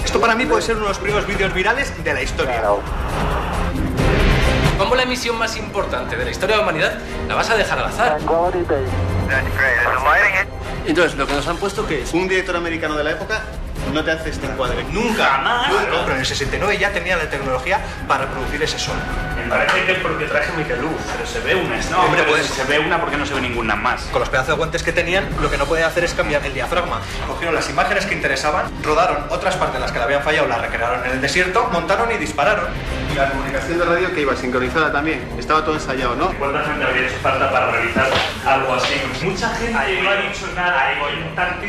Esto para mí puede ser uno de los primeros vídeos virales de la historia. ¿Cómo la misión más importante de la historia de la humanidad la vas a dejar al azar? Entonces, lo que nos han puesto, ¿qué es? Un director americano de la época no te hace este encuadre. ¡Nunca! ¡Jamás! No, pero en el 69 ya tenía la tecnología para producir ese sol. Me parece que es porque traje Micheluz, pero se ve una. No, hombre, pero pues si se ve una, ¿por qué no se ve ninguna más? Con los pedazos de guantes que tenían, lo que no podían hacer es cambiar el diafragma. Cogieron las imágenes que interesaban, rodaron otras partes en las que le habían fallado, las recrearon en el desierto, montaron y dispararon. Y la comunicación de radio que iba sincronizada también. Estaba todo ensayado, ¿no? ¿Cuánta gente habría hecho falta para realizar algo así? Mucha gente no ha dicho nada.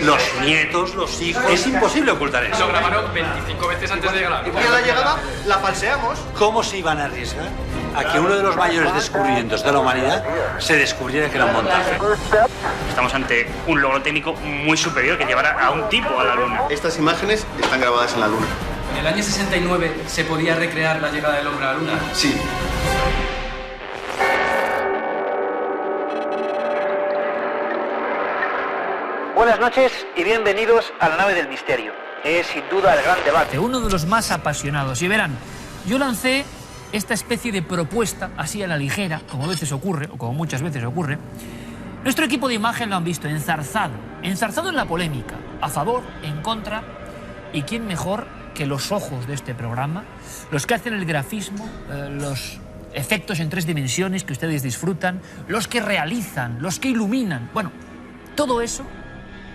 Los nietos, los hijos... Es imposible ocultar eso. Lo grabaron 25 veces antes de llegar. Y a la llegada la falseamos. ¿Cómo se iban a arriesgar a que uno de los mayores descubrimientos de la humanidad se descubriera que era un montaje? Estamos ante un logro técnico muy superior que llevará a un tipo a la luna. Estas imágenes están grabadas en la luna. ¿En el año 69 se podía recrear la llegada del hombre a la luna? Sí. Buenas noches y bienvenidos a la nave del misterio. Es sin duda el gran debate. Uno de los más apasionados. Y verán, yo lancé esta especie de propuesta, así a la ligera, como a veces ocurre, o como muchas veces ocurre. Nuestro equipo de imagen lo han visto enzarzado en la polémica, a favor, en contra, y quién mejor que los ojos de este programa, los que hacen el grafismo, los efectos en 3 dimensiones que ustedes disfrutan, los que realizan, los que iluminan, bueno, todo eso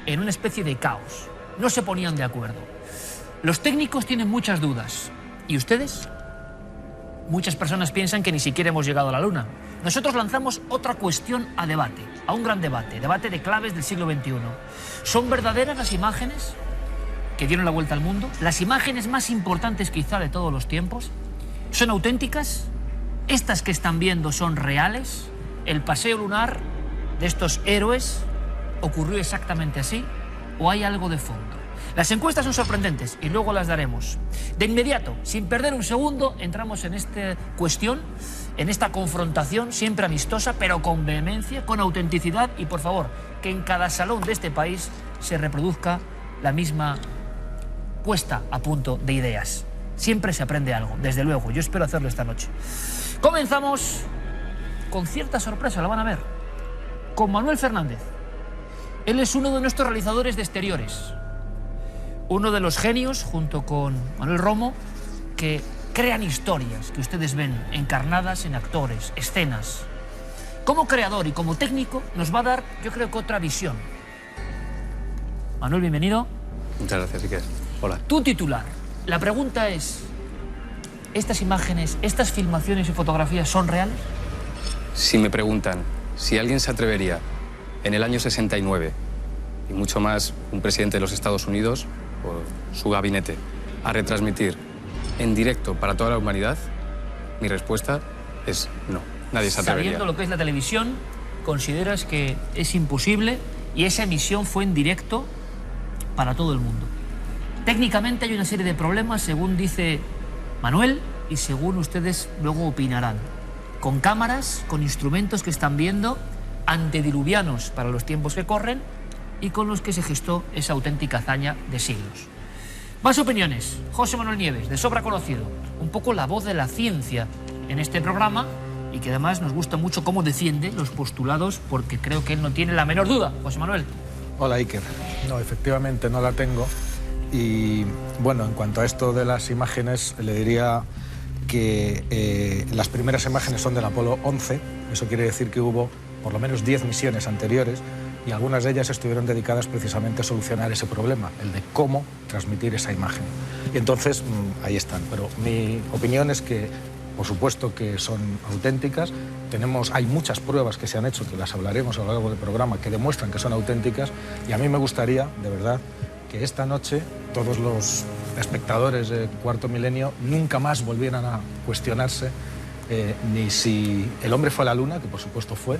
en una especie de caos. No se ponían de acuerdo. Los técnicos tienen muchas dudas. ¿Y ustedes? Muchas personas piensan que ni siquiera hemos llegado a la Luna. Nosotros lanzamos otra cuestión a debate, a un gran debate de claves del siglo XXI. ¿Son verdaderas las imágenes que dieron la vuelta al mundo? ¿Las imágenes más importantes quizá de todos los tiempos? ¿Son auténticas? ¿Estas que están viendo son reales? ¿El paseo lunar de estos héroes ocurrió exactamente así? ¿O hay algo de fondo? Las encuestas son sorprendentes y luego las daremos. De inmediato, sin perder un segundo, entramos en esta cuestión, en esta confrontación siempre amistosa, pero con vehemencia, con autenticidad y, por favor, que en cada salón de este país se reproduzca la misma puesta a punto de ideas. Siempre se aprende algo, desde luego. Yo espero hacerlo esta noche. Comenzamos con cierta sorpresa, la van a ver, con Manuel Fernández. Él es uno de nuestros realizadores de exteriores. Uno de los genios, junto con Manuel Romo, que crean historias que ustedes ven encarnadas en actores, escenas. Como creador y como técnico nos va a dar, yo creo que otra visión. Manuel, bienvenido. Muchas gracias, Iker. Hola. Tu titular. La pregunta es, ¿estas imágenes, estas filmaciones y fotografías son reales? Si me preguntan si alguien se atrevería en el año 69, y mucho más un presidente de los Estados Unidos o su gabinete, a retransmitir en directo para toda la humanidad, mi respuesta es no, nadie se atrevería. Sabiendo lo que es la televisión, ¿consideras que es imposible y esa emisión fue en directo para todo el mundo? Técnicamente hay una serie de problemas, según dice Manuel, y según ustedes luego opinarán. Con cámaras, con instrumentos que están viendo, antediluvianos para los tiempos que corren, y con los que se gestó esa auténtica hazaña de siglos. Más opiniones. José Manuel Nieves, de sobra conocido, un poco la voz de la ciencia en este programa y que además nos gusta mucho cómo defiende los postulados porque creo que él no tiene la menor duda. José Manuel. Hola, Iker. No, efectivamente no la tengo. Y bueno, en cuanto a esto de las imágenes, le diría que las primeras imágenes son del Apolo 11. Eso quiere decir que hubo por lo menos 10 misiones anteriores y algunas de ellas estuvieron dedicadas precisamente a solucionar ese problema, el de cómo transmitir esa imagen. Y entonces, ahí están. Pero mi opinión es que, por supuesto que son auténticas. Hay muchas pruebas que se han hecho, que las hablaremos a lo largo del programa, que demuestran que son auténticas. Y a mí me gustaría, de verdad, que esta noche todos los espectadores de Cuarto Milenio nunca más volvieran a cuestionarse ni si el hombre fue a la Luna, que por supuesto fue,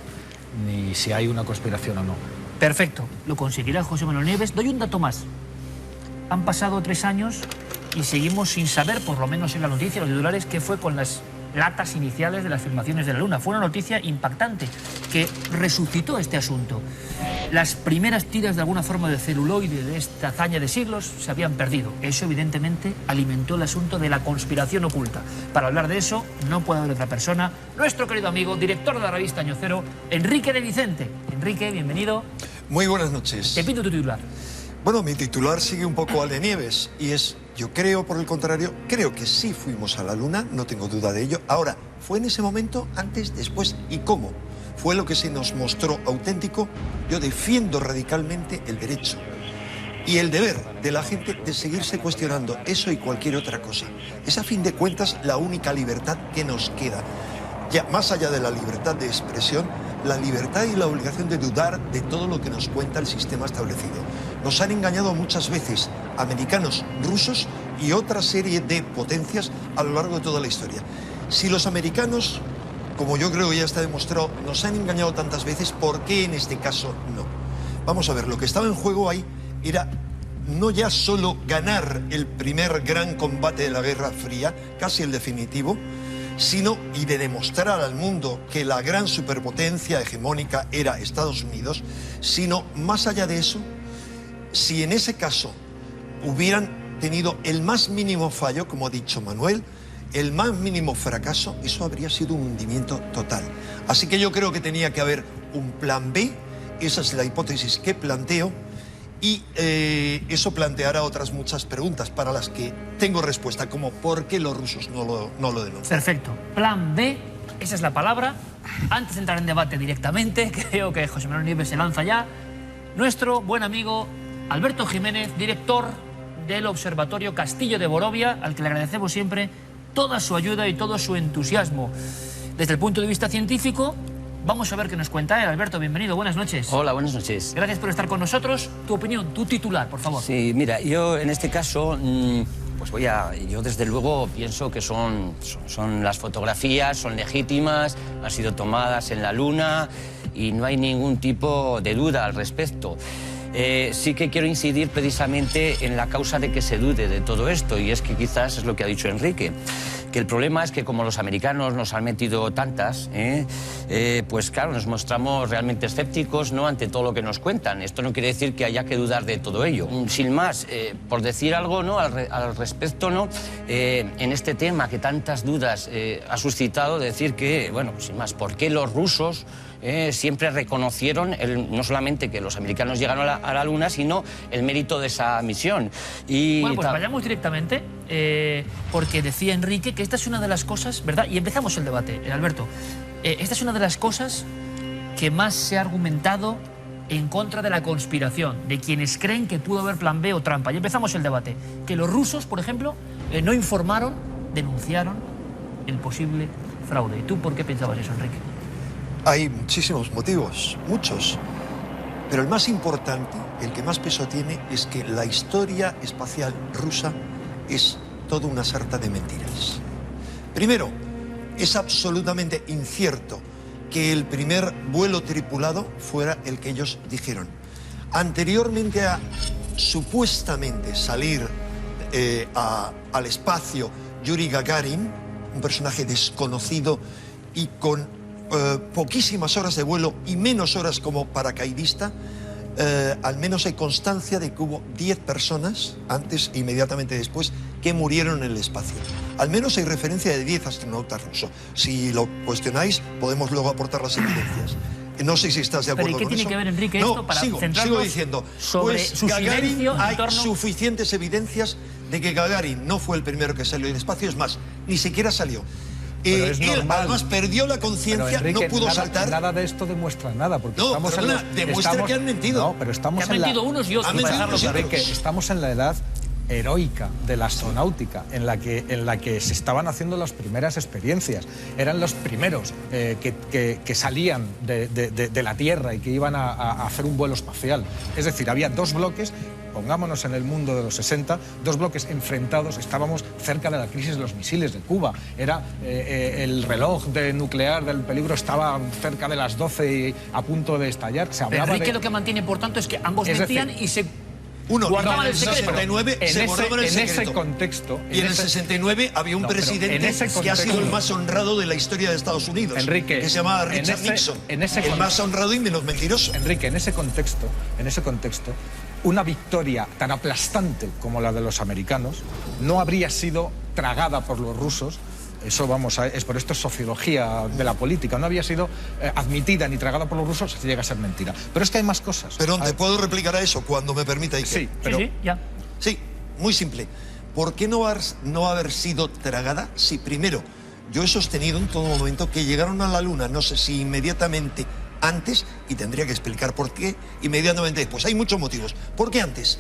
ni si hay una conspiración o no. Perfecto, lo conseguirá José Manuel Nieves. Doy un dato más. Han pasado 3 años y seguimos sin saber, por lo menos en la noticia, los titulares, qué fue con las latas iniciales de las filmaciones de la Luna. Fue una noticia impactante. que resucitó este asunto. Las primeras tiras de alguna forma de celuloide de esta hazaña de siglos se habían perdido. Eso evidentemente alimentó el asunto de la conspiración oculta. Para hablar de eso no puede haber otra persona, nuestro querido amigo, director de la revista Año Cero, Enrique de Vicente. Enrique, bienvenido. Muy buenas noches. Te pido tu titular. Bueno, mi titular sigue un poco al de Nieves y es, yo creo, por el contrario, creo que sí fuimos a la Luna, no tengo duda de ello. Ahora, ¿fue en ese momento, antes, después y cómo? ¿Fue lo que se nos mostró auténtico? Yo defiendo radicalmente el derecho y el deber de la gente de seguirse cuestionando eso y cualquier otra cosa. Es a fin de cuentas la única libertad que nos queda. Ya más allá de la libertad de expresión, la libertad y la obligación de dudar de todo lo que nos cuenta el sistema establecido. Nos han engañado muchas veces americanos, rusos y otra serie de potencias a lo largo de toda la historia. Si los americanos, como yo creo que ya está demostrado, nos han engañado tantas veces, ¿por qué en este caso no? Vamos a ver, lo que estaba en juego ahí era no ya solo ganar el primer gran combate de la Guerra Fría, casi el definitivo, sino y de demostrar al mundo que la gran superpotencia hegemónica era Estados Unidos, sino más allá de eso, si en ese caso hubieran tenido el más mínimo fallo, como ha dicho Manuel, el más mínimo fracaso, eso habría sido un hundimiento total. Así que yo creo que tenía que haber un plan B, esa es la hipótesis que planteo, y eso planteará otras muchas preguntas para las que tengo respuesta, como ¿por qué los rusos no lo denuncian? Perfecto. Plan B, esa es la palabra. Antes de entrar en debate directamente, creo que José Manuel Nieves se lanza ya. Nuestro buen amigo Alberto Jiménez, director del Observatorio Castillo de Borovia, al que le agradecemos siempre toda su ayuda y todo su entusiasmo. Desde el punto de vista científico, vamos a ver qué nos cuenta él. Alberto, bienvenido, buenas noches. Hola, buenas noches. Gracias por estar con nosotros. Tu opinión, tu titular, por favor. Sí, mira, yo en este caso, pues yo desde luego pienso que son las fotografías, son legítimas, han sido tomadas en la Luna y no hay ningún tipo de duda al respecto. Sí que quiero incidir precisamente en la causa de que se dude de todo esto, y es que quizás es lo que ha dicho Enrique, que el problema es que como los americanos nos han metido tantas, pues claro, nos mostramos realmente escépticos, ¿no?, ante todo lo que nos cuentan. Esto no quiere decir que haya que dudar de todo ello. Sin más, por decir algo, ¿no?, al respecto, ¿no?, en este tema que tantas dudas ha suscitado, decir que, bueno, sin más, ¿por qué los rusos siempre reconocieron no solamente que los americanos llegaron a la Luna, sino el mérito de esa misión? Y bueno, pues vayamos directamente, porque decía Enrique que esta es una de las cosas, ¿verdad? Y empezamos el debate, Alberto. Esta es una de las cosas que más se ha argumentado en contra de la conspiración, de quienes creen que pudo haber plan B o trampa. Y empezamos el debate. Que los rusos, por ejemplo, no informaron, denunciaron el posible fraude. ¿Y tú por qué pensabas eso, Enrique? Hay muchísimos motivos, muchos, pero el más importante, el que más peso tiene, es que la historia espacial rusa es toda una sarta de mentiras. Primero, es absolutamente incierto que el primer vuelo tripulado fuera el que ellos dijeron. Anteriormente a supuestamente salir al espacio Yuri Gagarin, un personaje desconocido y con poquísimas horas de vuelo y menos horas como paracaidista, al menos hay constancia de que hubo 10 personas, antes e inmediatamente después, que murieron en el espacio. Al menos hay referencia de 10 astronautas rusos. Si lo cuestionáis, podemos luego aportar las evidencias. No sé si estás de acuerdo con eso. ¿Pero qué tiene que ver, Enrique, esto para centrarnos sigo diciendo, sobre pues su Gagarin, hay en torno... suficientes evidencias de que Gagarin no fue el primero que salió del espacio, es más, ni siquiera salió. Él además perdió la conciencia, no pudo saltar. Nada de esto demuestra nada, porque no, estamos perdona, demuestra que han mentido. No, pero estamos que han mentido unos y otros. Estamos en la edad heroica de la astronáutica, en la que se estaban haciendo las primeras experiencias. Eran los primeros que salían de la Tierra y que iban a hacer un vuelo espacial. Es decir, había dos bloques. Pongámonos en el mundo de los 60, dos bloques enfrentados, estábamos cerca de la crisis de los misiles de Cuba. Era el reloj nuclear del peligro estaba cerca de las 12 y a punto de estallar. Se hablaba Pero Enrique lo que mantiene, por tanto, es que ambos mentían y se Uno, guardaban en el el secreto. 69 se borraban el en secreto. ese contexto... Y en el 69 había un No, pero presidente en ese que ha sido contexto- el más honrado de la historia de Estados Unidos. Enrique, que se llamaba en Richard ese- Nixon. en ese el con- más honrado y menos mentiroso. Enrique, en ese contexto, una victoria tan aplastante como la de los americanos no habría sido tragada por los rusos. Eso es por esto es sociología de la política. No había sido admitida ni tragada por los rusos si llega a ser mentira. Pero es que hay más cosas. Perdón, ¿te puedo replicar a eso cuando me permita, Iker? Sí, pero... Sí, ya. Sí, muy simple. ¿Por qué no haber sido tragada si primero yo he sostenido en todo momento que llegaron a la Luna, no sé si inmediatamente antes, y tendría que explicar por qué inmediatamente después? Hay muchos motivos. ¿Por qué antes?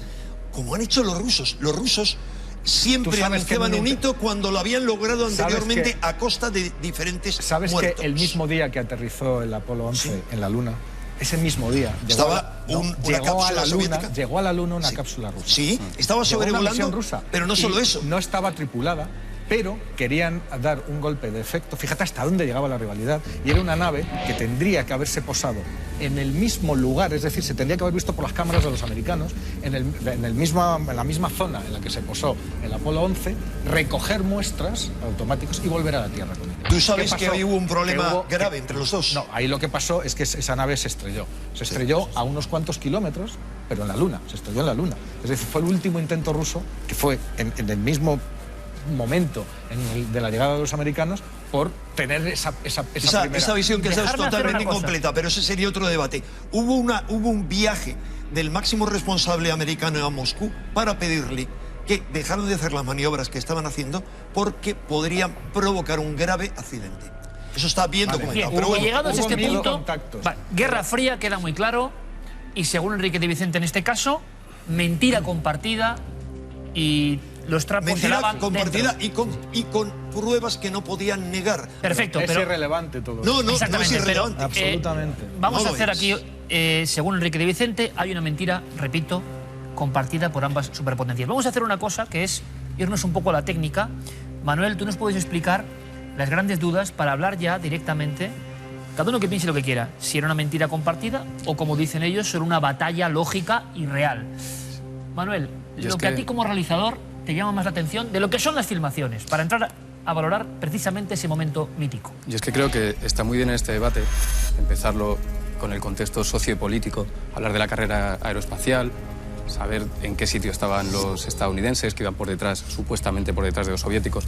Como han hecho los rusos. Los rusos siempre anunciaban un hito cuando lo habían logrado anteriormente a costa de diferentes ¿Sabes muertos. que el mismo día que aterrizó el Apolo 11 en la Luna, ese mismo día Estaba una llegó a cápsula la soviética. Luna, llegó a la Luna una cápsula rusa. Sí, estaba Llegó una sobrevolando, misión rusa, pero no solo y eso. No estaba tripulada, pero querían dar un golpe de efecto. Fíjate hasta dónde llegaba la rivalidad. Y era una nave que tendría que haberse posado en el mismo lugar, es decir, se tendría que haber visto por las cámaras de los americanos, en la misma zona en la que se posó el Apolo 11, recoger muestras automáticos y volver a la Tierra con ellos. ¿Tú sabes ¿Qué que pasó? ahí hubo un problema Que hubo- grave entre los dos? No, ahí lo que pasó es que esa nave se estrelló. Se estrelló a unos cuantos kilómetros, pero en la Luna. Se estrelló en la Luna. Es decir, fue el último intento ruso, que fue en el mismo momento de la llegada de los americanos, por tener esa primera... Esa visión que esa es Dejarme hacer totalmente una cosa. incompleta, pero ese sería otro debate. Hubo un viaje del máximo responsable americano a Moscú para pedirle que dejaran de hacer las maniobras que estaban haciendo porque podrían provocar un grave accidente. Eso está bien Vale. documentado. Bien, Pero bueno, llegados a hubo este mil punto, contactos. vale, Guerra Fría queda muy claro, y según Enrique de Vicente en este caso, mentira compartida y los trapos se mentira lavan compartida dentro. y con pruebas que no podían negar. Perfecto, Es pero... irrelevante todo No, eso. no es Exactamente, irrelevante. pero, Absolutamente. vamos No a lo hacer es. aquí, según Enrique de Vicente, hay una mentira, repito, compartida por ambas superpotencias. Vamos a hacer una cosa que es irnos un poco a la técnica. Manuel, tú nos puedes explicar las grandes dudas para hablar ya directamente, cada uno que piense lo que quiera, si era una mentira compartida o, como dicen ellos, sobre una batalla lógica y real. Manuel, Yo lo es que a que- ti como realizador te llama más la atención de lo que son las filmaciones, para entrar a valorar precisamente ese momento mítico. Yo es que creo que está muy bien en este debate empezarlo con el contexto sociopolítico, hablar de la carrera aeroespacial, saber en qué sitio estaban los estadounidenses que iban por detrás, supuestamente por detrás de los soviéticos,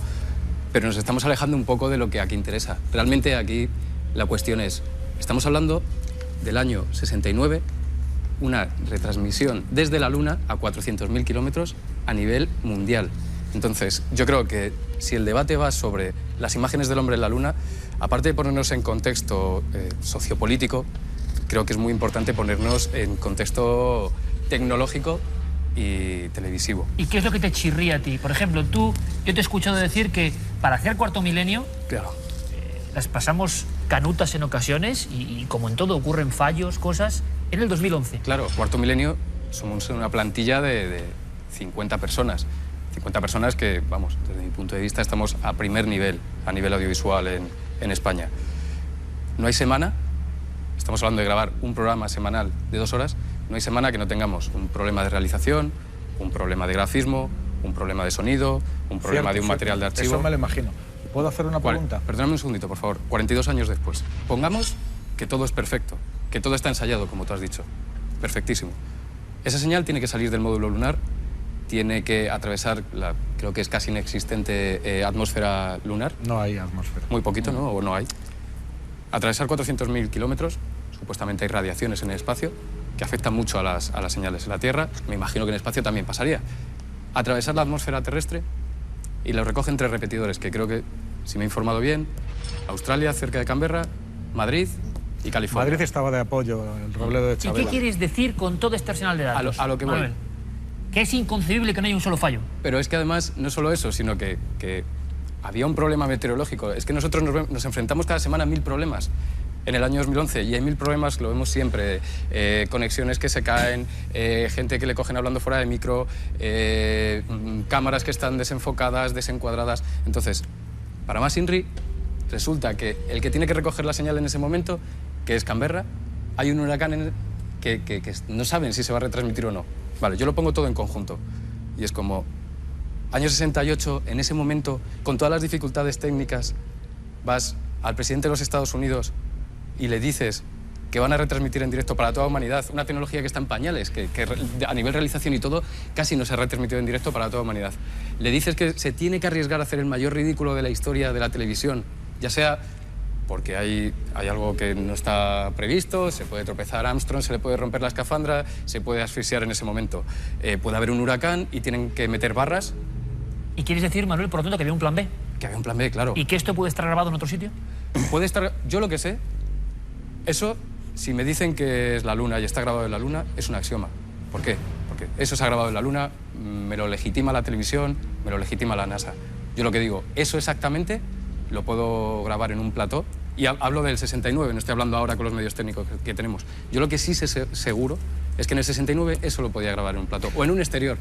pero nos estamos alejando un poco de lo que aquí interesa. Realmente aquí la cuestión es, estamos hablando del año 69, una retransmisión desde la Luna a 400.000 kilómetros a nivel mundial. Entonces, yo creo que si el debate va sobre las imágenes del hombre en la Luna, aparte de ponernos en contexto sociopolítico, creo que es muy importante ponernos en contexto tecnológico y televisivo. ¿Y qué es lo que te chirría a ti? Por ejemplo, yo te he escuchado decir que para hacer cuarto milenio Claro. las pasamos canutas en ocasiones y como en todo ocurren fallos, cosas, en el 2011. Claro, cuarto milenio somos una plantilla de 50 personas. 50 personas que, vamos, desde mi punto de vista estamos a primer nivel, a nivel audiovisual en España. No hay semana, estamos hablando de grabar un programa semanal de 2 horas, no hay semana que no tengamos un problema de realización, un problema de grafismo, un problema de sonido, un problema de un material de archivo. Eso me lo imagino. ¿Puedo hacer una pregunta? Perdóname un segundito, por favor. 42 años después. Pongamos que todo es perfecto, que todo está ensayado, como tú has dicho. Perfectísimo. Esa señal tiene que salir del módulo lunar, tiene que atravesar la, creo que es casi inexistente, atmósfera lunar. No hay atmósfera. Muy poquito, ¿no? O no hay. Atravesar 400.000 kilómetros, supuestamente hay radiaciones en el espacio que afectan mucho a las señales en la Tierra. Me imagino que en el espacio también pasaría. Atravesar la atmósfera terrestre y lo recogen 3 repetidores, que creo que, si me he informado bien, Australia, cerca de Canberra, Madrid y California. Madrid estaba de apoyo, el Robledo de ¿Y Chabela. qué quieres decir con todo este arsenal de datos? A lo que voy. Manuel? Que es inconcebible que no haya un solo fallo. Pero es que además, no solo eso, sino que había un problema meteorológico. Es que nosotros nos enfrentamos cada semana a 1000 problemas. En el año 2011, y hay 1000 problemas, lo vemos siempre, conexiones que se caen, gente que le cogen hablando fuera de micro, cámaras que están desenfocadas, desencuadradas. Entonces, para más INRI, resulta que el que tiene que recoger la señal en ese momento, que es Canberra, hay un huracán que no saben si se va a retransmitir o no. Vale, yo lo pongo todo en conjunto. Y es como, año 68, en ese momento, con todas las dificultades técnicas, vas al presidente de los Estados Unidos y le dices que van a retransmitir en directo para toda la humanidad una tecnología que está en pañales, que a nivel realización y todo, casi no se ha retransmitido en directo para toda la humanidad. Le dices que se tiene que arriesgar a hacer el mayor ridículo de la historia de la televisión, ya sea porque hay algo que no está previsto, se puede tropezar Armstrong, se le puede romper la escafandra, se puede asfixiar en ese momento. Puede haber un huracán y tienen que meter barras. ¿Y quieres decir, Manuel, por lo tanto, que había un plan B? Que había un plan B, claro. ¿Y que esto puede estar grabado en otro sitio? Puede estar... Yo lo que sé, eso, si me dicen que es la Luna y está grabado en la Luna, es un axioma. ¿Por qué? Porque eso se ha grabado en la Luna, me lo legitima la televisión, me lo legitima la NASA. Yo lo que digo, eso exactamente lo puedo grabar en un plató. Y hablo del 69, no estoy hablando ahora con los medios técnicos que tenemos. Yo lo que sí sé seguro es que en el 69 eso lo podía grabar en un plató o en un exterior.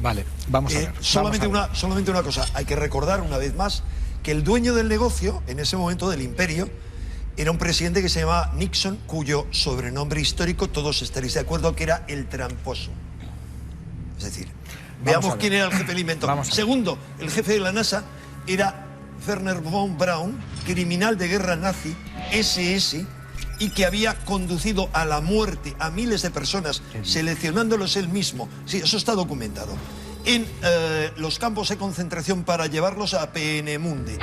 Vale, vamos a ver. Solamente una cosa. Hay que recordar una vez más que el dueño del negocio, en ese momento del imperio, era un presidente que se llamaba Nixon, cuyo sobrenombre histórico todos estaréis de acuerdo que era el tramposo. Es decir, veamos quién era el jefe del invento. Segundo, el jefe de la NASA era Wernher von Braun, criminal de guerra nazi, SS, y que había conducido a la muerte a miles de personas, seleccionándolos él mismo. Sí, eso está documentado. En los campos de concentración para llevarlos a Peenemünde.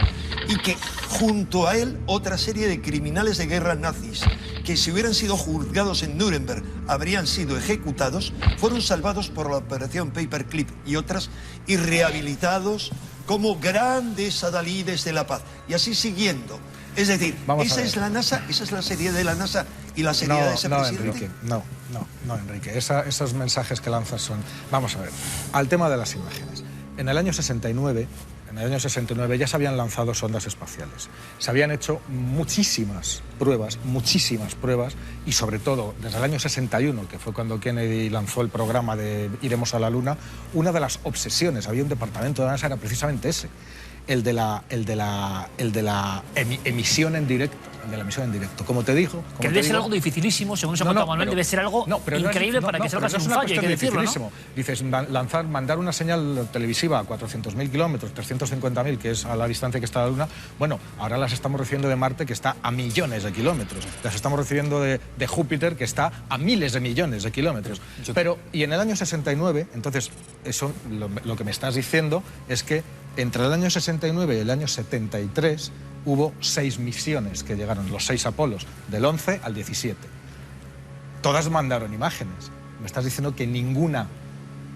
Y que junto a él otra serie de criminales de guerra nazis que si hubieran sido juzgados en Nuremberg habrían sido ejecutados, fueron salvados por la operación Paperclip y otras y rehabilitados como grandes adalides de la paz. Y así siguiendo. Es decir, esa es la NASA, esa es la seriedad de la NASA y la seriedad de ese presidente. Enrique, no, Enrique. Esos mensajes que lanzas son... Vamos a ver, al tema de las imágenes. En el año 69 ya se habían lanzado sondas espaciales. Se habían hecho muchísimas pruebas, y sobre todo, desde el año 61, que fue cuando Kennedy lanzó el programa de Iremos a la Luna, una de las obsesiones, había un departamento de la NASA, era precisamente ese, el de la emisión en directo. Como te digo... Que debe ser algo dificilísimo, según se ha contado Manuel, debe ser algo increíble para que salga sin un fallo, hay que decirlo, ¿no? Dices, mandar una señal televisiva a 400.000 kilómetros, 350.000, que es a la distancia que está la Luna, bueno, ahora las estamos recibiendo de Marte, que está a millones de kilómetros. Las estamos recibiendo de Júpiter, que está a miles de millones de kilómetros. Pero, y en el año 69, entonces, eso, lo que me estás diciendo es que entre el año 69 y el año 73 hubo 6 misiones que llegaron, los 6 Apolos, del 11 al 17. Todas mandaron imágenes. Me estás diciendo que ninguna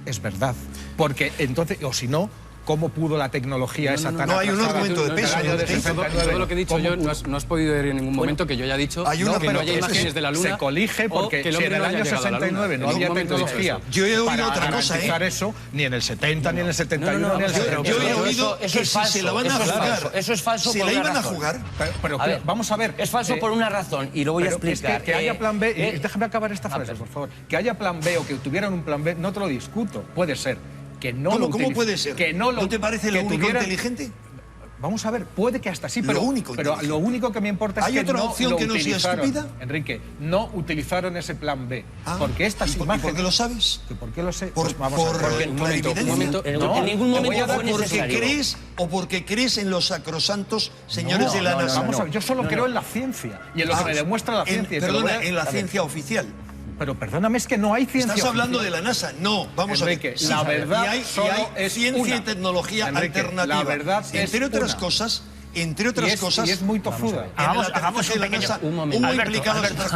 es verdad. Porque entonces, o si no, ¿cómo pudo la tecnología esa tan No hay un argumento de peso. Todo lo que he dicho yo no has podido ver en ningún momento que yo haya dicho que no haya imágenes de la Luna. Se colige porque si en el año 69 no había tecnología para analizar eso, ni en el 70, ni en el 71, ni en el 72. Yo he oído que si se la van a jugar. Eso es falso. ¿Se la iban a jugar? Pero vamos a ver. Es falso por una razón, y lo voy a explicar. Que haya plan B, y déjame acabar esta frase, por favor. Que haya plan B o que tuvieran un plan B, no te lo discuto. Puede ser. ¿Cómo puede ser? ¿No te parece lo único inteligente? Vamos a ver, puede que hasta sí, pero lo único que me importa es que ¿hay otra opción que no sea estúpida? Enrique, no utilizaron ese plan B. Porque estas imágenes... ¿Por qué lo sabes? ¿Por qué lo sé? Por clarividencia. En ningún momento fue necesario. Porque crees en los sacrosantos señores de la NASA. Vamos a ver, yo solo creo en la ciencia y en lo que me demuestra la ciencia. Perdona, en la ciencia oficial. Pero perdóname, es que no hay ciencia. Estás hablando de la NASA. No, vamos Enrique, a ver. La verdad hay ciencia y tecnología alternativa. La verdad entre otras cosas. Y es muy tozuda. Hagamos un pequeño... Un momento. Alberto,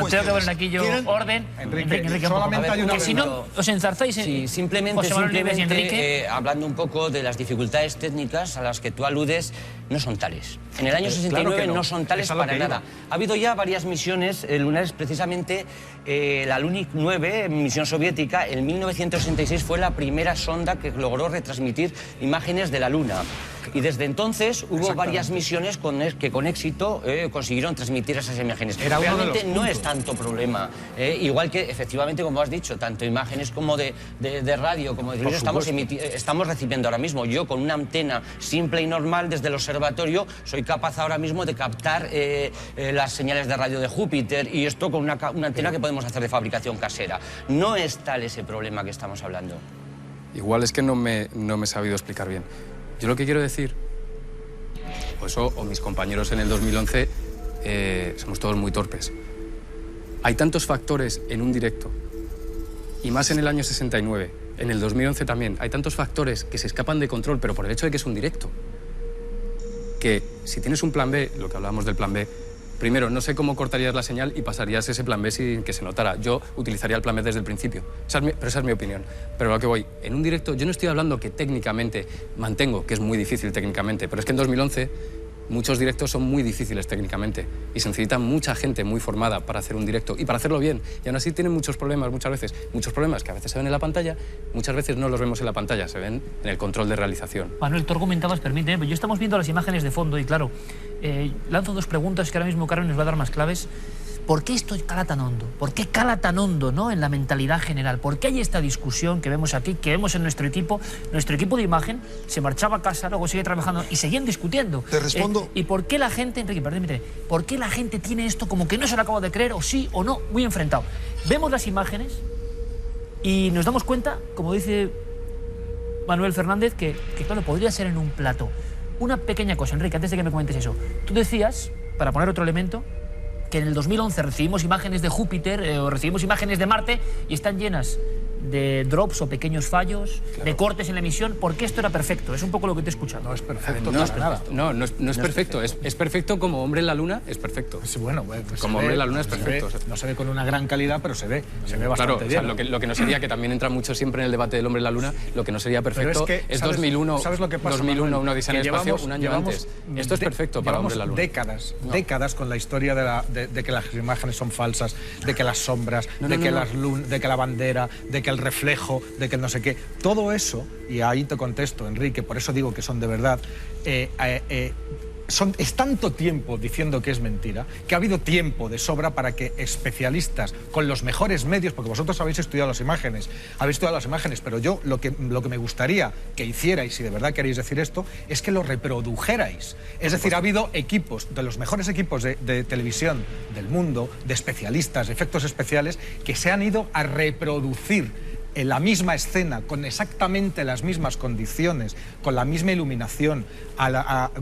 tengo que ver aquí yo orden. Enrique, solamente hay una... Que si no, os enzarzáis en... Sí, simplemente hablando un poco de las dificultades técnicas a las que tú aludes, no son tales. En el año 69 no son tales para nada. Ha habido ya varias misiones lunares, precisamente la Lunik 9, misión soviética, en 1966 fue la primera sonda que logró retransmitir imágenes de la Luna. Y desde entonces hubo varias misiones televisiones que con éxito consiguieron transmitir esas imágenes. Realmente no es tanto problema. Igual que, efectivamente, como has dicho, tanto imágenes como de radio como de televisión estamos recibiendo ahora mismo. Yo, con una antena simple y normal desde el observatorio, soy capaz ahora mismo de captar las señales de radio de Júpiter, y esto con una antena que podemos hacer de fabricación casera. No es tal ese problema que estamos hablando. Igual es que no me he sabido explicar bien. Yo lo que quiero decir, o mis compañeros en el 2011, somos todos muy torpes. Hay tantos factores en un directo, y más en el año 69, en el 2011 también, hay tantos factores que se escapan de control, pero por el hecho de que es un directo, que si tienes un plan B, lo que hablábamos del plan B, primero, no sé cómo cortarías la señal y pasarías ese plan B sin que se notara. Yo utilizaría el plan B desde el principio. Pero esa es mi opinión. Pero a lo que voy, en un directo, yo no estoy hablando que técnicamente mantengo, que es muy difícil técnicamente, pero es que en 2011 muchos directos son muy difíciles técnicamente y se necesita mucha gente muy formada para hacer un directo y para hacerlo bien. Y aún así tienen muchos problemas muchas veces. Muchos problemas que a veces se ven en la pantalla, muchas veces no los vemos en la pantalla, se ven en el control de realización. Manuel, tú argumentabas, permíteme, pero yo estamos viendo las imágenes de fondo y claro, lanzo dos preguntas que ahora mismo Carmen nos va a dar más claves. ¿Por qué esto cala tan hondo? ¿Por qué cala tan hondo, ¿no?, en la mentalidad general? ¿Por qué hay esta discusión que vemos aquí, que vemos en nuestro equipo? Nuestro equipo de imagen se marchaba a casa, luego sigue trabajando y seguían discutiendo. Te respondo. ¿Y por qué la gente, Enrique, permíteme, por qué la gente tiene esto como que no se lo acaba de creer, o sí o no, muy enfrentado? Vemos las imágenes y nos damos cuenta, como dice Manuel Fernández, que claro, podría ser en un plató. Una pequeña cosa, Enrique, antes de que me comentes eso. Tú decías, para poner otro elemento, que en el 2011 recibimos imágenes de Júpiter o recibimos imágenes de Marte y están llenas de drops o pequeños fallos, de cortes en la emisión, porque esto era perfecto. Es un poco lo que te he escuchado. No es perfecto, no es perfecto. Es perfecto como Hombre en la Luna, es perfecto. Sí, bueno, pues como Hombre en la Luna es perfecto. No se ve con una gran calidad, pero se ve bastante bien. Claro, lo que no sería, que también entra mucho siempre en el debate del Hombre en la Luna, lo que no sería perfecto es 2001, ¿sabes lo que pasa, 2001, una odisea en el espacio, un año antes. Esto es perfecto para Hombre en la Luna. Décadas con la historia de que las imágenes son falsas, de que las sombras, de que la bandera, de que el reflejo, de que el no sé qué. Todo eso, y ahí te contesto, Enrique, por eso digo que son de verdad, es tanto tiempo diciendo que es mentira, que ha habido tiempo de sobra para que especialistas con los mejores medios, porque vosotros habéis estudiado las imágenes, pero yo lo que me gustaría que hicierais, si de verdad queréis decir esto, es que lo reprodujerais. Es decir, ha habido equipos, de los mejores equipos de televisión del mundo, de especialistas, de efectos especiales, que se han ido a reproducir en la misma escena, con exactamente las mismas condiciones, con la misma iluminación,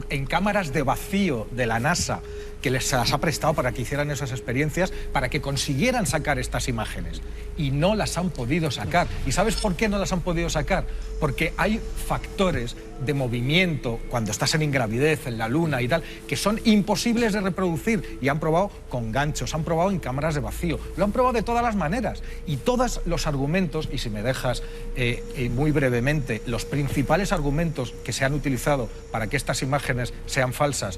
en cámaras de vacío de la NASA, que les ha prestado para que hicieran esas experiencias, para que consiguieran sacar estas imágenes. Y no las han podido sacar. ¿Y sabes por qué no las han podido sacar? Porque hay factores de movimiento, cuando estás en ingravidez, en la luna y tal, que son imposibles de reproducir. Y han probado con ganchos, han probado en cámaras de vacío, lo han probado de todas las maneras. Y todos los argumentos, y si me dejas muy brevemente, los principales argumentos que se han utilizado para que estas imágenes sean falsas,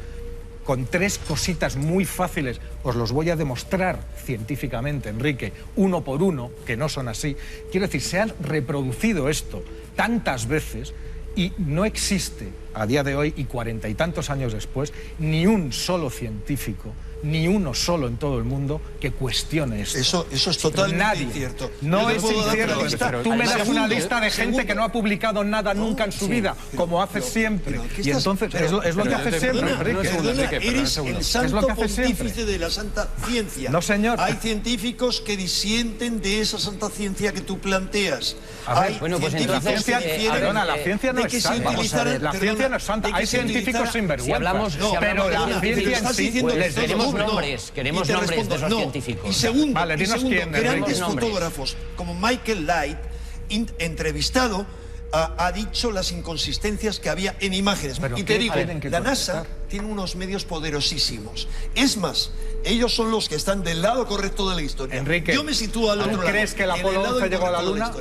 con tres cositas muy fáciles, os los voy a demostrar científicamente, Enrique, uno por uno, que no son así. Quiero decir, se han reproducido esto tantas veces y no existe, a día de hoy y 40 y tantos años después, ni un solo científico, ni uno solo en todo el mundo que cuestione esto. Eso es totalmente incierto. No es incierto. Tú me das una lista de gente que no ha publicado nada nunca en su vida, como haces siempre. Y entonces es lo que haces siempre, Enrique. Eres el santo pontífice de la santa ciencia. No, señor. Hay científicos que disienten de esa santa ciencia que tú planteas. Bueno, pues entonces, la ciencia no es santa. La ciencia no es santa. Hay científicos sinvergüenzas. Pero la ciencia en sí les queremos nombres de esos científicos. Y segundo, grandes fotógrafos como Michael Light, entrevistado, ha dicho las inconsistencias que había en imágenes. Y te digo, la NASA tiene unos medios poderosísimos. Es más, ellos son los que están del lado correcto de la historia. Enrique, yo me sitúo al otro lado. ¿Tú crees que el Apolo 11 llegó a la Luna?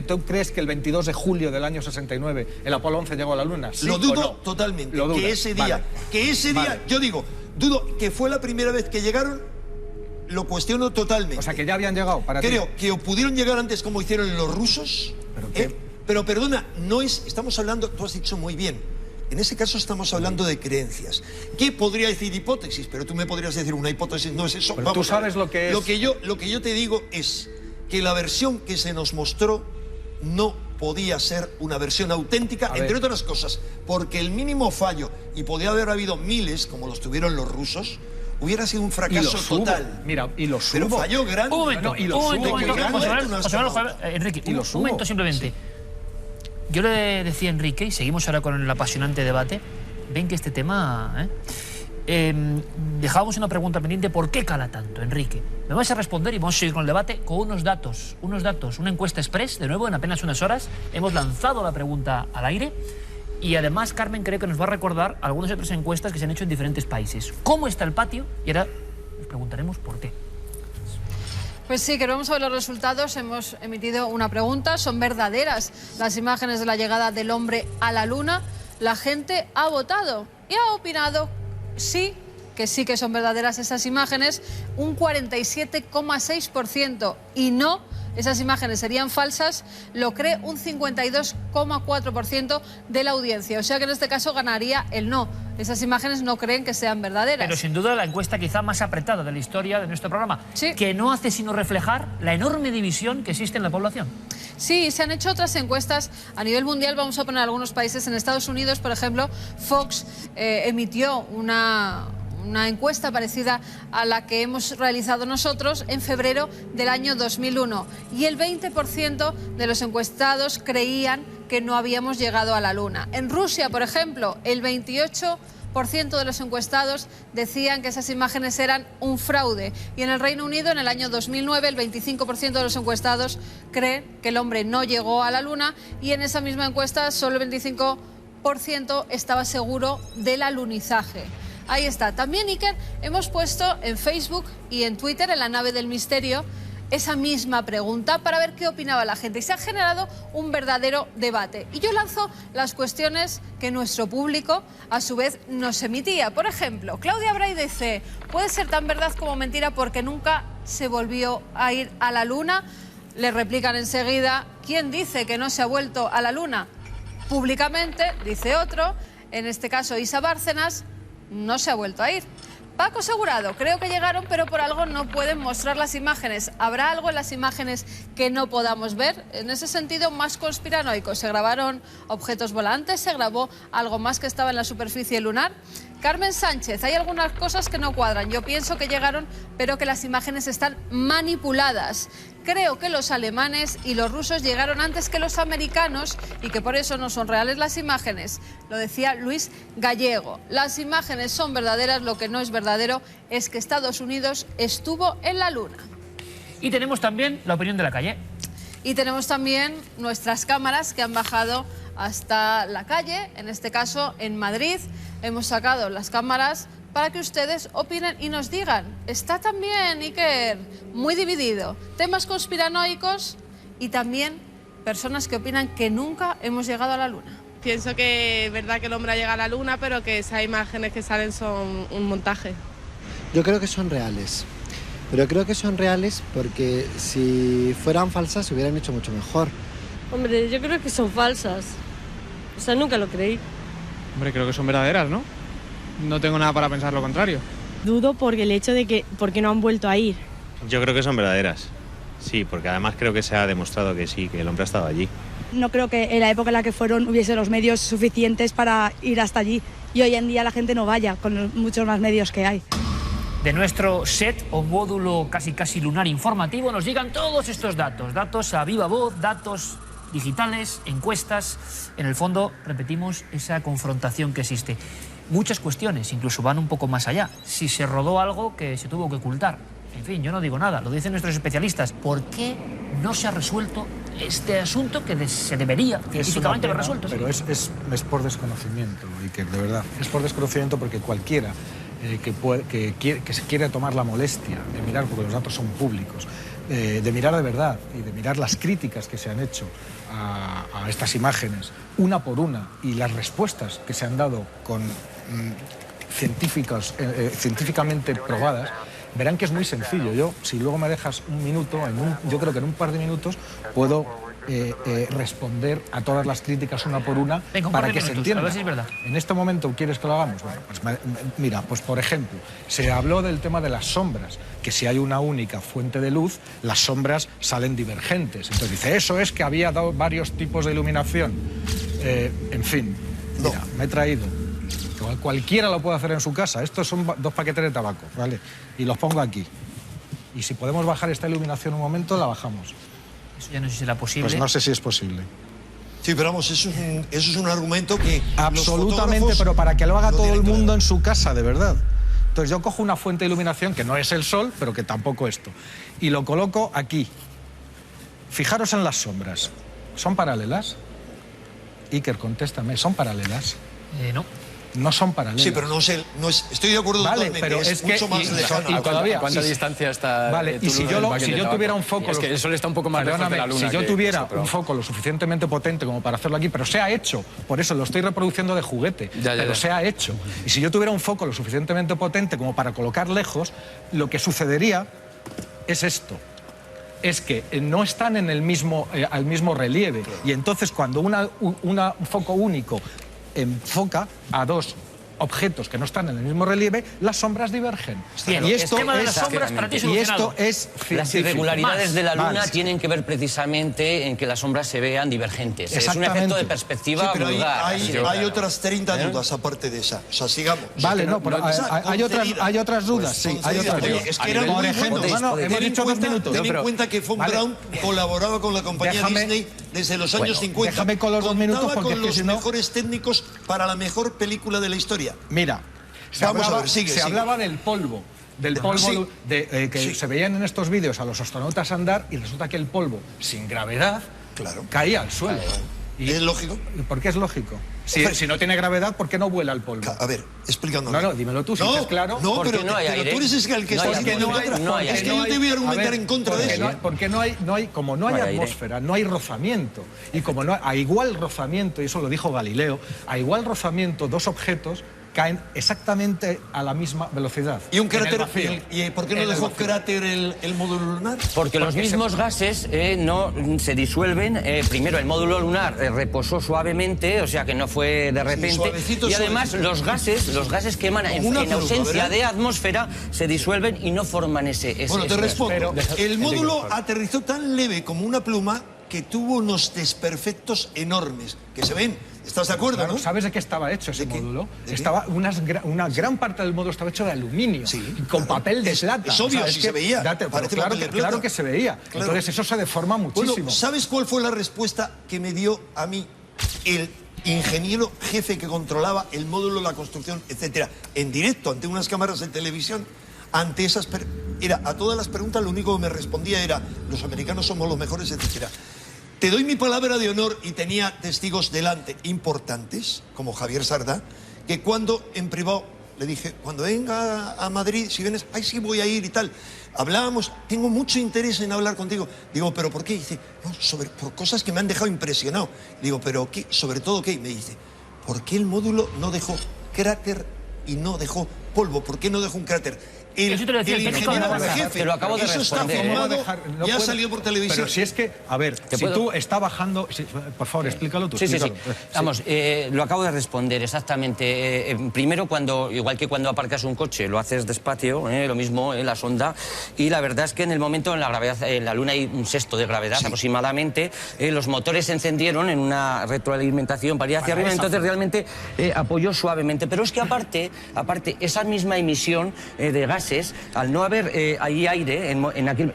¿Tú crees que el 22 de julio del año 69 el Apolo 11 llegó a la Luna? ¿Sí? Lo dudo totalmente. Que ese día, yo digo, dudo que fue la primera vez que llegaron, lo cuestiono totalmente. O sea, que ya habían llegado para ti. Creo que o pudieron llegar antes como hicieron los rusos, pero perdona, estamos hablando, tú has dicho muy bien, En ese caso estamos hablando de creencias. ¿Qué podría decir hipótesis? Pero tú me podrías decir una hipótesis, no es eso. Pero tú sabes lo que es. Lo que yo te digo es que la versión que se nos mostró no podía ser una versión auténtica, entre otras cosas, porque el mínimo fallo, y podía haber habido miles, como los tuvieron los rusos, hubiera sido un fracaso total. Mira, y los Pero falló grande. Un momento, Enrique, un momento simplemente. Yo le decía a Enrique, y seguimos ahora con el apasionante debate, ven que este tema... dejábamos una pregunta pendiente, ¿por qué cala tanto, Enrique? Me vais a responder y vamos a seguir con el debate con unos datos, una encuesta express, de nuevo, en apenas unas horas. Hemos lanzado la pregunta al aire y además Carmen creo que nos va a recordar algunas otras encuestas que se han hecho en diferentes países. ¿Cómo está el patio? Y ahora nos preguntaremos por qué. Pues sí, queremos saber los resultados. Hemos emitido una pregunta. ¿Son verdaderas las imágenes de la llegada del hombre a la Luna? La gente ha votado y ha opinado sí que son verdaderas esas imágenes, un 47,6%, y no, esas imágenes serían falsas, lo cree un 52,4% de la audiencia. O sea que en este caso ganaría el no. Esas imágenes no creen que sean verdaderas. Pero sin duda la encuesta quizá más apretada de la historia de nuestro programa, que no hace sino reflejar la enorme división que existe en la población. Sí, se han hecho otras encuestas a nivel mundial. Vamos a poner algunos países. En Estados Unidos, por ejemplo, Fox emitió una encuesta parecida a la que hemos realizado nosotros en febrero del año 2001. Y el 20% de los encuestados creían que no habíamos llegado a la Luna. En Rusia, por ejemplo, el 28% de los encuestados decían que esas imágenes eran un fraude. Y en el Reino Unido, en el año 2009, el 25% de los encuestados creen que el hombre no llegó a la Luna. Y en esa misma encuesta, solo el 25% estaba seguro del alunizaje. Ahí está. También, Iker, hemos puesto en Facebook y en Twitter, en la nave del misterio, esa misma pregunta para ver qué opinaba la gente. Y se ha generado un verdadero debate. Y yo lanzo las cuestiones que nuestro público, a su vez, nos emitía. Por ejemplo, Claudia Bray dice, ¿puede ser tan verdad como mentira porque nunca se volvió a ir a la Luna? Le replican enseguida, ¿quién dice que no se ha vuelto a la Luna? Públicamente, dice otro, en este caso Isa Bárcenas, no se ha vuelto a ir. Paco Segurado, creo que llegaron, pero por algo no pueden mostrar las imágenes. ¿Habrá algo en las imágenes que no podamos ver? En ese sentido, más conspiranoico. ¿Se grabaron objetos volantes? ¿Se grabó algo más que estaba en la superficie lunar? Carmen Sánchez, hay algunas cosas que no cuadran. Yo pienso que llegaron, pero que las imágenes están manipuladas. Creo que los alemanes y los rusos llegaron antes que los americanos y que por eso no son reales las imágenes. Lo decía Luis Gallego. Las imágenes son verdaderas, lo que no es verdadero es que Estados Unidos estuvo en la Luna. Y tenemos también la opinión de la calle. Y tenemos también nuestras cámaras que han bajado hasta la calle, en este caso en Madrid. Hemos sacado las cámaras para que ustedes opinen y nos digan. Está también, Iker, muy dividido. Temas conspiranoicos y también personas que opinan que nunca hemos llegado a la Luna. Pienso que es verdad que el hombre ha llegado a la Luna, pero que esas imágenes que salen son un montaje. Yo creo que son reales. Pero creo que son reales porque si fueran falsas se hubieran hecho mucho mejor. Hombre, yo creo que son falsas. O sea, nunca lo creí. Hombre, creo que son verdaderas, ¿no? No tengo nada para pensar lo contrario. Dudo por el hecho de que por qué no han vuelto a ir. Yo creo que son verdaderas. Sí, porque además creo que se ha demostrado que sí, que el hombre ha estado allí. No creo que en la época en la que fueron hubiese los medios suficientes para ir hasta allí. Y hoy en día la gente no vaya con muchos más medios que hay. De nuestro set o módulo casi lunar informativo nos llegan todos estos datos. Datos a viva voz, datos digitales, encuestas. En el fondo, repetimos, esa confrontación que existe. Muchas cuestiones, incluso van un poco más allá. Si se rodó algo que se tuvo que ocultar. En fin, yo no digo nada, lo dicen nuestros especialistas. ¿Por qué no se ha resuelto este asunto que se debería científicamente haber resuelto? Pero es por desconocimiento, Iker, de verdad. Es por desconocimiento porque cualquiera que se quiere tomar la molestia de mirar, porque los datos son públicos, de mirar de verdad y de mirar las críticas que se han hecho a estas imágenes, una por una, y las respuestas que se han dado con científicamente probadas, verán que es muy sencillo. Yo, si luego me dejas un minuto, yo creo que en un par de minutos puedo responder a todas las críticas una por una. Venga, para que se entienda. A ver si es verdad. En este momento, ¿quieres que lo hagamos? Bueno, pues mira, pues por ejemplo, se habló del tema de las sombras, que si hay una única fuente de luz, las sombras salen divergentes. Entonces dice, eso es que había dado varios tipos de iluminación. En fin, mira, me he traído. Cualquiera lo puede hacer en su casa. Estos son 2 paquetes de tabaco, ¿vale? Y los pongo aquí. Y si podemos bajar esta iluminación un momento, la bajamos. Eso ya no sé si será posible. Pues no sé si es posible. Sí, pero vamos, eso es un argumento que... Absolutamente, pero para que lo haga todo el mundo en su casa, de verdad. Entonces yo cojo una fuente de iluminación que no es el sol, pero que tampoco esto, y lo coloco aquí. Fijaros en las sombras. ¿Son paralelas? Iker, contéstame, ¿son paralelas? No. No son paralelas. Sí, pero no es estoy de acuerdo totalmente, pero es mucho más lejano. ¿A cuánta distancia está? Vale, y si yo tuviera un foco... Es que el sol está un poco más lejos de la luna. Si yo tuviera un foco lo suficientemente potente como para hacerlo aquí, pero se ha hecho, por eso lo estoy reproduciendo de juguete, pero se ha hecho. Y si yo tuviera un foco lo suficientemente potente como para colocar lejos, lo que sucedería es esto. Es que no están en el mismo, al mismo relieve. Y entonces cuando un foco único enfoca a 2 objetos que no están en el mismo relieve, las sombras divergen. Bien, y esto el tema de las sombras para ti solucionado. Y esto es Las irregularidades de la Luna tienen que ver precisamente en que las sombras se vean divergentes. Es un efecto de perspectiva Sí, pero vulgar. hay otras 30 dudas aparte de esa. O sea, sigamos. Vale, no, pero hay otras dudas, sí, hay otras dudas. Es que eran muy buenos. Hemos dicho 2 minutos. Ten en cuenta que Von Braun colaboraba con la compañía Disney desde los años 50. Déjame con los 2 minutos porque con los mejores técnicos para la mejor película de la historia. Mira, se hablaba del polvo. Que se veían en estos vídeos a los astronautas andar y resulta que el polvo, sin gravedad, caía al suelo. ¿Es lógico? ¿Por qué es lógico? Si no tiene gravedad, ¿por qué no vuela el polvo? A ver, explicándome. No, dímelo tú, si es claro. No, pero tú eres el que estás diciendo otra. Es que yo te voy a argumentar en contra de eso. Porque como no hay atmósfera, no hay rozamiento. Y como no a igual rozamiento, y eso lo dijo Galileo, a igual rozamiento 2 objetos caen exactamente a la misma velocidad. ¿Y un cráter? ¿Y por qué no dejó cráter el módulo lunar? Porque los mismos gases no se disuelven. Primero, el módulo lunar reposó suavemente, o sea que no fue de repente. Y además, los gases que emanan en ausencia de atmósfera se disuelven y no forman ese Bueno, te respondo. El módulo aterrizó tan leve como una pluma que tuvo unos desperfectos enormes que se ven. ¿Estás de acuerdo, no? ¿Sabes de qué estaba hecho ese módulo? Una gran parte del módulo estaba hecho de aluminio, con papel de plata. Es obvio, si se veía. Claro que se veía. Claro. Entonces eso se deforma muchísimo. Bueno, ¿sabes cuál fue la respuesta que me dio a mí el ingeniero jefe que controlaba el módulo, la construcción, etcétera, en directo, ante unas cámaras de televisión? Ante esas... a todas las preguntas lo único que me respondía era: los americanos somos los mejores, etcétera. Te doy mi palabra de honor, y tenía testigos delante importantes, como Javier Sardá, que cuando en privado le dije, cuando venga a Madrid, si vienes, ay, sí voy a ir y tal. Hablábamos, tengo mucho interés en hablar contigo. Digo, ¿pero por qué? Y dice, no, por cosas que me han dejado impresionado. Digo, ¿pero qué? ¿Sobre todo qué? Y me dice, ¿por qué el módulo no dejó cráter y no dejó polvo? ¿Por qué no dejó un cráter? El ingeniero jefe, te lo acabo de eso responder. Está formado, ya salió por televisión. Pero si es que, a ver, si tú está bajando... por favor, explícalo tú. Sí. Vamos, lo acabo de responder exactamente. Primero, igual que cuando aparcas un coche, lo haces despacio, lo mismo en la sonda. Y la verdad es que en el momento en la gravedad, en la Luna hay un sexto de gravedad aproximadamente. Los motores se encendieron en una retroalimentación para ir hacia arriba, entonces realmente apoyó suavemente. Pero es que aparte, esa misma emisión de gas, al no haber ahí aire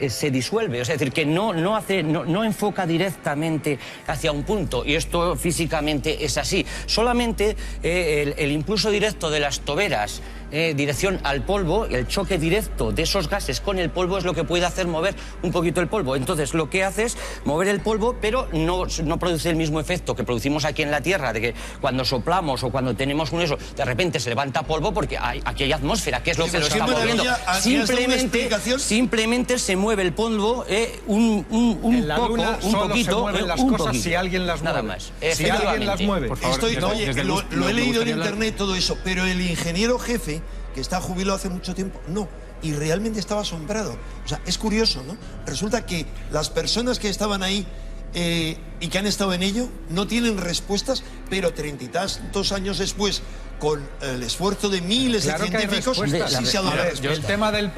se disuelve, es decir, que no enfoca directamente hacia un punto, y esto físicamente es así. Solamente el impulso directo de las toberas dirección al polvo, el choque directo de esos gases con el polvo es lo que puede hacer mover un poquito el polvo. Entonces lo que hace es mover el polvo, pero no produce el mismo efecto que producimos aquí en la Tierra, de que cuando soplamos o cuando tenemos un eso, de repente se levanta polvo porque aquí hay atmósfera, que es lo que lo está moviendo. Simplemente se mueve el polvo un poquito. Se mueven las cosas si alguien las mueve. Nada más. Si alguien las mueve. Por favor, lo he leído en internet todo eso, pero el ingeniero jefe, que está jubilado hace mucho tiempo, no. Y realmente estaba asombrado. O sea, es curioso, ¿no? Resulta que las personas que estaban ahí y que han estado en ello, no tienen respuestas, pero 30 y tantos años después, con el esfuerzo de miles de científicos, sí se ha dado respuesta.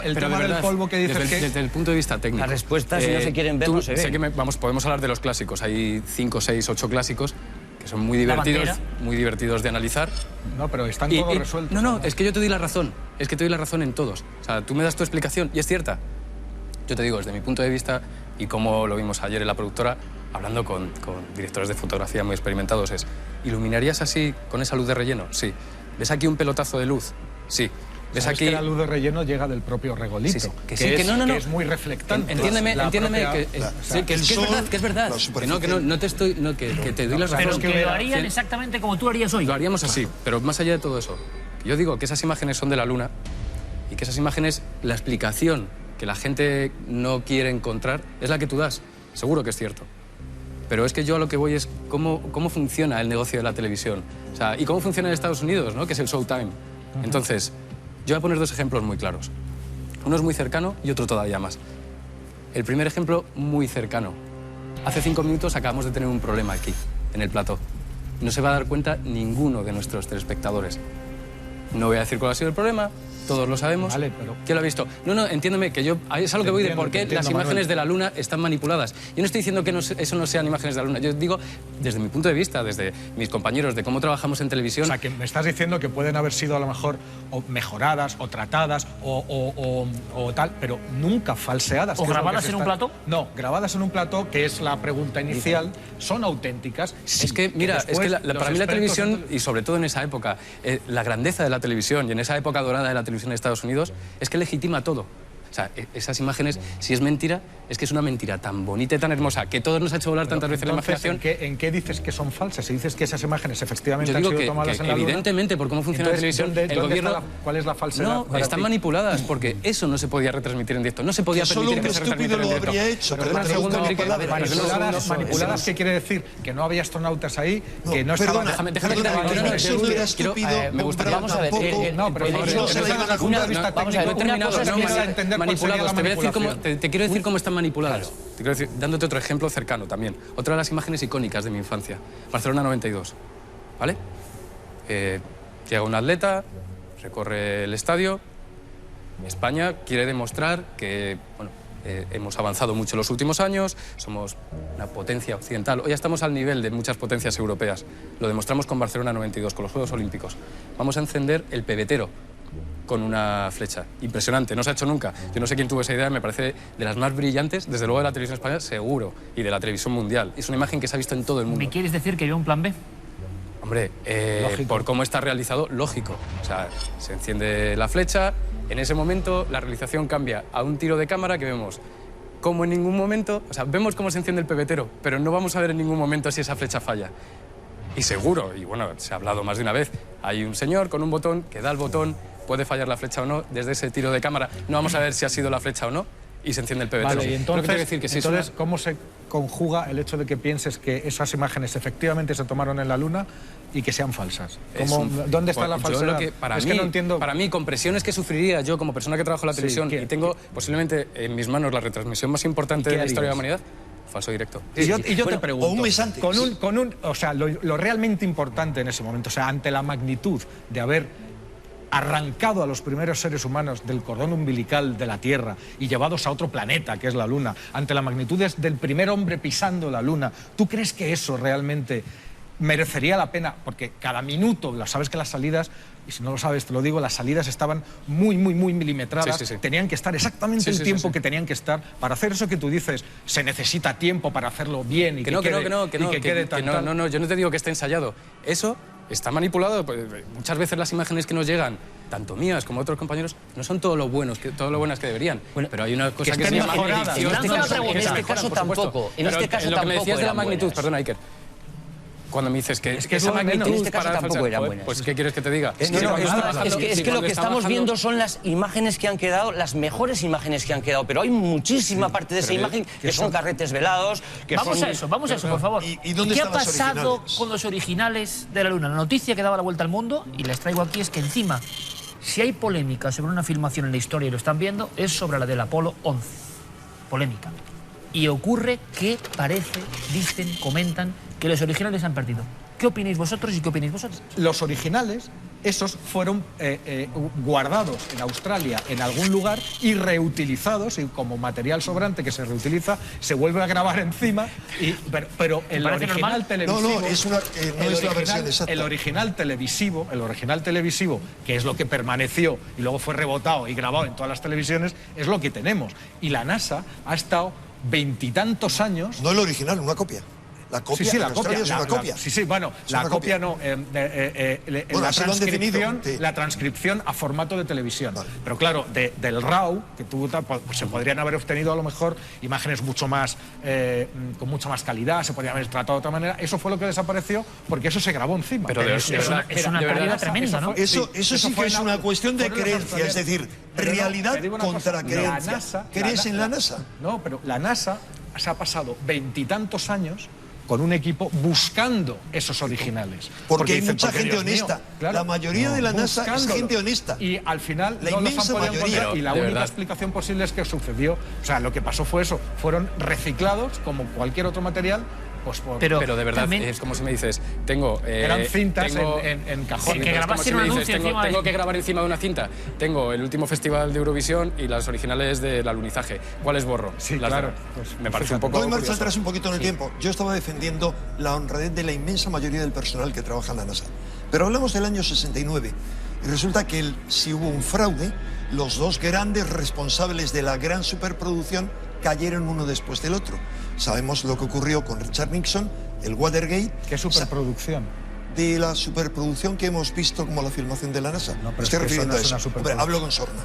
El tema del polvo que dices desde el punto de vista técnico. Las respuestas, si no se quieren ver, no se ven. Sé que podemos hablar de los clásicos. Hay 5, 6, 8 clásicos que son muy divertidos de analizar. No, pero están todos resueltos. No, es que yo te doy la razón. Es que te doy la razón en todos. O sea, tú me das tu explicación y es cierta. Yo te digo, desde mi punto de vista, y como lo vimos ayer en la productora, hablando con directores de fotografía muy experimentados, es: ¿iluminarías así con esa luz de relleno? Sí. ¿Ves aquí un pelotazo de luz? Sí. ¿Ves aquí? Que la luz de relleno llega del propio regolito, sí, que es muy reflectante. Entiéndeme que es verdad. Que te doy la razón. Pero que lo harían exactamente como tú harías hoy. Lo haríamos así, pero más allá de todo eso, yo digo que esas imágenes son de la Luna y que esas imágenes, la explicación que la gente no quiere encontrar es la que tú das. Seguro que es cierto. Pero es que yo a lo que voy es cómo funciona el negocio de la televisión. O sea, y cómo funciona en Estados Unidos, ¿no? Que es el Showtime. Entonces, yo voy a poner 2 ejemplos muy claros. Uno es muy cercano y otro todavía más. El primer ejemplo, muy cercano. Hace 5 minutos acabamos de tener un problema aquí, en el plató. No se va a dar cuenta ninguno de nuestros telespectadores. No voy a decir cuál ha sido el problema, todos lo sabemos. Vale, pero... ¿Quién lo ha visto? No, entiéndeme, que yo... Es a lo que voy de por qué las imágenes de la Luna están manipuladas. Yo no estoy diciendo que eso no sean imágenes de la Luna. Yo digo, desde mi punto de vista, desde mis compañeros, de cómo trabajamos en televisión... O sea, que me estás diciendo que pueden haber sido a lo mejor o mejoradas, o tratadas, o tal, pero nunca falseadas. ¿O grabadas en un plató? No, grabadas en un plató, que es la pregunta inicial, son auténticas. Sí, es que, mira, para mí la televisión, y sobre todo en esa época, la grandeza de la televisión y en esa época dorada de la televisión de Estados Unidos, es que legitima todo. O sea, esas imágenes, si es mentira, es que es una mentira tan bonita y tan hermosa que todos nos ha hecho volar tantas veces la imaginación. ¿En qué dices que son falsas? Si dices que esas imágenes efectivamente han sido tomadas en la Luna... Evidentemente, por cómo funciona la televisión, el gobierno... ¿Cuál es la falsedad? No, están manipuladas, porque eso no se podía retransmitir en directo. No se podía permitir que se retransmitiera en directo. Solo un estúpido lo habría hecho. Perdona un segundo, Enrique. Manipuladas, ¿qué quiere decir? Que no había astronautas ahí, que no estaban... Déjame terminar. Eso no era estúpido. Vamos a ver. No, pero manipulados. Te quiero decir cómo están manipuladas. Te quiero decir, dándote otro ejemplo cercano también. Otra de las imágenes icónicas de mi infancia. Barcelona 92. ¿Vale? Llega un atleta, recorre el estadio. España quiere demostrar que, bueno, hemos avanzado mucho en los últimos años, somos una potencia occidental. Hoy ya estamos al nivel de muchas potencias europeas. Lo demostramos con Barcelona 92, con los Juegos Olímpicos. Vamos a encender el pebetero con una flecha. Impresionante, no se ha hecho nunca. Yo no sé quién tuvo esa idea, me parece de las más brillantes, desde luego de la televisión española, seguro, y de la televisión mundial. Es una imagen que se ha visto en todo el mundo. ¿Me quieres decir que había un plan B? Hombre, por cómo está realizado, lógico. O sea, se enciende la flecha, en ese momento la realización cambia a un tiro de cámara que vemos como en ningún momento... O sea, vemos cómo se enciende el pebetero, pero no vamos a ver en ningún momento si esa flecha falla. Y seguro, y bueno, se ha hablado más de una vez, hay un señor con un botón que da el botón, puede fallar la flecha o no, desde ese tiro de cámara no vamos a ver si ha sido la flecha o no, y se enciende el pebetero. Vale, y entonces, ¿cómo se conjuga el hecho de que pienses que esas imágenes efectivamente se tomaron en la Luna y que sean falsas? ¿Dónde está la falsedad? Para mí, con presiones que sufriría yo como persona que trabajo en la televisión y tengo posiblemente en mis manos la retransmisión más importante de la historia de la humanidad, falso directo. Y yo te pregunto, o un mes antes. O sea, lo realmente importante en ese momento, o sea, ante la magnitud de haber arrancado a los primeros seres humanos del cordón umbilical de la Tierra y llevados a otro planeta, que es la Luna, ante la magnitud del primer hombre pisando la Luna, ¿tú crees que eso realmente merecería la pena? Porque cada minuto, sabes que las salidas, y si no lo sabes te lo digo, las salidas estaban muy milimetradas, tenían que estar exactamente el tiempo que tenían que estar para hacer eso que tú dices, se necesita tiempo para hacerlo bien y No, yo no te digo que esté ensayado, eso está manipulado. Muchas veces las imágenes que nos llegan, tanto mías como otros compañeros, no son todo lo buenas que deberían. Pero hay una cosa que se llama edición. En este caso tampoco. En este caso lo que me decías de la magnitud, buenas. perdona, Iker. Cuando me dices que esa magnitud en este caso tampoco eran buenas. Pues ¿qué quieres que te diga? Es que lo que estamos viendo son las imágenes que han quedado, las mejores imágenes que han quedado, pero hay muchísima parte de esa imagen que son carretes velados. Vamos a eso, por favor. ¿Y dónde ¿Qué ha están los pasado originales? con los originales de la Luna? La noticia que daba la vuelta al mundo, y les traigo aquí, es que encima, si hay polémica sobre una filmación en la historia y lo están viendo, es sobre la del Apolo 11. Polémica. y ocurre que parece, dicen, comentan, que los originales han perdido. ¿Qué opináis vosotros y qué opináis vosotros? Los originales, esos fueron guardados en Australia en algún lugar y reutilizados, y como material sobrante que se reutiliza, se vuelve a grabar encima, pero el original televisivo... No es la versión exacta. El original televisivo, que es lo que permaneció y luego fue rebotado y grabado en todas las televisiones, es lo que tenemos. Y la NASA ha estado 20 y tantos años... No el original, una copia. La copia, sí, la copia. Es una copia. La copia no. La transcripción a formato de televisión. Vale. Pero claro, del RAW, que pues se podrían haber obtenido a lo mejor imágenes mucho más, con mucha más calidad, se podrían haber tratado de otra manera. Eso fue lo que desapareció porque eso se grabó encima. Pero es una pérdida tremenda, ¿no? Eso sí que es una cuestión de creencia, es decir, realidad contra creencia. ¿Crees en la NASA? No, pero la NASA se ha pasado 20 y tantos años con un equipo buscando esos originales. Porque hay mucha gente honesta. Claro, la mayoría de la NASA es gente honesta. Y al final la inmensa mayoría. Y la única explicación posible es que sucedió, o sea, lo que pasó fue eso, fueron reciclados como cualquier otro material. Pues pero de verdad, también, es como si me dices, eran cintas en cajón. Que grabaste un anuncio tengo que grabar encima de una cinta. Tengo el último festival de Eurovisión y las originales del alunizaje. ¿Cuáles borro? Sí, claro. Pues, me parece un poco Voy marcha atrás un poquito en el tiempo. Yo estaba defendiendo la honradez de la inmensa mayoría del personal que trabaja en la NASA. Pero hablamos del año 69 y resulta que si hubo un fraude, los dos grandes responsables de la gran superproducción cayeron uno después del otro. Sabemos lo que ocurrió con Richard Nixon, el Watergate. ¿Qué superproducción? De la superproducción que hemos visto como la filmación de la NASA. No, pero estoy refiriendo a eso. Hombre, hablo con sorna.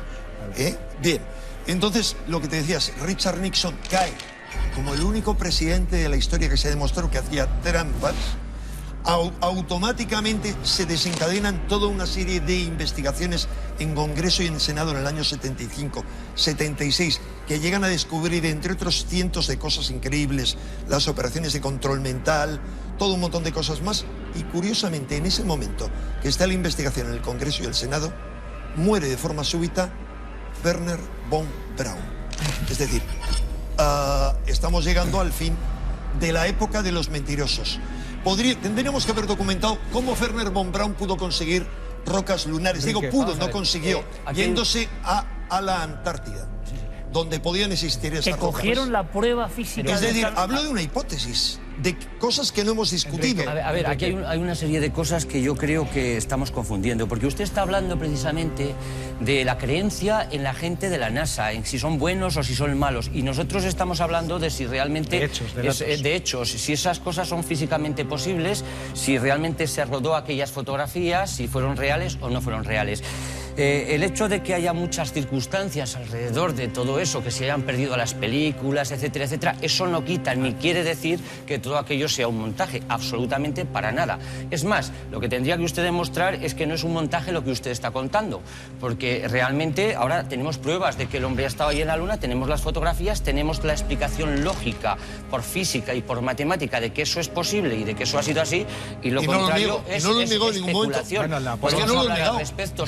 Bien. Entonces, lo que te decías, Richard Nixon cae como el único presidente de la historia que se demostró que hacía trampas. Automáticamente se desencadenan toda una serie de investigaciones en Congreso y en Senado en el año 75, 76, que llegan a descubrir, entre otros cientos de cosas increíbles, las operaciones de control mental, todo un montón de cosas más. Y curiosamente, en ese momento que está la investigación en el Congreso y el Senado, muere de forma súbita Wernher von Braun. Es decir, estamos llegando al fin de la época de los mentirosos. Tendríamos que haber documentado cómo Wernher von Braun pudo conseguir rocas lunares. Digo, pudo, no consiguió, yéndose a la Antártida, donde podían existir esas rocas. Que cogieron la prueba física. Es decir, hablo de una hipótesis, de cosas que no hemos discutido. A ver, aquí hay una serie de cosas que yo creo que estamos confundiendo, porque usted está hablando precisamente de la creencia en la gente de la NASA, en si son buenos o si son malos, y nosotros estamos hablando de si realmente... De hechos, si esas cosas son físicamente posibles, si realmente se rodó aquellas fotografías, si fueron reales o no fueron reales. El hecho de que haya muchas circunstancias alrededor de todo eso, que se hayan perdido las películas, etcétera, etcétera, eso no quita ni quiere decir que todo aquello sea un montaje, absolutamente para nada. Es más, lo que tendría que usted demostrar es que no es un montaje lo que usted está contando, porque realmente ahora tenemos pruebas de que el hombre ha estado ahí en la Luna, tenemos las fotografías, tenemos la explicación lógica por física y por matemática de que eso es posible y de que eso ha sido así, y lo contrario es especulación. Podemos hablar al respecto.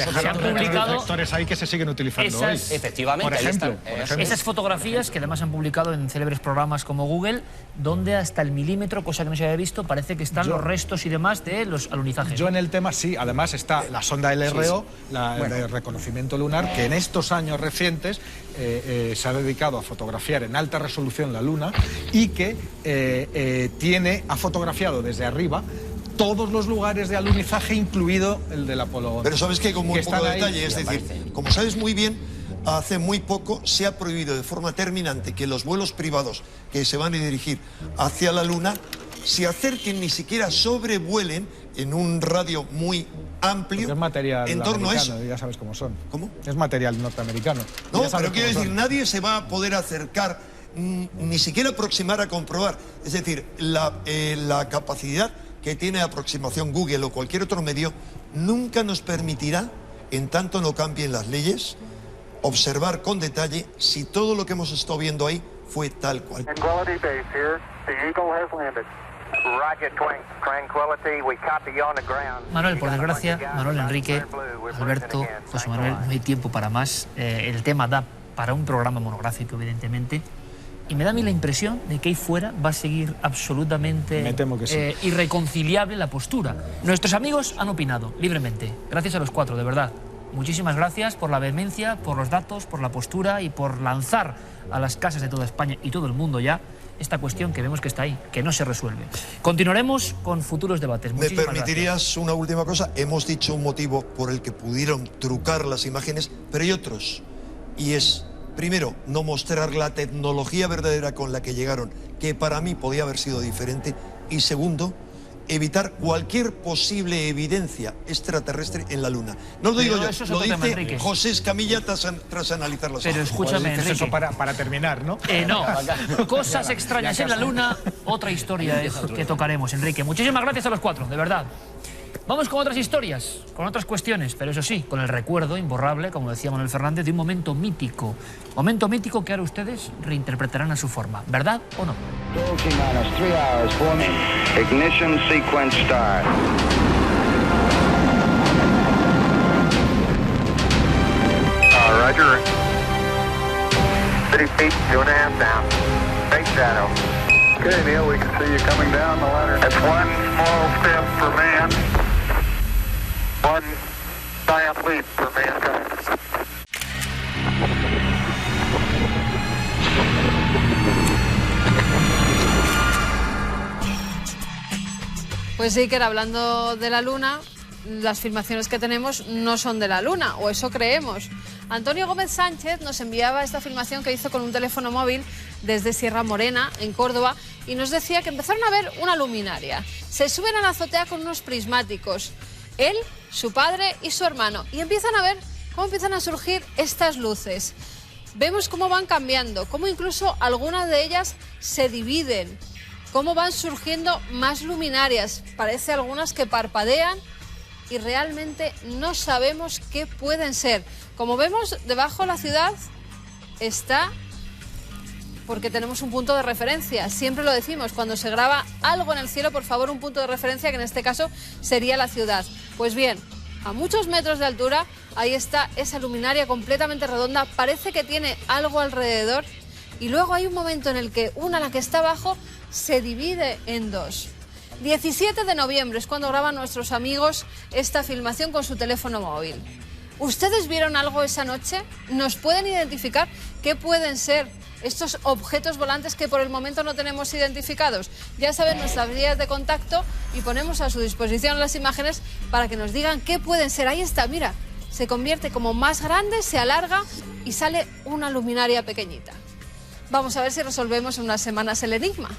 Detectores ahí que se siguen utilizando hoy. Efectivamente, por ejemplo. Esas fotografías que además han publicado en célebres programas como Google, donde hasta el milímetro, cosa que no se había visto, parece que están los restos y demás de los alunizajes. Yo en el tema sí, además está la sonda LRO, de reconocimiento lunar, que en estos años recientes se ha dedicado a fotografiar en alta resolución la Luna y que ha fotografiado desde arriba todos los lugares de alunizaje, incluido el del Apolo 11. Pero sabes que con muy poco detalle, es decir, como sabes muy bien, hace muy poco se ha prohibido de forma terminante que los vuelos privados que se van a dirigir hacia la Luna se acerquen, ni siquiera sobrevuelen en un radio muy amplio. Porque es material en torno a eso. Ya sabes cómo son. ¿Cómo? Es material norteamericano. No, pero quiero decir, nadie se va a poder acercar, ni siquiera aproximar a comprobar. Es decir, la capacidad que tiene aproximación Google o cualquier otro medio nunca nos permitirá, en tanto no cambien las leyes, observar con detalle si todo lo que hemos estado viendo ahí fue tal cual. Manuel, por desgracia, Manuel, Enrique, Alberto, José Manuel, no hay tiempo para más. El tema da para un programa monográfico, evidentemente. Y me da a mí la impresión de que ahí fuera va a seguir absolutamente Me temo que sí. irreconciliable la postura. Nuestros amigos han opinado libremente. Gracias a los cuatro, de verdad. Muchísimas gracias por la vehemencia, por los datos, por la postura y por lanzar a las casas de toda España y todo el mundo ya esta cuestión que vemos que está ahí, que no se resuelve. Continuaremos con futuros debates. ¿Me permitirías una última cosa? Hemos dicho un motivo por el que pudieron trucar las imágenes, pero hay otros. Y es, primero, no mostrar la tecnología verdadera con la que llegaron, que para mí podía haber sido diferente. Y segundo, evitar cualquier posible evidencia extraterrestre en la Luna. No lo digo yo, lo dice José Escamilla tras analizar las Pero escúchame, Enrique. Eso para terminar, ¿no? No, cosas extrañas en la Luna, otra historia es que tocaremos, Enrique. Muchísimas gracias a los cuatro, de verdad. Vamos con otras historias, con otras cuestiones, pero eso sí, con el recuerdo imborrable, como decía Manuel Fernández, de un momento mítico. Momento mítico que ahora ustedes reinterpretarán a su forma, ¿verdad o no? Ignition sequence start. Roger. 30 feet, 2.5 down. Big shadow. Okay, Neil, we can see you coming down the ladder. That's one small step for man, one giant leap for mankind. Pues sí, que era hablando de la Luna, las filmaciones que tenemos no son de la Luna, o eso creemos. Antonio Gómez Sánchez nos enviaba esta filmación que hizo con un teléfono móvil desde Sierra Morena, en Córdoba, y nos decía que empezaron a ver una luminaria. Se suben a la azotea con unos prismáticos, él, su padre y su hermano, y empiezan a ver cómo empiezan a surgir estas luces. Vemos cómo van cambiando, cómo incluso algunas de ellas se dividen, cómo van surgiendo más luminarias. Parece algunas que parpadean y realmente no sabemos qué pueden ser. Como vemos, debajo de la ciudad está, porque tenemos un punto de referencia. Siempre lo decimos, cuando se graba algo en el cielo, por favor, un punto de referencia, que en este caso sería la ciudad. Pues bien, a muchos metros de altura, ahí está esa luminaria completamente redonda. Parece que tiene algo alrededor. Y luego hay un momento en el que una, la que está abajo, se divide en dos. 17 de noviembre es cuando graban nuestros amigos esta filmación con su teléfono móvil. ¿Ustedes vieron algo esa noche? ¿Nos pueden identificar qué pueden ser estos objetos volantes que por el momento no tenemos identificados? Ya saben nuestras vías de contacto y ponemos a su disposición las imágenes para que nos digan qué pueden ser. Ahí está, mira, se convierte como más grande, se alarga y sale una luminaria pequeñita. Vamos a ver si resolvemos en unas semanas el enigma.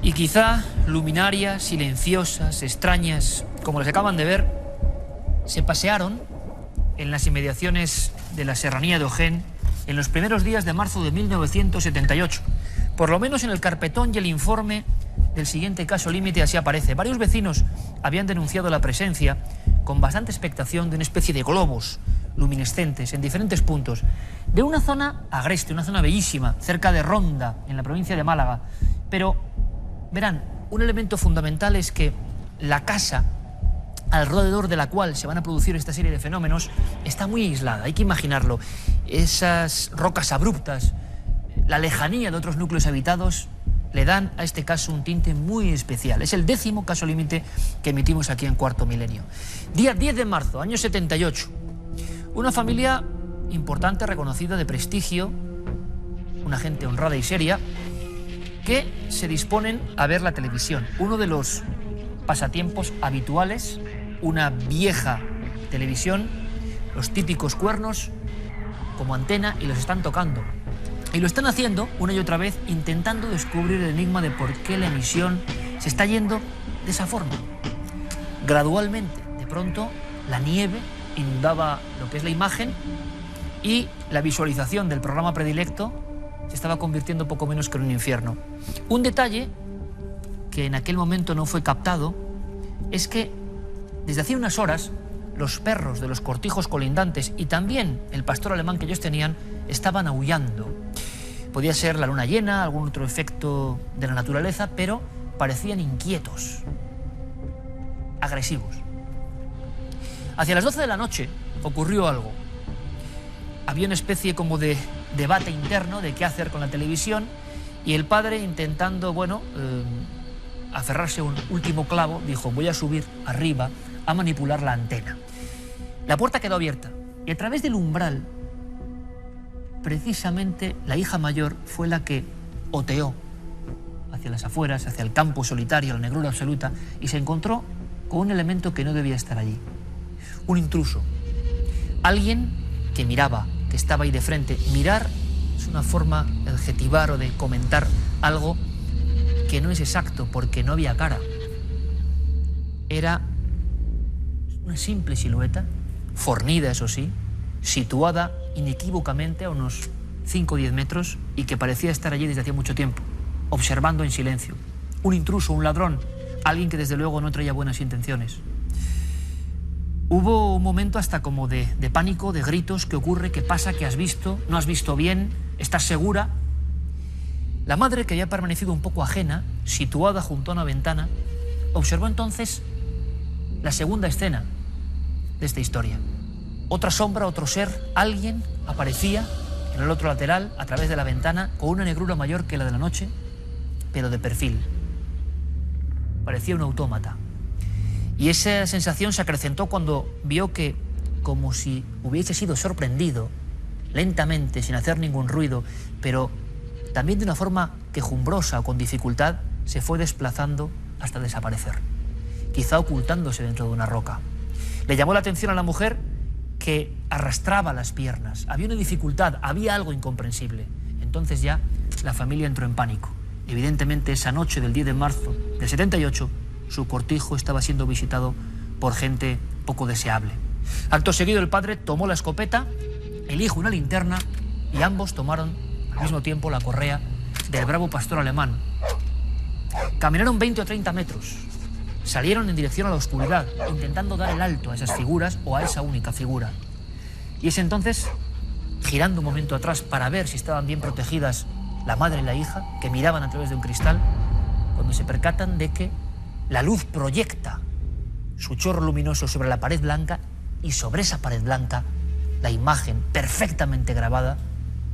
Y quizá luminarias, silenciosas, extrañas, como las acaban de ver, se pasearon en las inmediaciones de la serranía de Ojén en los primeros días de marzo de 1978. Por lo menos en el carpetón y el informe del siguiente caso límite así aparece. Varios vecinos habían denunciado la presencia, con bastante expectación, de una especie de globos luminescentes en diferentes puntos de una zona agreste, una zona bellísima, cerca de Ronda, en la provincia de Málaga. Pero verán, un elemento fundamental es que la casa alrededor de la cual se van a producir esta serie de fenómenos está muy aislada, hay que imaginarlo. Esas rocas abruptas, la lejanía de otros núcleos habitados, le dan a este caso un tinte muy especial. Es el 10º caso límite que emitimos aquí en Cuarto Milenio. Día 10 de marzo, año 78. Una familia importante, reconocida, de prestigio, una gente honrada y seria, que se disponen a ver la televisión. Uno de los pasatiempos habituales, una vieja televisión, los típicos cuernos como antena, y los están tocando. Y lo están haciendo una y otra vez, intentando descubrir el enigma de por qué la emisión se está yendo de esa forma. Gradualmente, de pronto, la nieve inundaba lo que es la imagen y la visualización del programa predilecto se estaba convirtiendo poco menos que en un infierno. Un detalle que en aquel momento no fue captado es que desde hacía unas horas los perros de los cortijos colindantes y también el pastor alemán que ellos tenían estaban aullando. Podía ser la luna llena, algún otro efecto de la naturaleza, pero parecían inquietos, agresivos. Hacia las 12 de la noche ocurrió algo. Había una especie como de debate interno de qué hacer con la televisión y el padre, intentando, aferrarse a un último clavo, dijo: voy a subir arriba a manipular la antena. La puerta quedó abierta y a través del umbral, precisamente la hija mayor fue la que oteó hacia las afueras, hacia el campo solitario, la negrura absoluta, y se encontró con un elemento que no debía estar allí. Un intruso. Alguien que miraba, que estaba ahí de frente. Mirar es una forma de adjetivar o de comentar algo que no es exacto, porque no había cara. Era una simple silueta, fornida eso sí, situada inequívocamente a unos 5 o 10 metros y que parecía estar allí desde hacía mucho tiempo, observando en silencio. Un intruso, un ladrón, alguien que desde luego no traía buenas intenciones. Hubo un momento hasta como de pánico, de gritos: ¿qué ocurre? ¿Qué pasa? ¿Qué has visto? ¿No has visto bien? ¿Estás segura? La madre, que había permanecido un poco ajena, situada junto a una ventana, observó entonces la segunda escena de esta historia. Otra sombra, otro ser, alguien aparecía en el otro lateral, a través de la ventana, con una negrura mayor que la de la noche, pero de perfil. Parecía un autómata. Y esa sensación se acrecentó cuando vio que, como si hubiese sido sorprendido, lentamente, sin hacer ningún ruido, pero también de una forma quejumbrosa o con dificultad, se fue desplazando hasta desaparecer, quizá ocultándose dentro de una roca. Le llamó la atención a la mujer que arrastraba las piernas. Había una dificultad, había algo incomprensible. Entonces ya la familia entró en pánico. Evidentemente, esa noche del 10 de marzo del 78, su cortijo estaba siendo visitado por gente poco deseable. Acto seguido, el padre tomó la escopeta, el hijo una linterna, y ambos tomaron al mismo tiempo la correa del bravo pastor alemán. Caminaron 20 o 30 metros. Salieron en dirección a la oscuridad, intentando dar el alto a esas figuras o a esa única figura. Y es entonces, girando un momento atrás para ver si estaban bien protegidas la madre y la hija, que miraban a través de un cristal, cuando se percatan de que la luz proyecta su chorro luminoso sobre la pared blanca, y sobre esa pared blanca la imagen perfectamente grabada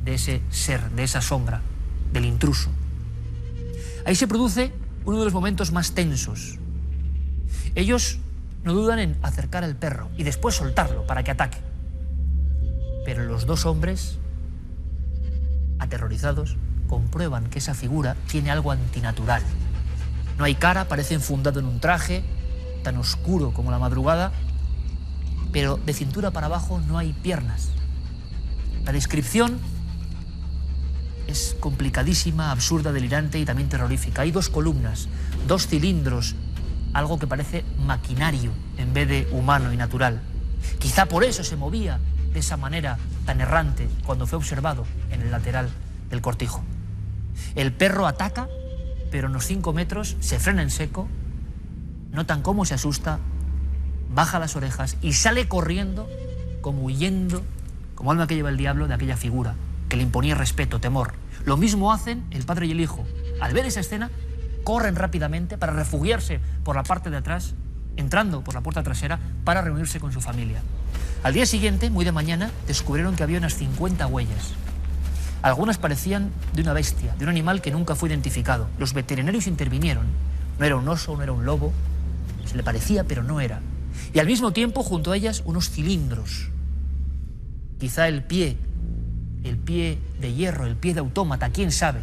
de ese ser, de esa sombra, del intruso. Ahí se produce uno de los momentos más tensos. Ellos no dudan en acercar al perro y después soltarlo para que ataque. Pero los dos hombres, aterrorizados, comprueban que esa figura tiene algo antinatural. No hay cara, parece enfundado en un traje tan oscuro como la madrugada, pero de cintura para abajo no hay piernas. La descripción es complicadísima, absurda, delirante y también terrorífica. Hay dos columnas, dos cilindros, algo que parece maquinario en vez de humano y natural. Quizá por eso se movía de esa manera tan errante cuando fue observado en el lateral del cortijo. El perro ataca, pero a unos 5 metros se frena en seco, notan cómo se asusta, baja las orejas y sale corriendo, como huyendo, como alma que lleva el diablo, de aquella figura que le imponía respeto, temor. Lo mismo hacen el padre y el hijo. Al ver esa escena, corren rápidamente para refugiarse por la parte de atrás, entrando por la puerta trasera para reunirse con su familia. Al día siguiente, muy de mañana, descubrieron que había unas 50 huellas. Algunas parecían de una bestia, de un animal que nunca fue identificado. Los veterinarios intervinieron. No era un oso, no era un lobo. Se le parecía, pero no era. Y al mismo tiempo, junto a ellas, unos cilindros. Quizá el pie de hierro, el pie de autómata, quién sabe.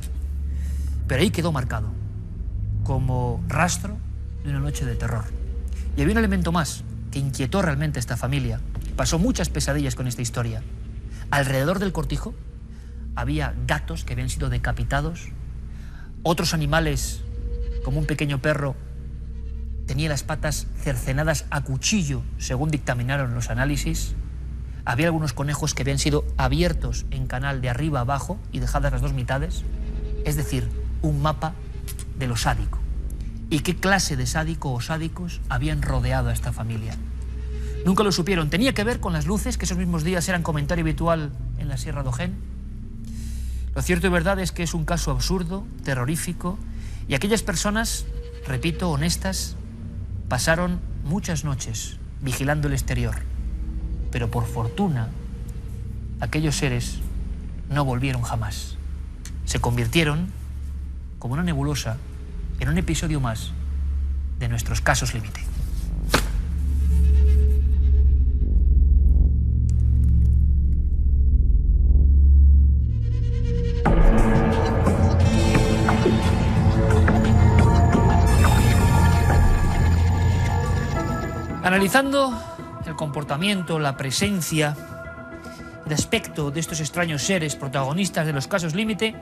Pero ahí quedó marcado, como rastro de una noche de terror. Y había un elemento más que inquietó realmente a esta familia. Pasó muchas pesadillas con esta historia. Alrededor del cortijo había gatos que habían sido decapitados, otros animales, como un pequeño perro, tenía las patas cercenadas a cuchillo, según dictaminaron los análisis. Había algunos conejos que habían sido abiertos en canal de arriba a abajo y dejadas las dos mitades, es decir, un mapa de lo sádico. y qué clase de sádico o sádicos habían rodeado a esta familia. Nunca lo supieron. ¿Tenía que ver con las luces que esos mismos días eran comentario habitual en la Sierra de Ojén? Lo cierto y verdad es que es un caso absurdo, terrorífico, y aquellas personas, repito, honestas, pasaron muchas noches vigilando el exterior. Pero por fortuna, aquellos seres no volvieron jamás. Se convirtieron, como una nebulosa, en un episodio más de nuestros casos límite. Analizando el comportamiento, la presencia, el aspecto de estos extraños seres protagonistas de los casos límite,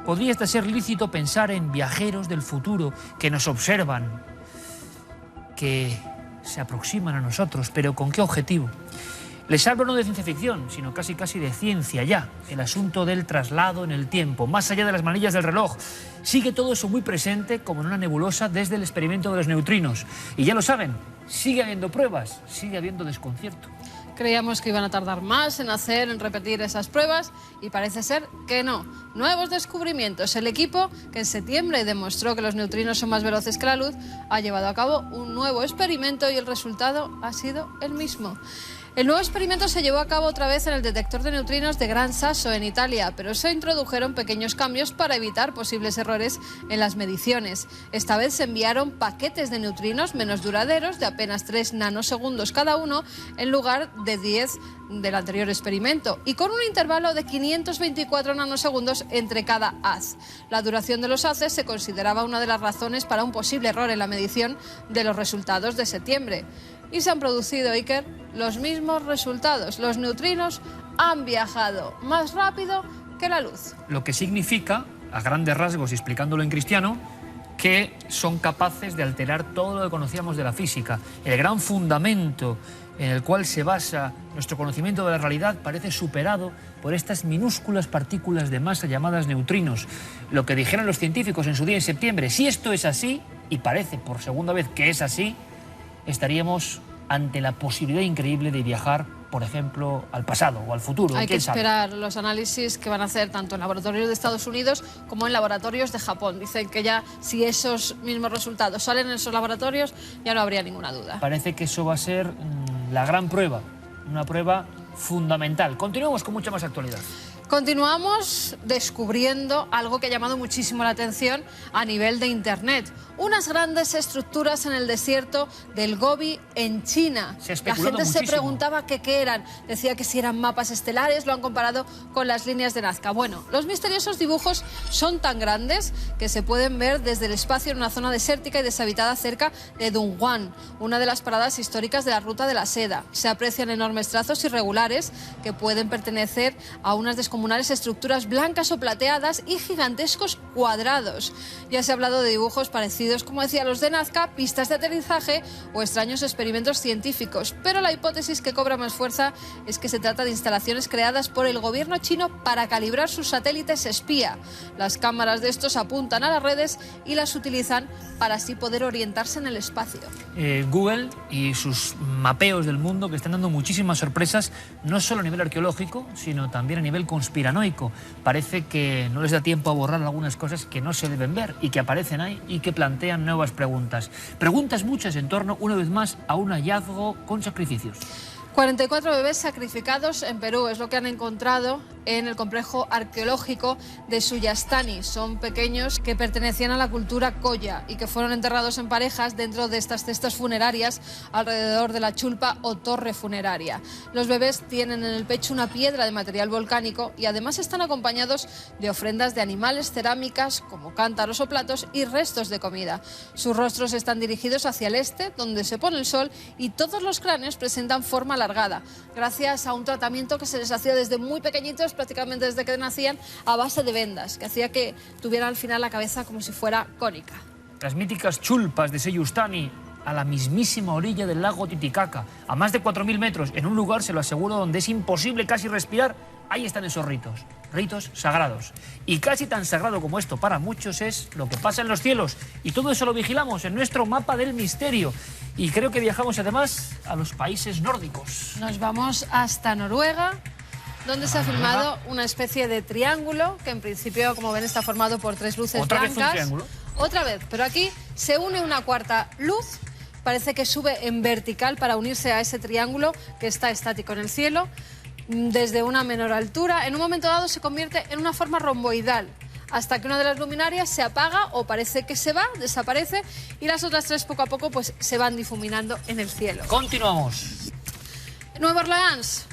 podría hasta ser lícito pensar en viajeros del futuro que nos observan, que se aproximan a nosotros, pero ¿con qué objetivo? Les hablo no de ciencia ficción, sino casi de ciencia ya. El asunto del traslado en el tiempo, más allá de las manillas del reloj. Sigue todo eso muy presente como en una nebulosa desde el experimento de los neutrinos. Y ya lo saben, sigue habiendo pruebas, sigue habiendo desconcierto. Creíamos que iban a tardar más en repetir esas pruebas y parece ser que no. Nuevos descubrimientos. El equipo, que en septiembre demostró que los neutrinos son más veloces que la luz, ha llevado a cabo un nuevo experimento y el resultado ha sido el mismo. El nuevo experimento se llevó a cabo otra vez en el detector de neutrinos de Gran Sasso, en Italia, pero se introdujeron pequeños cambios para evitar posibles errores en las mediciones. Esta vez se enviaron paquetes de neutrinos menos duraderos, de apenas 3 nanosegundos cada uno, en lugar de 10 del anterior experimento, y con un intervalo de 524 nanosegundos entre cada haz. La duración de los haces se consideraba una de las razones para un posible error en la medición de los resultados de septiembre. Y se han producido, Iker, los mismos resultados. Los neutrinos han viajado más rápido que la luz. Lo que significa, a grandes rasgos y explicándolo en cristiano, que son capaces de alterar todo lo que conocíamos de la física. El gran fundamento en el cual se basa nuestro conocimiento de la realidad parece superado por estas minúsculas partículas de masa llamadas neutrinos. Lo que dijeron los científicos en su día en septiembre, si esto es así, y parece por segunda vez que es así, estaríamos ante la posibilidad increíble de viajar, por ejemplo, al pasado o al futuro. Hay que esperar los análisis que van a hacer tanto en laboratorios de Estados Unidos como en laboratorios de Japón. Dicen que ya si esos mismos resultados salen en esos laboratorios ya no habría ninguna duda. Parece que eso va a ser la gran prueba, una prueba fundamental. Continuamos con mucha más actualidad. Continuamos descubriendo algo que ha llamado muchísimo la atención a nivel de Internet. Unas grandes estructuras en el desierto del Gobi en China. La gente se preguntaba qué eran. Decía que si eran mapas estelares, lo han comparado con las líneas de Nazca. Bueno, los misteriosos dibujos son tan grandes que se pueden ver desde el espacio en una zona desértica y deshabitada cerca de Dongguan, una de las paradas históricas de la Ruta de la Seda. Se aprecian enormes trazos irregulares que pueden pertenecer a unas descomunales estructuras blancas o plateadas y gigantescos cuadrados. Ya se ha hablado de dibujos parecidos, como decía, los de Nazca, pistas de aterrizaje o extraños experimentos científicos. Pero la hipótesis que cobra más fuerza es que se trata de instalaciones creadas por el gobierno chino para calibrar sus satélites espía. Las cámaras de estos apuntan a las redes y las utilizan para así poder orientarse en el espacio. Google y sus mapeos del mundo que están dando muchísimas sorpresas, no solo a nivel arqueológico, sino también a nivel conspiranoico. Parece que no les da tiempo a borrar algunas cosas que no se deben ver y que aparecen ahí y que plantean nuevas preguntas. Preguntas muchas en torno, una vez más, a un hallazgo con sacrificios. 44 bebés sacrificados en Perú es lo que han encontrado en el complejo arqueológico de Suyastani. Son pequeños que pertenecían a la cultura Koya y que fueron enterrados en parejas dentro de estas cestas funerarias alrededor de la chulpa o torre funeraria. Los bebés tienen en el pecho una piedra de material volcánico y además están acompañados de ofrendas de animales, cerámicas como cántaros o platos y restos de comida. Sus rostros están dirigidos hacia el este, donde se pone el sol, y todos los cráneos presentan forma alargada, gracias a un tratamiento que se les hacía desde muy pequeñitos, prácticamente desde que nacían, a base de vendas, que hacía que tuvieran al final la cabeza como si fuera cónica. Las míticas chulpas de Seyustani, a la mismísima orilla del lago Titicaca, a más de 4.000 metros, en un lugar, se lo aseguro, donde es imposible casi respirar, ahí están esos ritos. ritos sagrados. Y casi tan sagrado como esto para muchos es lo que pasa en los cielos. Y todo eso lo vigilamos en nuestro mapa del misterio. Y creo que viajamos además a los países nórdicos. Nos vamos hasta Noruega, donde se ha filmado una especie de triángulo que en principio, como ven, está formado por 3 luces ¿Otra blancas. vez un triángulo? Otra vez, pero aquí se une una cuarta luz. Parece que sube en vertical para unirse a ese triángulo que está estático en el cielo desde una menor altura. En un momento dado se convierte en una forma romboidal hasta que una de las luminarias se apaga o parece que se va, desaparece, y las otras 3 poco a poco pues se van difuminando en el cielo. Continuamos. Nueva Orleans,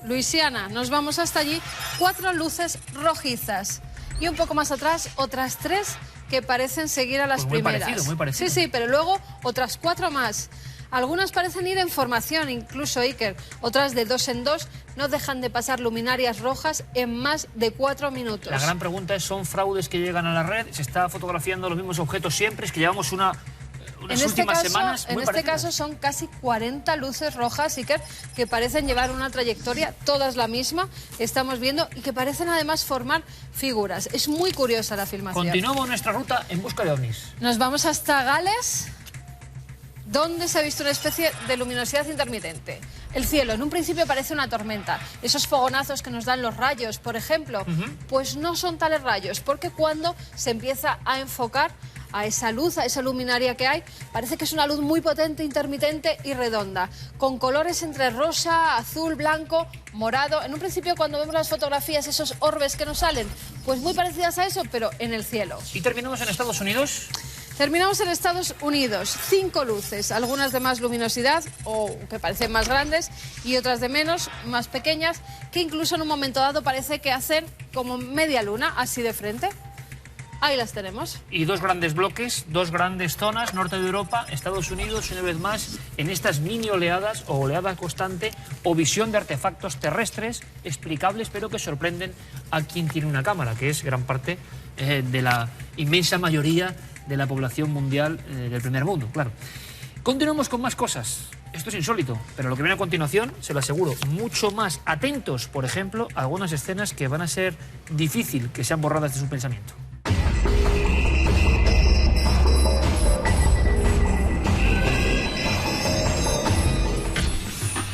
Luisiana, nos vamos hasta allí. 4 luces rojizas y un poco más atrás otras 3 que parecen seguir a las muy primeras. Muy parecido. Sí, pero luego otras 4 más. Algunas parecen ir en formación, incluso Iker. Otras de 2 en 2 no dejan de pasar luminarias rojas en más de 4 minutos. La gran pregunta es, ¿son fraudes que llegan a la red? ¿Se está fotografiando los mismos objetos siempre? Es que llevamos unas últimas semanas muy En este caso son casi 40 luces rojas, Iker, que parecen llevar una trayectoria, todas la misma, estamos viendo, y que parecen además formar figuras. Es muy curiosa la filmación. Continuamos nuestra ruta en busca de ovnis. Nos vamos hasta Gales, donde se ha visto una especie de luminosidad intermitente. El cielo en un principio parece una tormenta. Esos fogonazos que nos dan los rayos, por ejemplo, pues no son tales rayos, porque cuando se empieza a enfocar a esa luz, a esa luminaria que hay, parece que es una luz muy potente, intermitente y redonda, con colores entre rosa, azul, blanco, morado. En un principio, cuando vemos las fotografías, esos orbes que nos salen, pues muy parecidas a eso, pero en el cielo. ¿Y terminamos en Estados Unidos? Terminamos en Estados Unidos. 5 luces, algunas de más luminosidad o que parecen más grandes y otras de menos, más pequeñas, que incluso en un momento dado parece que hacen como media luna, así de frente. Ahí las tenemos. Y 2 grandes bloques, 2 grandes zonas, norte de Europa, Estados Unidos, una vez más, en estas mini oleadas o oleada constante o visión de artefactos terrestres explicables, pero que sorprenden a quien tiene una cámara, que es gran parte de la inmensa mayoría de la población mundial del primer mundo, claro. Continuamos con más cosas. Esto es insólito, pero lo que viene a continuación, se lo aseguro, mucho más atentos, por ejemplo, a algunas escenas que van a ser difícil que sean borradas de su pensamiento.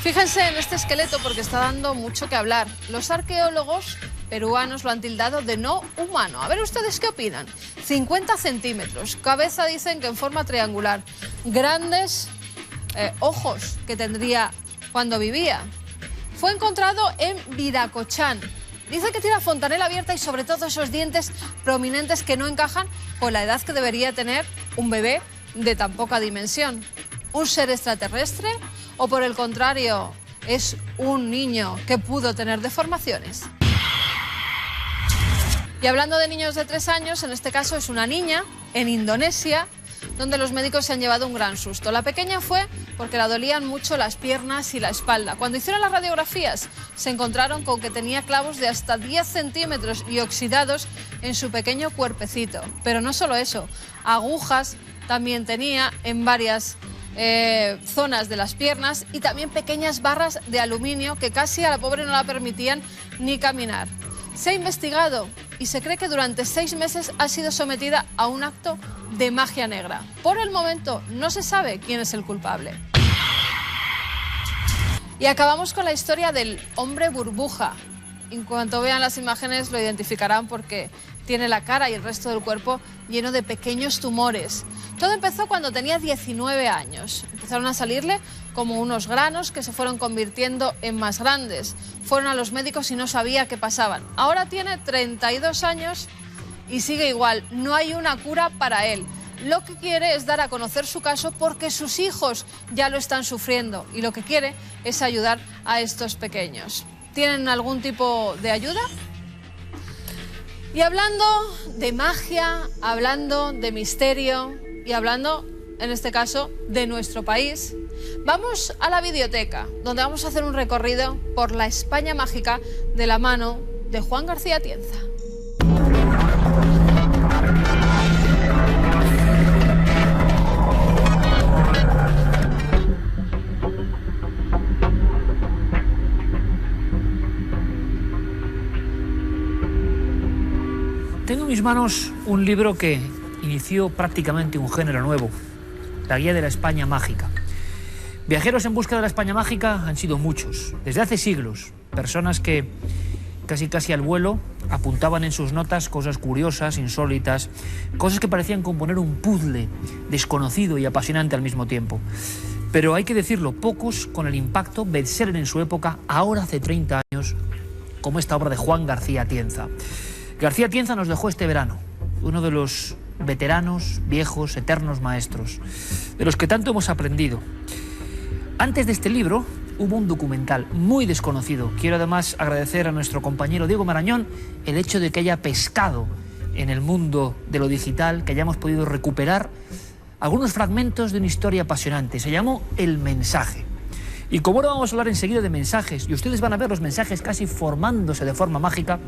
Fíjense en este esqueleto porque está dando mucho que hablar. Los arqueólogos peruanos lo han tildado de no humano. A ver ustedes qué opinan. 50 centímetros, cabeza dicen que en forma triangular, grandes ojos que tendría cuando vivía. Fue encontrado en Viracochán. Dice que tiene la fontanela abierta y sobre todo esos dientes prominentes que no encajan con la edad que debería tener un bebé de tan poca dimensión. ¿Un ser extraterrestre o por el contrario es un niño que pudo tener deformaciones? Y hablando de niños de 3 años, en este caso es una niña en Indonesia, donde los médicos se han llevado un gran susto. La pequeña fue porque la dolían mucho las piernas y la espalda. Cuando hicieron las radiografías se encontraron con que tenía clavos de hasta 10 centímetros y oxidados en su pequeño cuerpecito. Pero no solo eso, agujas también tenía en varias zonas de las piernas y también pequeñas barras de aluminio que casi a la pobre no la permitían ni caminar. Se ha investigado y se cree que durante 6 meses ha sido sometida a un acto de magia negra. Por el momento no se sabe quién es el culpable. Y acabamos con la historia del hombre burbuja. En cuanto vean las imágenes lo identificarán porque tiene la cara y el resto del cuerpo lleno de pequeños tumores. Todo empezó cuando tenía 19 años. Empezaron a salirle como unos granos que se fueron convirtiendo en más grandes. Fueron a los médicos y no sabía qué pasaban. Ahora tiene 32 años y sigue igual. No hay una cura para él. Lo que quiere es dar a conocer su caso porque sus hijos ya lo están sufriendo y lo que quiere es ayudar a estos pequeños. ¿Tienen algún tipo de ayuda? Y hablando de magia, hablando de misterio y hablando, en este caso, de nuestro país, vamos a la videoteca, donde vamos a hacer un recorrido por la España mágica de la mano de Juan García Tienza. manos un libro que inició prácticamente un género nuevo, la Guía de la España Mágica. Viajeros en busca de la España Mágica han sido muchos, desde hace siglos, personas que casi al vuelo apuntaban en sus notas cosas curiosas, insólitas, cosas que parecían componer un puzzle desconocido y apasionante al mismo tiempo. Pero hay que decirlo, pocos con el impacto bestseller en su época, ahora hace 30 años, como esta obra de Juan García Atienza. García Atienza nos dejó este verano, uno de los veteranos, viejos, eternos maestros, de los que tanto hemos aprendido. Antes de este libro hubo un documental muy desconocido. Quiero además agradecer a nuestro compañero Diego Marañón el hecho de que haya pescado en el mundo de lo digital, que hayamos podido recuperar algunos fragmentos de una historia apasionante. Se llamó El Mensaje. Y como ahora vamos a hablar enseguida de mensajes, y ustedes van a ver los mensajes casi formándose de forma mágica,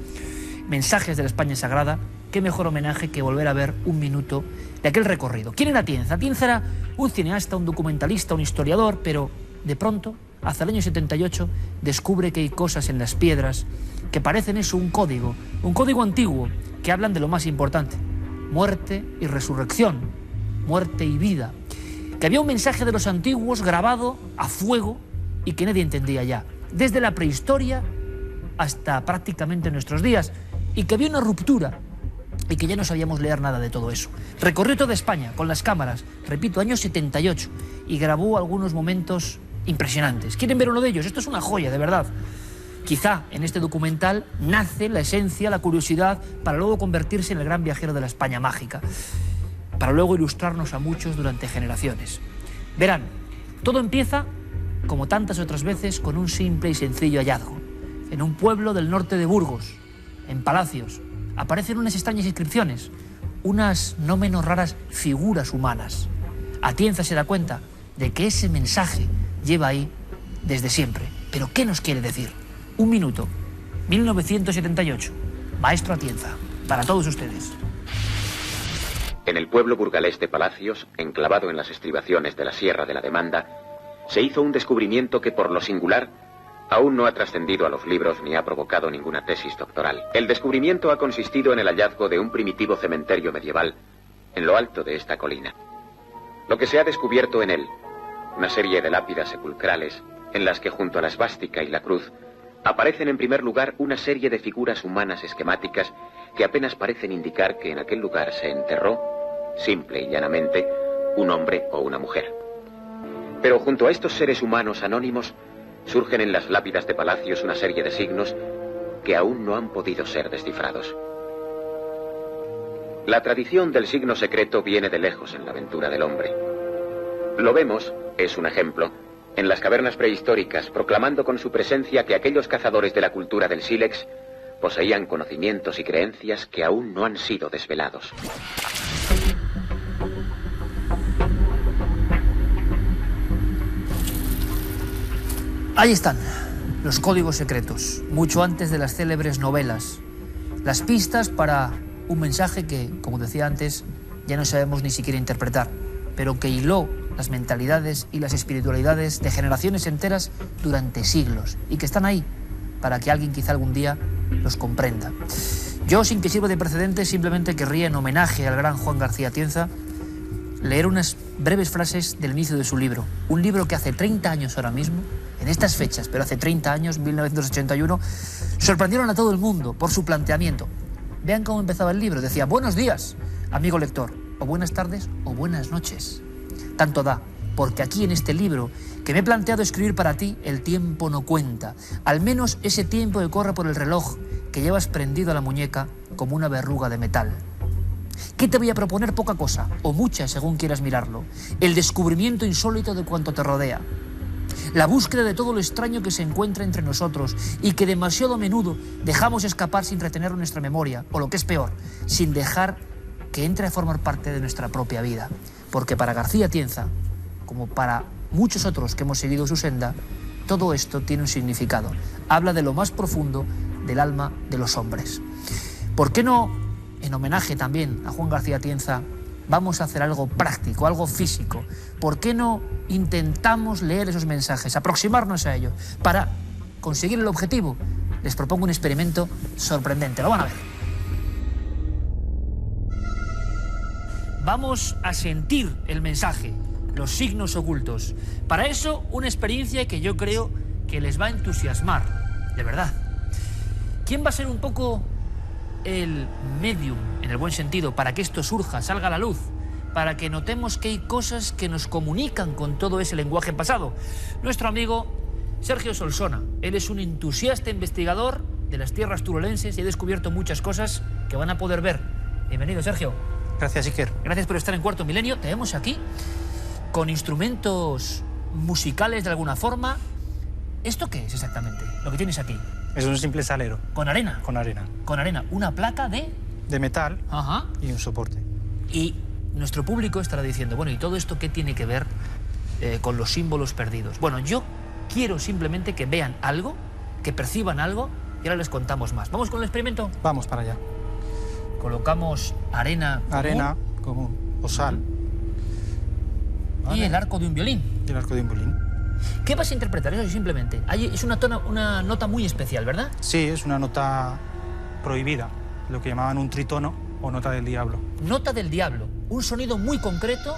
mensajes de la España Sagrada, qué mejor homenaje que volver a ver un minuto de aquel recorrido. ¿Quién era Atienza? Atienza era un cineasta, un documentalista, un historiador, pero de pronto, hacia el año 78, descubre que hay cosas en las piedras que parecen eso, un código antiguo, que hablan de lo más importante: muerte y resurrección, muerte y vida. Que había un mensaje de los antiguos grabado a fuego y que nadie entendía ya, desde la prehistoria hasta prácticamente nuestros días, y que había una ruptura y que ya no sabíamos leer nada de todo eso. Recorrió toda España con las cámaras, repito, año 78, y grabó algunos momentos impresionantes. ¿Quieren ver uno de ellos? Esto es una joya, de verdad. Quizá en este documental nace la esencia, la curiosidad, para luego convertirse en el gran viajero de la España Mágica, para luego ilustrarnos a muchos durante generaciones. Verán, todo empieza, como tantas otras veces, con un simple y sencillo hallazgo. En un pueblo del norte de Burgos, en Palacios, aparecen unas extrañas inscripciones, unas no menos raras figuras humanas. Atienza se da cuenta de que ese mensaje lleva ahí desde siempre. ¿Pero qué nos quiere decir? Un minuto, 1978, Maestro Atienza, para todos ustedes. En el pueblo burgalés de Palacios, enclavado en las estribaciones de la Sierra de la Demanda, se hizo un descubrimiento que, por lo singular, aún no ha trascendido a los libros ni ha provocado ninguna tesis doctoral. El descubrimiento ha consistido en el hallazgo de un primitivo cementerio medieval en lo alto de esta colina. Lo que se ha descubierto en él, una serie de lápidas sepulcrales en las que, junto a la esvástica y la cruz, aparecen en primer lugar una serie de figuras humanas esquemáticas que apenas parecen indicar que en aquel lugar se enterró, simple y llanamente, un hombre o una mujer. Pero junto a estos seres humanos anónimos, surgen en las lápidas de Palacios una serie de signos que aún no han podido ser descifrados. La tradición del signo secreto viene de lejos en la aventura del hombre. Lo vemos, es un ejemplo, en las cavernas prehistóricas, proclamando con su presencia que aquellos cazadores de la cultura del sílex poseían conocimientos y creencias que aún no han sido desvelados. Ahí están, los códigos secretos, mucho antes de las célebres novelas. Las pistas para un mensaje que, como decía antes, ya no sabemos ni siquiera interpretar, pero que hiló las mentalidades y las espiritualidades de generaciones enteras durante siglos, y que están ahí para que alguien quizá algún día los comprenda. Yo, sin que sirva de precedente, simplemente querría, en homenaje al gran Juan García Atienza, leer unas breves frases del inicio de su libro. Un libro que hace 30 años ahora mismo, en estas fechas, pero hace 30 años, 1981, sorprendieron a todo el mundo por su planteamiento. Vean cómo empezaba el libro. Decía: buenos días, amigo lector, o buenas tardes, o buenas noches. Tanto da, porque aquí en este libro que me he planteado escribir para ti, el tiempo no cuenta. Al menos ese tiempo que corre por el reloj que llevas prendido a la muñeca como una verruga de metal. ¿Qué te voy a proponer? Poca cosa, o mucha según quieras mirarlo. El descubrimiento insólito de cuanto te rodea. La búsqueda de todo lo extraño que se encuentra entre nosotros y que demasiado a menudo dejamos escapar sin retenerlo en nuestra memoria, o lo que es peor, sin dejar que entre a formar parte de nuestra propia vida. Porque para García Atienza, como para muchos otros que hemos seguido su senda, todo esto tiene un significado. Habla de lo más profundo del alma de los hombres. ¿Por qué no, en homenaje también a Juan García Atienza, vamos a hacer algo práctico, algo físico? ¿Por qué no intentamos leer esos mensajes, aproximarnos a ellos? Para conseguir el objetivo, les propongo un experimento sorprendente. Lo van a ver. Vamos a sentir el mensaje, los signos ocultos. Para eso, una experiencia que yo creo que les va a entusiasmar, de verdad. ¿Quién va a ser un poco el medium, en el buen sentido, para que esto surja, salga a la luz? Para que notemos que hay cosas que nos comunican con todo ese lenguaje pasado. Nuestro amigo Sergio Solsona. Él es un entusiasta investigador de las tierras turolenses y ha descubierto muchas cosas que van a poder ver. Bienvenido, Sergio. Gracias, Iker. Gracias por estar en Cuarto Milenio. Te vemos aquí con instrumentos musicales de alguna forma. ¿Esto qué es exactamente, lo que tienes aquí? Es un simple salero. ¿Con arena? Con arena. Con arena. Una placa de metal. Ajá. Y un soporte. Y nuestro público estará diciendo, bueno, ¿y todo esto qué tiene que ver con los símbolos perdidos? Bueno, yo quiero simplemente que vean algo, que perciban algo, y ahora les contamos más. ¿Vamos con el experimento? Vamos para allá. Colocamos arena común. Arena común o sal. Y el arco de un violín. Y el arco de un violín. ¿Qué vas a interpretar? Eso simplemente. Es una nota muy especial, ¿verdad? Sí, es una nota prohibida, lo que llamaban un tritono o nota del diablo. Nota del diablo. Un sonido muy concreto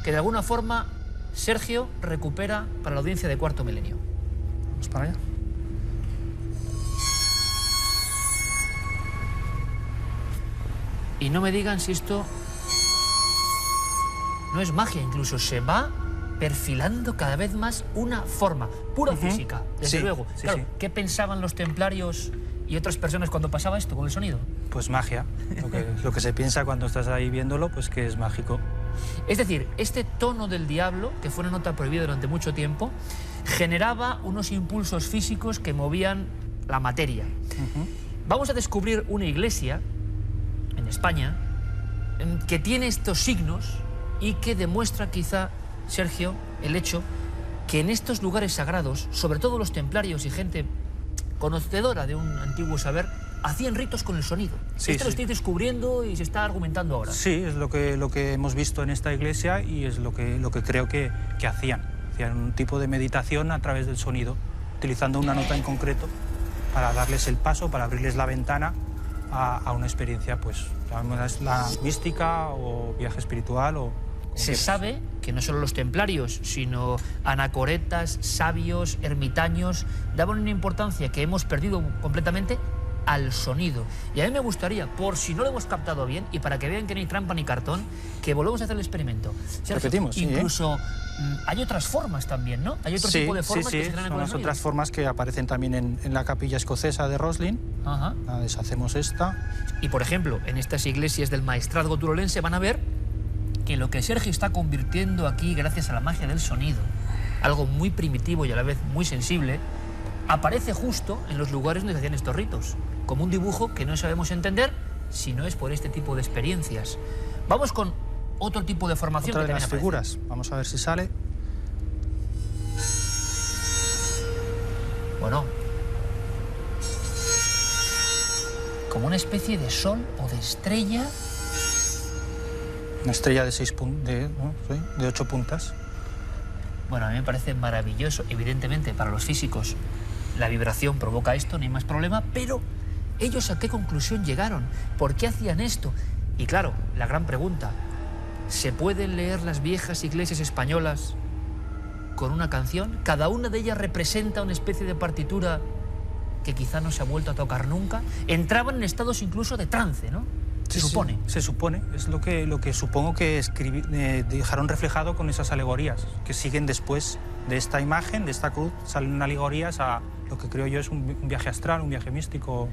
que de alguna forma Sergio recupera para la audiencia de Cuarto Milenio. Vamos para allá. Y no me digan si esto no es magia, incluso se va perfilando cada vez más una forma, pura física, desde luego. Sí, claro, sí. ¿Qué pensaban los templarios y otras personas cuando pasaba esto con el sonido? Pues magia. Lo que se piensa cuando estás ahí viéndolo, pues que es mágico. Es decir, este tono del diablo, que fue una nota prohibida durante mucho tiempo, generaba unos impulsos físicos que movían la materia. Vamos a descubrir una iglesia en España que tiene estos signos y que demuestra quizá, Sergio, el hecho que en estos lugares sagrados, sobre todo los templarios y gente conocedora de un antiguo saber, hacían ritos con el sonido. Esto lo estáis descubriendo y se está argumentando ahora. Sí, es lo que hemos visto en esta iglesia y es lo que creo que hacían. Hacían un tipo de meditación a través del sonido, utilizando una nota en concreto para darles el paso, para abrirles la ventana a una experiencia, pues, la mística o viaje espiritual o... Se sabe que no solo los templarios, sino anacoretas, sabios, ermitaños, daban una importancia que hemos perdido completamente al sonido. Y a mí me gustaría, por si no lo hemos captado bien, y para que vean que no hay trampa ni cartón, que volvamos a hacer el experimento. Sergio, repetimos, sí, incluso hay otras formas también, ¿no? Hay otro tipo de formas que se traen con el son las sonido. otras formas que aparecen también en la capilla escocesa de Roslin. Ajá. Deshacemos esta. Y, por ejemplo, en estas iglesias del maestrazgo turolense van a ver que lo que Sergio está convirtiendo aquí, gracias a la magia del sonido, algo muy primitivo y a la vez muy sensible, aparece justo en los lugares donde se hacían estos ritos, como un dibujo que no sabemos entender si no es por este tipo de experiencias. Vamos con otro tipo de formación. Otra que de las también figuras. Vamos a ver si sale. Bueno, como una especie de sol o de estrella. Una estrella de 8 puntas. Bueno, a mí me parece maravilloso. Evidentemente, para los físicos, la vibración provoca esto, no hay más problema, pero ¿ellos a qué conclusión llegaron? ¿Por qué hacían esto? Y claro, la gran pregunta, ¿se pueden leer las viejas iglesias españolas con una canción? Cada una de ellas representa una especie de partitura que quizá no se ha vuelto a tocar nunca. Entraban en estados incluso de trance, ¿no? Se supone. Sí, se supone. Es lo que supongo que dejaron reflejado con esas alegorías, que siguen después de esta imagen, de esta cruz, salen alegorías a lo que creo yo es un viaje astral, un viaje místico.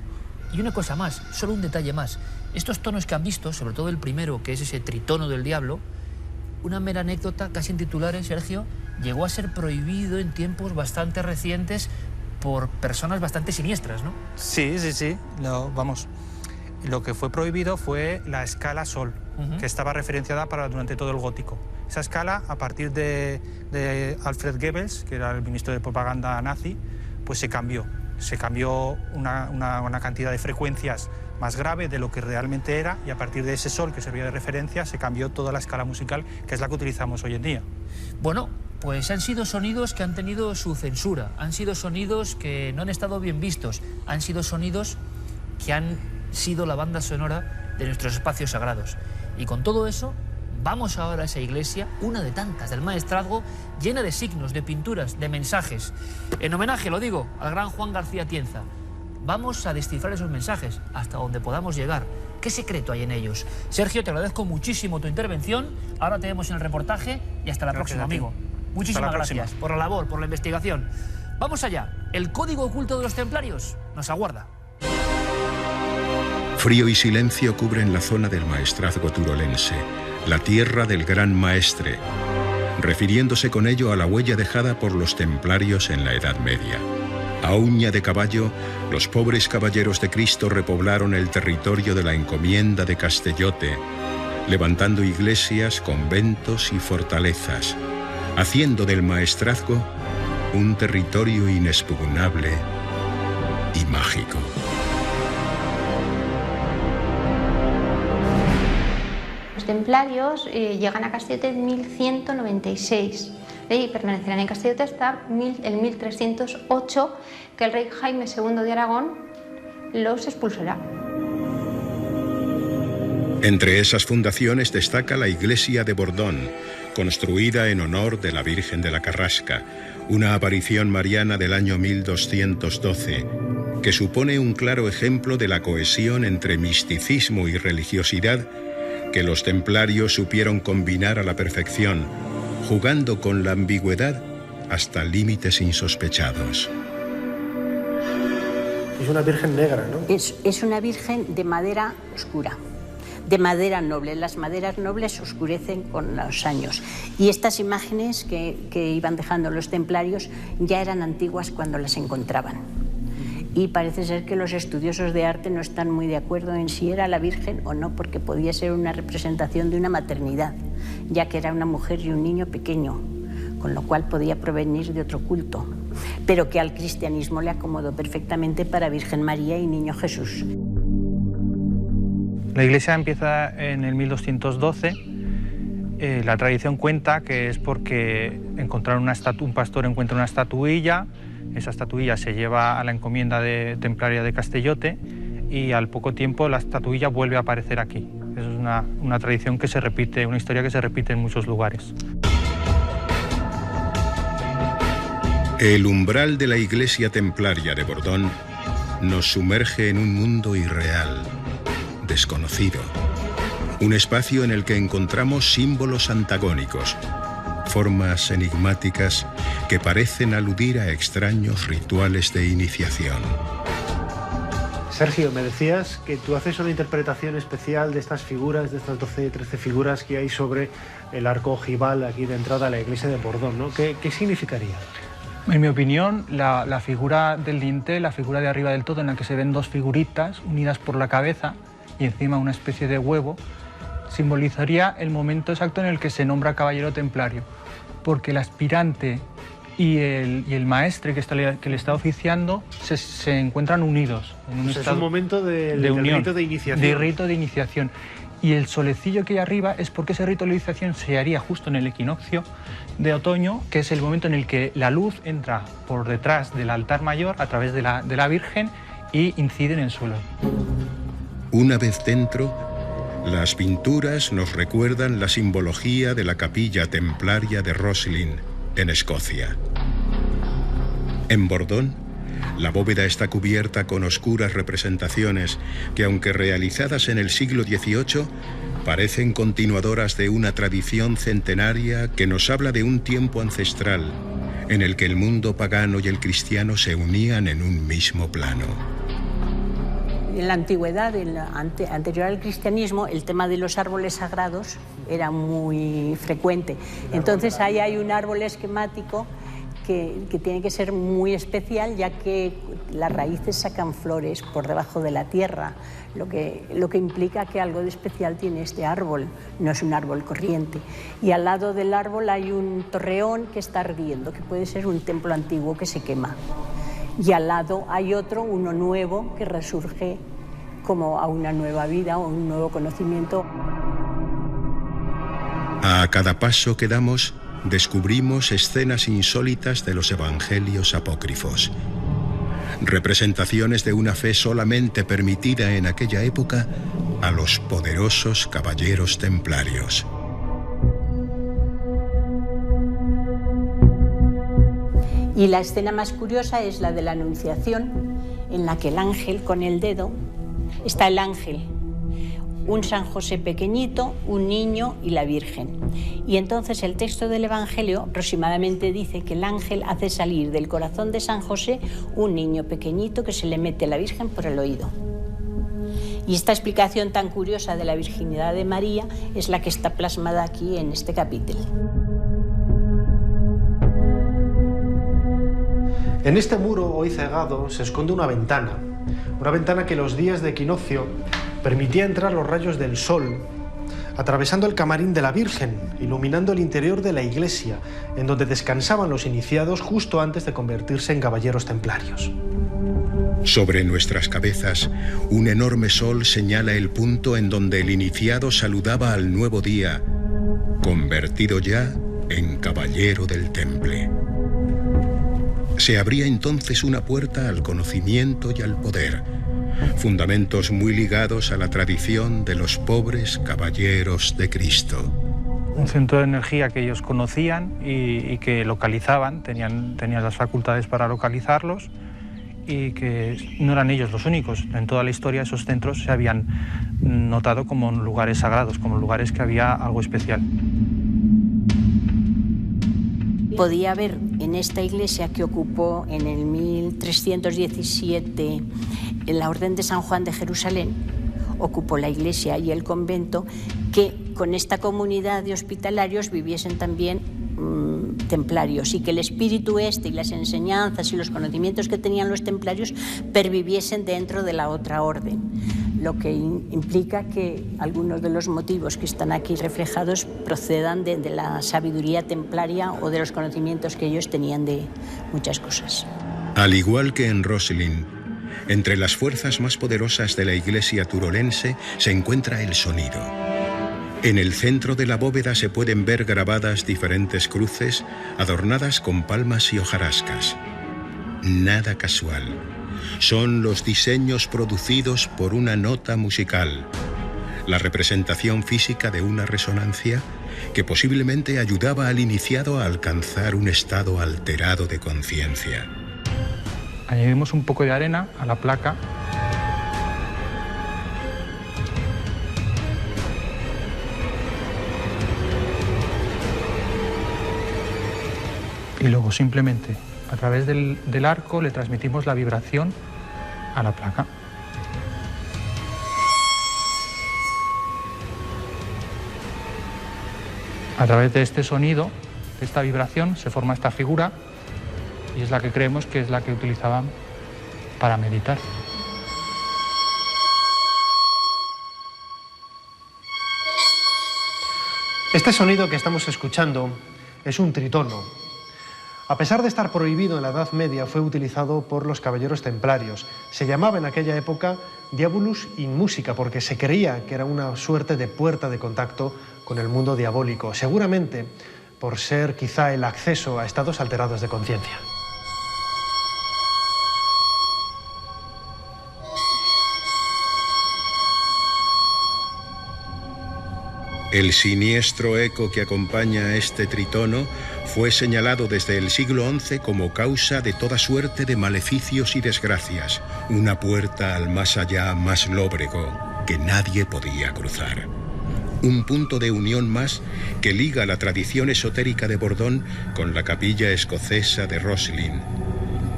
Y una cosa más, solo un detalle más. Estos tonos que han visto, sobre todo el primero, que es ese tritono del diablo, una mera anécdota, casi en titulares, Sergio, llegó a ser prohibido en tiempos bastante recientes por personas bastante siniestras, ¿no? Sí. Lo que fue prohibido fue la escala sol, que estaba referenciada durante todo el gótico. Esa escala, a partir de Alfred Goebbels, que era el ministro de propaganda nazi, pues se cambió. Se cambió una cantidad de frecuencias más grave de lo que realmente era, y a partir de ese sol que servía de referencia se cambió toda la escala musical, que es la que utilizamos hoy en día. Bueno, pues han sido sonidos que han tenido su censura, han sido sonidos que no han estado bien vistos, han sido sonidos que han sido la banda sonora de nuestros espacios sagrados. Y con todo eso Vamos ahora a esa iglesia, una de tantas del Maestrazgo, llena de signos, de pinturas, de mensajes. En homenaje, lo digo, al gran Juan García Tienza. Vamos a descifrar esos mensajes hasta donde podamos llegar. ¿Qué secreto hay en ellos? Sergio, te agradezco muchísimo tu intervención. Ahora te vemos en el reportaje y hasta la próxima, amigo. Muchísimas gracias por la labor, por la investigación. Vamos allá. El código oculto de los templarios nos aguarda. Frío y silencio cubren la zona del Maestrazgo turolense, la tierra del Gran Maestre, refiriéndose con ello a la huella dejada por los templarios en la Edad Media. A uña de caballo, los pobres caballeros de Cristo repoblaron el territorio de la encomienda de Castellote, levantando iglesias, conventos y fortalezas, haciendo del Maestrazgo un territorio inexpugnable y mágico. Los templarios llegan a Castellote en 1196 y permanecerán en Castellote hasta el 1308, que el rey Jaime II de Aragón los expulsará. Entre esas fundaciones destaca la iglesia de Bordón, construida en honor de la Virgen de la Carrasca, una aparición mariana del año 1212, que supone un claro ejemplo de la cohesión entre misticismo y religiosidad que los templarios supieron combinar a la perfección, jugando con la ambigüedad hasta límites insospechados. Es una virgen negra, ¿no? Es una virgen de madera oscura, de madera noble. Las maderas nobles oscurecen con los años. Y estas imágenes que iban dejando los templarios ya eran antiguas cuando las encontraban. Y parece ser que los estudiosos de arte no están muy de acuerdo en si era la Virgen o no, porque podía ser una representación de una maternidad, ya que era una mujer y un niño pequeño, con lo cual podía provenir de otro culto, pero que al cristianismo le acomodó perfectamente para Virgen María y Niño Jesús. La iglesia empieza en el 1212. La tradición cuenta que es porque encontraron un pastor encuentra una estatuilla. Esa estatuilla se lleva a la encomienda templaria de Castellote y al poco tiempo la estatuilla vuelve a aparecer aquí. Eso es una tradición que se repite, una historia que se repite en muchos lugares. El umbral de la iglesia templaria de Bordón nos sumerge en un mundo irreal, desconocido. Un espacio en el que encontramos símbolos antagónicos, formas enigmáticas que parecen aludir a extraños rituales de iniciación. Sergio, me decías que tú haces una interpretación especial de estas figuras, de estas 12-13 figuras que hay sobre el arco ojival aquí de entrada a la iglesia de Bordón, ¿no? ¿Qué significaría? En mi opinión, la figura del dintel, la figura de arriba del todo, en la que se ven dos figuritas unidas por la cabeza y encima una especie de huevo, simbolizaría el momento exacto en el que se nombra caballero templario, porque el aspirante y el maestre que le está oficiando se encuentran unidos en un estado es un momento de unión, rito de iniciación. De rito de iniciación. Y el solecillo que hay arriba es porque ese rito de iniciación se haría justo en el equinoccio de otoño, que es el momento en el que la luz entra por detrás del altar mayor a través de la Virgen y incide en el suelo. Una vez dentro, las pinturas nos recuerdan la simbología de la capilla templaria de Roslin, en Escocia. En Bordón, la bóveda está cubierta con oscuras representaciones que, aunque realizadas en el siglo XVIII, parecen continuadoras de una tradición centenaria que nos habla de un tiempo ancestral en el que el mundo pagano y el cristiano se unían en un mismo plano. En la antigüedad, anterior al cristianismo, el tema de los árboles sagrados era muy frecuente. Entonces ahí hay un árbol esquemático que tiene que ser muy especial, ya que las raíces sacan flores por debajo de la tierra, lo que implica que algo de especial tiene este árbol, no es un árbol corriente. Y al lado del árbol hay un torreón que está ardiendo, que puede ser un templo antiguo que se quema. Y al lado hay otro, uno nuevo, que resurge como a una nueva vida o un nuevo conocimiento. A cada paso que damos, descubrimos escenas insólitas de los evangelios apócrifos. Representaciones de una fe solamente permitida en aquella época a los poderosos caballeros templarios. Y la escena más curiosa es la de la Anunciación, en la que el ángel con el dedo, está el ángel, un San José pequeñito, un niño y la Virgen. Y entonces el texto del Evangelio aproximadamente dice que el ángel hace salir del corazón de San José un niño pequeñito que se le mete a la Virgen por el oído. Y esta explicación tan curiosa de la virginidad de María es la que está plasmada aquí en este capítulo. En este muro hoy cegado se esconde una ventana que los días de equinoccio permitía entrar los rayos del sol, atravesando el camarín de la Virgen, iluminando el interior de la iglesia, en donde descansaban los iniciados justo antes de convertirse en caballeros templarios. Sobre nuestras cabezas, un enorme sol señala el punto en donde el iniciado saludaba al nuevo día, convertido ya en caballero del Temple. Se abría entonces una puerta al conocimiento y al poder, fundamentos muy ligados a la tradición de los pobres caballeros de Cristo. Un centro de energía que ellos conocían y que localizaban, tenían las facultades para localizarlos, y que no eran ellos los únicos. En toda la historia esos centros se habían notado como lugares sagrados, como lugares que había algo especial. Podía haber en esta iglesia que ocupó en el 1317 la Orden de San Juan de Jerusalén, ocupó la iglesia y el convento, que con esta comunidad de hospitalarios viviesen también templarios, y que el espíritu y las enseñanzas y los conocimientos que tenían los templarios perviviesen dentro de la otra orden, lo que implica que algunos de los motivos que están aquí reflejados procedan de la sabiduría templaria o de los conocimientos que ellos tenían de muchas cosas. Al igual que en Roslin, entre las fuerzas más poderosas de la iglesia turolense se encuentra el sonido. En el centro de la bóveda se pueden ver grabadas diferentes cruces adornadas con palmas y hojarascas. Nada casual. Son los diseños producidos por una nota musical, la representación física de una resonancia que posiblemente ayudaba al iniciado a alcanzar un estado alterado de conciencia. Añadimos un poco de arena a la placa. Y luego simplemente a través del arco le transmitimos la vibración a la placa. A través de este sonido, de esta vibración, se forma esta figura y es la que creemos que es la que utilizaban para meditar. Este sonido que estamos escuchando es un tritono. A pesar de estar prohibido en la Edad Media, fue utilizado por los caballeros templarios. Se llamaba en aquella época Diabolus in Musica, porque se creía que era una suerte de puerta de contacto con el mundo diabólico, seguramente por ser quizá el acceso a estados alterados de conciencia. El siniestro eco que acompaña a este tritono fue señalado desde el siglo XI como causa de toda suerte de maleficios y desgracias, una puerta al más allá más lóbrego que nadie podía cruzar. Un punto de unión más que liga la tradición esotérica de Bordón con la capilla escocesa de Roslin,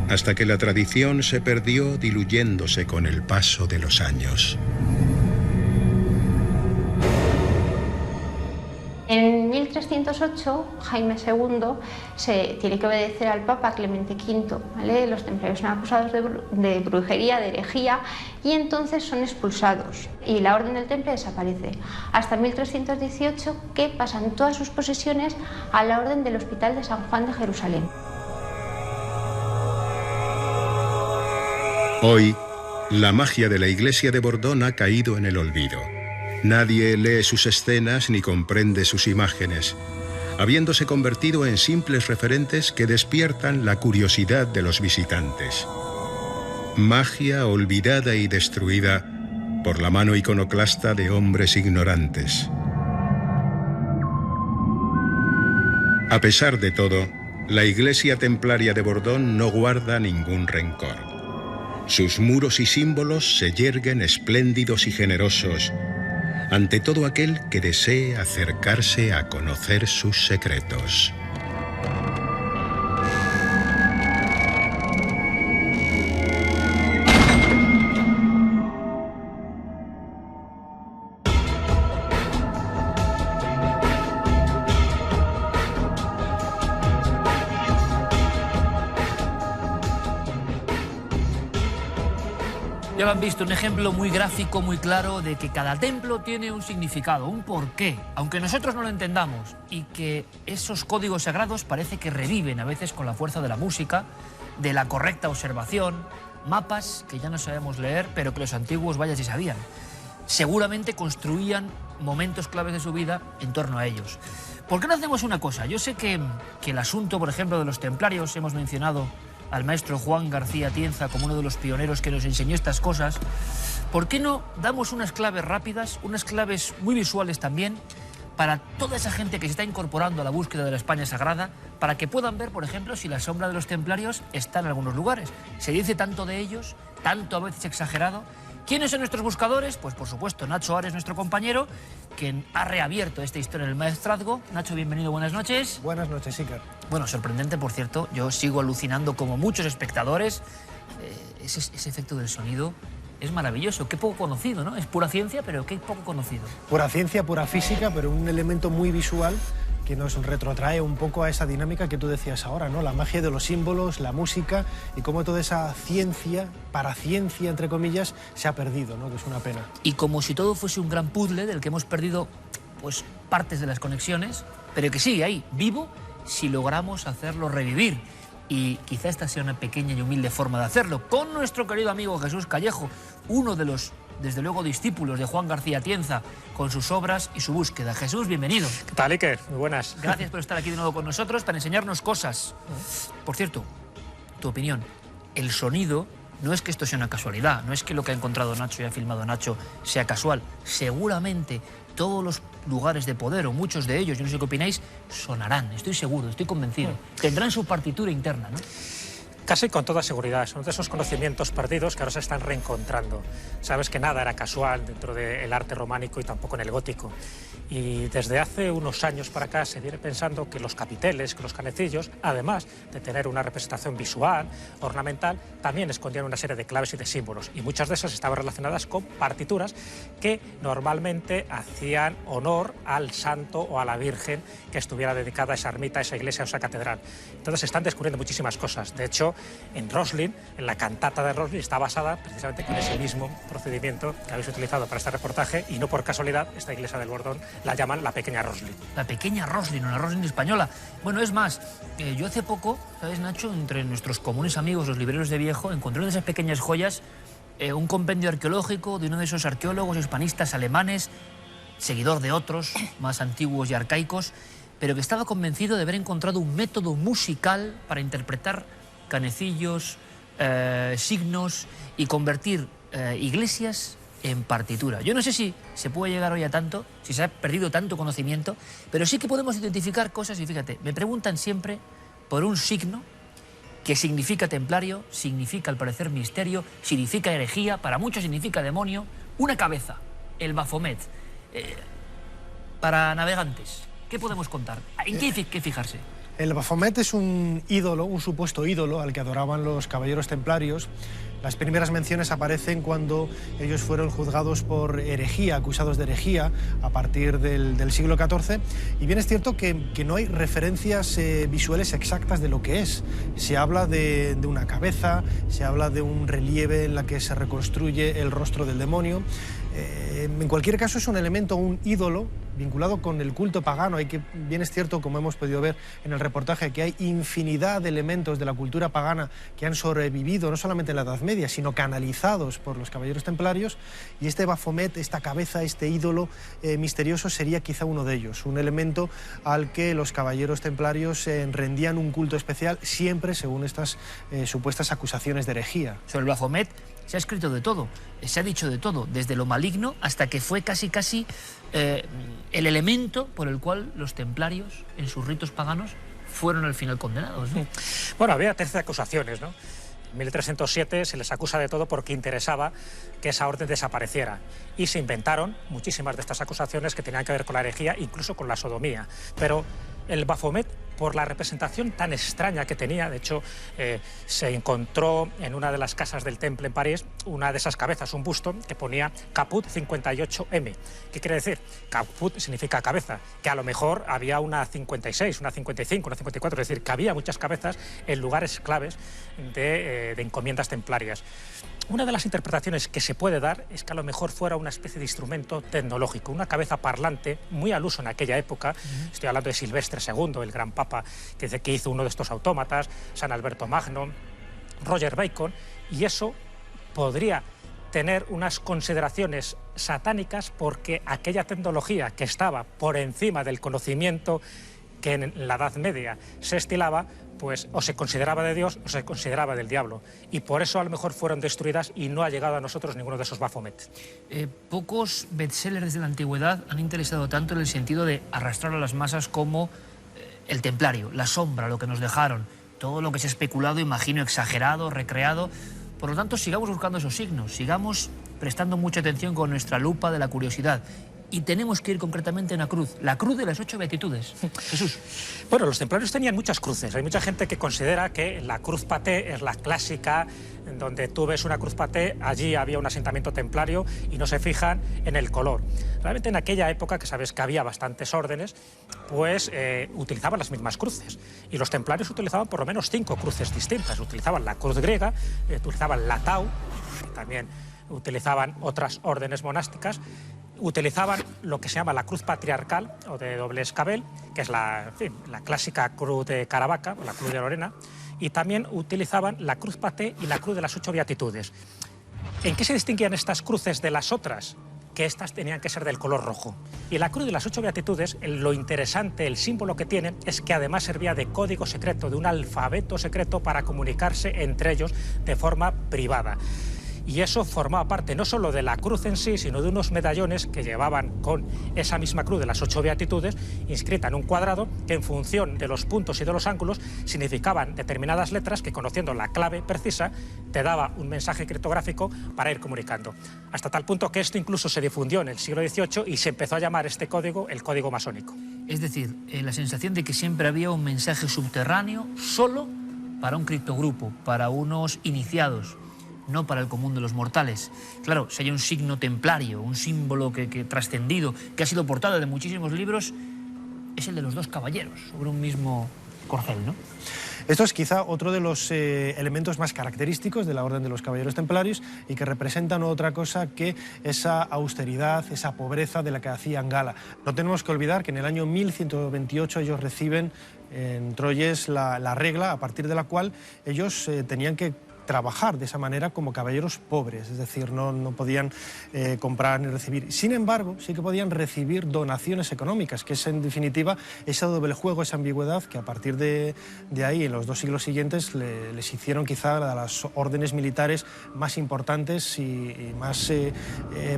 hasta que la tradición se perdió diluyéndose con el paso de los años. En 1308, Jaime II se tiene que obedecer al Papa Clemente V, ¿vale? Los templarios son acusados de brujería, de herejía, y entonces son expulsados. Y la Orden del Temple desaparece. Hasta 1318, que pasan todas sus posesiones a la Orden del Hospital de San Juan de Jerusalén. Hoy, la magia de la iglesia de Bordón ha caído en el olvido. Nadie lee sus escenas ni comprende sus imágenes, habiéndose convertido en simples referentes que despiertan la curiosidad de los visitantes. Magia olvidada y destruida por la mano iconoclasta de hombres ignorantes. A pesar de todo, la iglesia templaria de Bordón no guarda ningún rencor. Sus muros y símbolos se yerguen espléndidos y generosos ante todo aquel que desee acercarse a conocer sus secretos. Ya lo han visto, un ejemplo muy gráfico, muy claro de que cada templo tiene un significado, un porqué, aunque nosotros no lo entendamos, y que esos códigos sagrados parece que reviven a veces con la fuerza de la música, de la correcta observación, mapas que ya no sabemos leer, pero que los antiguos vaya si sabían. Seguramente construían momentos claves de su vida en torno a ellos. ¿Por qué no hacemos una cosa? Yo sé que el asunto, por ejemplo, de los templarios, hemos mencionado al maestro Juan García Atienza como uno de los pioneros que nos enseñó estas cosas. ¿Por qué no damos unas claves rápidas, unas claves muy visuales también, para toda esa gente que se está incorporando a la búsqueda de la España sagrada, para que puedan ver, por ejemplo, si la sombra de los templarios está en algunos lugares? Se dice tanto de ellos, tanto a veces exagerado. ¿Quiénes son nuestros buscadores? Pues por supuesto Nacho Ares, nuestro compañero, quien ha reabierto esta historia en el maestrazgo. Nacho, bienvenido, buenas noches. Buenas noches, Iker. Bueno, sorprendente, por cierto. Yo sigo alucinando como muchos espectadores. Ese efecto del sonido es maravilloso. Qué poco conocido, ¿no? Es pura ciencia, pero qué poco conocido. Pura ciencia, pura física, pero un elemento muy visual que nos retrotrae un poco a esa dinámica que tú decías ahora, ¿no? La magia de los símbolos, la música y cómo toda esa ciencia, paraciencia, entre comillas, se ha perdido, ¿no? Que es una pena. Y como si todo fuese un gran puzzle del que hemos perdido, pues, partes de las conexiones, pero que sigue ahí, vivo, si logramos hacerlo revivir. Y quizá esta sea una pequeña y humilde forma de hacerlo, con nuestro querido amigo Jesús Callejo, uno de los, desde luego, discípulos de Juan García Atienza, con sus obras y su búsqueda. Jesús, bienvenido. ¿Qué tal, Iker? Muy buenas. Gracias por estar aquí de nuevo con nosotros para enseñarnos cosas. Por cierto, tu opinión. El sonido no es que esto sea una casualidad, no es que lo que ha encontrado Nacho y ha filmado Nacho sea casual. Seguramente todos los lugares de poder, o muchos de ellos, yo no sé qué opináis, sonarán, estoy seguro, estoy convencido. Tendrán su partitura interna, ¿no? Casi con toda seguridad, son de esos conocimientos perdidos que ahora se están reencontrando. Sabes que nada era casual dentro del arte románico y tampoco en el gótico. Y desde hace unos años para acá se viene pensando que los capiteles, que los canecillos, además de tener una representación visual, ornamental, también escondían una serie de claves y de símbolos. Y muchas de esas estaban relacionadas con partituras que normalmente hacían honor al santo o a la Virgen que estuviera dedicada a esa ermita, a esa iglesia, a esa catedral. Entonces se están descubriendo muchísimas cosas. De hecho, en Roslin, en la cantata de Roslin, está basada precisamente con ese mismo procedimiento que habéis utilizado para este reportaje, y no por casualidad esta iglesia del Bordón la llaman la pequeña Roslin. La pequeña Roslin, una Roslin española. Bueno, es más, yo hace poco, ¿sabes, Nacho? Entre nuestros comunes amigos, los libreros de viejo, encontré una de esas pequeñas joyas, un compendio arqueológico de uno de esos arqueólogos hispanistas alemanes, seguidor de otros más antiguos y arcaicos, pero que estaba convencido de haber encontrado un método musical para interpretar canecillos, signos y convertir iglesias en partitura. Yo no sé si se puede llegar hoy a tanto, si se ha perdido tanto conocimiento, pero sí que podemos identificar cosas. Y fíjate, me preguntan siempre por un signo que significa templario, significa al parecer misterio, significa herejía, para muchos significa demonio, una cabeza, el Baphomet. Para navegantes, ¿qué podemos contar? ¿En qué hay que fijarse? El Baphomet es un ídolo, un supuesto ídolo al que adoraban los caballeros templarios. Las primeras menciones aparecen cuando ellos fueron juzgados por herejía, acusados de herejía, a partir del siglo XIV. Y bien es cierto que no hay referencias visuales exactas de lo que es. Se habla de una cabeza, se habla de un relieve en la que se reconstruye el rostro del demonio. En cualquier caso es un elemento, un ídolo, vinculado con el culto pagano. Bien es cierto, como hemos podido ver en el reportaje, que hay infinidad de elementos de la cultura pagana que han sobrevivido no solamente en la Edad Media, sino canalizados por los caballeros templarios, y este Baphomet, esta cabeza, este ídolo misterioso sería quizá uno de ellos, un elemento al que los caballeros templarios rendían un culto especial, siempre según estas supuestas acusaciones de herejía. Sobre el Baphomet se ha escrito de todo, se ha dicho de todo, desde lo maligno hasta que fue casi el elemento por el cual los templarios, en sus ritos paganos, fueron al final condenados, ¿no? Bueno, había 13 acusaciones, ¿no? En 1307 se les acusa de todo porque interesaba que esa orden desapareciera. Y se inventaron muchísimas de estas acusaciones que tenían que ver con la herejía, incluso con la sodomía. Pero el Baphomet, por la representación tan extraña que tenía, de hecho, se encontró en una de las casas del Temple en París una de esas cabezas, un busto, que ponía Caput 58M. ¿Qué quiere decir? Caput significa cabeza, que a lo mejor había una 56, una 55, una 54, es decir, que había muchas cabezas en lugares claves de encomiendas templarias. Una de las interpretaciones que se puede dar es que a lo mejor fuera una especie de instrumento tecnológico, una cabeza parlante muy al uso en aquella época. Estoy hablando de Silvestre II, el gran papa que hizo uno de estos autómatas, San Alberto Magno, Roger Bacon, y eso podría tener unas consideraciones satánicas porque aquella tecnología que estaba por encima del conocimiento que en la Edad Media se estilaba, pues o se consideraba de Dios o se consideraba del diablo. Y por eso a lo mejor fueron destruidas y no ha llegado a nosotros ninguno de esos Baphomet. Pocos bestsellers desde la antigüedad han interesado tanto en el sentido de arrastrar a las masas como El Templario, La Sombra, lo que nos dejaron, todo lo que se ha especulado, imagino, exagerado, recreado. Por lo tanto, sigamos buscando esos signos, sigamos prestando mucha atención con nuestra lupa de la curiosidad. Y tenemos que ir concretamente a una cruz, la cruz de las 8 beatitudes. Jesús. Bueno, los templarios tenían muchas cruces. Hay mucha gente que considera que la cruz paté es la clásica, en donde tú ves una cruz paté, allí había un asentamiento templario y no se fijan en el color. Realmente en aquella época, que sabes que había bastantes órdenes, pues utilizaban las mismas cruces. Y los templarios utilizaban por lo menos 5 cruces distintas. Utilizaban la cruz griega, utilizaban la tau, también utilizaban otras órdenes monásticas. Utilizaban lo que se llama la cruz patriarcal o de doble escabel, que es la clásica cruz de Caravaca, o la cruz de Lorena, y también utilizaban la cruz paté y la cruz de las 8 beatitudes. ¿En qué se distinguían estas cruces de las otras? Que estas tenían que ser del color rojo. Y la cruz de las 8 beatitudes, lo interesante, el símbolo que tiene, es que además servía de código secreto, de un alfabeto secreto para comunicarse entre ellos de forma privada. Y eso formaba parte no solo de la cruz en sí, sino de unos medallones que llevaban con esa misma cruz de las 8 beatitudes, inscrita en un cuadrado, que en función de los puntos y de los ángulos significaban determinadas letras que, conociendo la clave precisa, te daba un mensaje criptográfico para ir comunicando. Hasta tal punto que esto incluso se difundió en el siglo XVIII y se empezó a llamar este código el código masónico. Es decir, la sensación de que siempre había un mensaje subterráneo solo para un criptogrupo, para unos iniciados, no para el común de los mortales. Claro, si hay un signo templario, un símbolo que trascendido, que ha sido portada de muchísimos libros, es el de los 2 caballeros, sobre un mismo corcel, ¿no? Esto es quizá otro de los elementos más característicos de la Orden de los Caballeros Templarios y que representa no otra cosa que esa austeridad, esa pobreza de la que hacían gala. No tenemos que olvidar que en el año 1128 ellos reciben en Troyes la regla a partir de la cual ellos tenían que trabajar de esa manera como caballeros pobres, es decir, no podían comprar ni recibir. Sin embargo, sí que podían recibir donaciones económicas, que es en definitiva ese doble juego, esa ambigüedad que a partir de ahí, en los 2 siglos siguientes, les hicieron quizá las órdenes militares más importantes y más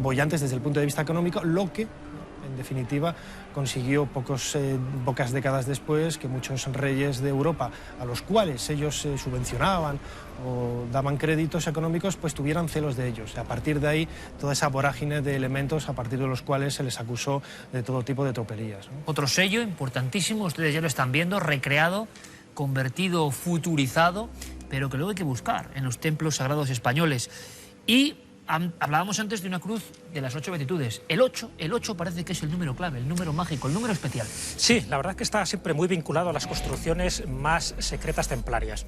bollantes desde el punto de vista económico, lo que en definitiva consiguió pocas décadas después que muchos reyes de Europa, a los cuales ellos subvencionaban o daban créditos económicos, pues tuvieran celos de ellos. A partir de ahí, toda esa vorágine de elementos a partir de los cuales se les acusó de todo tipo de tropelías, ¿no? Otro sello importantísimo, ustedes ya lo están viendo, recreado, convertido, futurizado, pero que luego hay que buscar en los templos sagrados españoles. Y hablábamos antes de una cruz de las 8 beatitudes. El 8 parece que es el número clave, el número mágico, el número especial. Sí, la verdad es que está siempre muy vinculado a las construcciones más secretas templarias.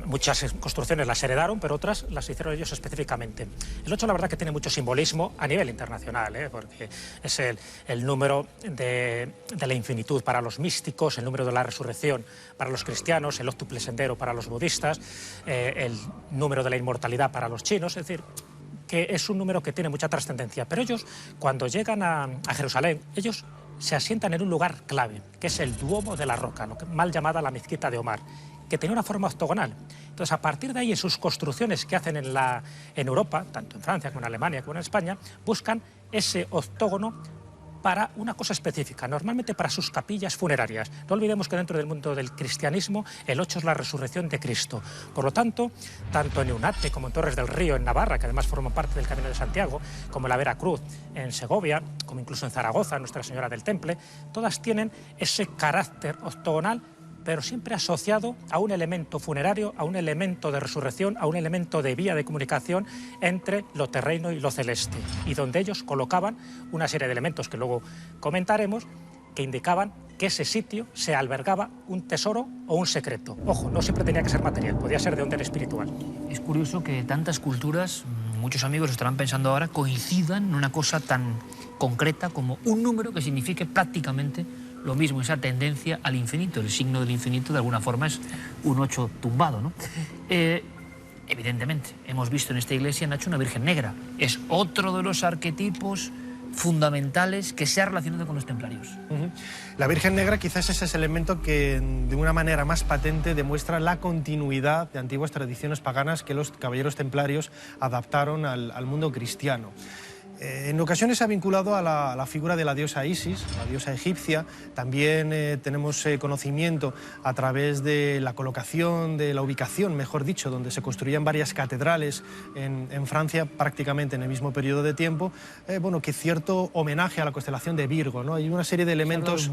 Muchas construcciones las heredaron, pero otras las hicieron ellos específicamente. El 8, la verdad, que tiene mucho simbolismo a nivel internacional, porque es el número de la infinitud para los místicos, el número de la resurrección para los cristianos, el óctuple sendero para los budistas, el número de la inmortalidad para los chinos, es decir, que es un número que tiene mucha trascendencia. Pero ellos, cuando llegan a Jerusalén, ellos se asientan en un lugar clave, que es el Duomo de la Roca, lo que mal llamada la Mezquita de Omar, que tenía una forma octogonal. Entonces, a partir de ahí, en sus construcciones que hacen en Europa, tanto en Francia como en Alemania como en España, buscan ese octógono para una cosa específica, normalmente para sus capillas funerarias. No olvidemos que dentro del mundo del cristianismo el 8 es la resurrección de Cristo. Por lo tanto, tanto en Eunate como en Torres del Río, en Navarra, que además forman parte del Camino de Santiago, como en la Veracruz, en Segovia, como incluso en Zaragoza, Nuestra Señora del Temple, todas tienen ese carácter octogonal, pero siempre asociado a un elemento funerario, a un elemento de resurrección, a un elemento de vía de comunicación entre lo terreno y lo celeste, y donde ellos colocaban una serie de elementos que luego comentaremos, que indicaban que ese sitio se albergaba un tesoro o un secreto. Ojo, no siempre tenía que ser material, podía ser de orden espiritual. Es curioso que tantas culturas, muchos amigos estarán pensando ahora, coincidan en una cosa tan concreta como un número que signifique prácticamente lo mismo, esa tendencia al infinito. El signo del infinito de alguna forma es un 8 tumbado, ¿no? Evidentemente, hemos visto en esta iglesia, Nacho, una Virgen Negra. Es otro de los arquetipos fundamentales que se ha relacionado con los templarios. La Virgen Negra quizás es ese elemento que de una manera más patente demuestra la continuidad de antiguas tradiciones paganas que los caballeros templarios adaptaron al mundo cristiano. En ocasiones se ha vinculado a la figura de la diosa Isis, la diosa egipcia. También tenemos conocimiento a través de la colocación, de la ubicación, mejor dicho, donde se construían varias catedrales en Francia prácticamente en el mismo periodo de tiempo, bueno, que cierto homenaje a la constelación de Virgo, ¿no? Hay una serie de elementos...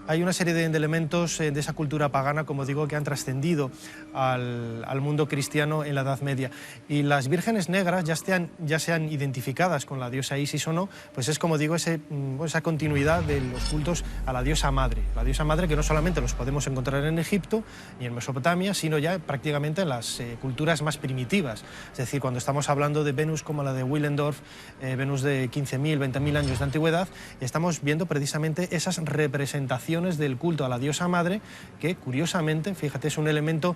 Hay una serie de elementos de esa cultura pagana, como digo, que han trascendido al mundo cristiano en la Edad Media. Y las vírgenes negras, ya sean identificadas con la diosa Isis o no, pues es, como digo, esa continuidad de los cultos a la diosa madre. La diosa madre que no solamente los podemos encontrar en Egipto y en Mesopotamia, sino ya prácticamente en las culturas más primitivas. Es decir, cuando estamos hablando de Venus como la de Willendorf, Venus de 15.000, 20.000 años de antigüedad, estamos viendo precisamente esas representaciones del culto a la diosa madre, que curiosamente, fíjate, es un elemento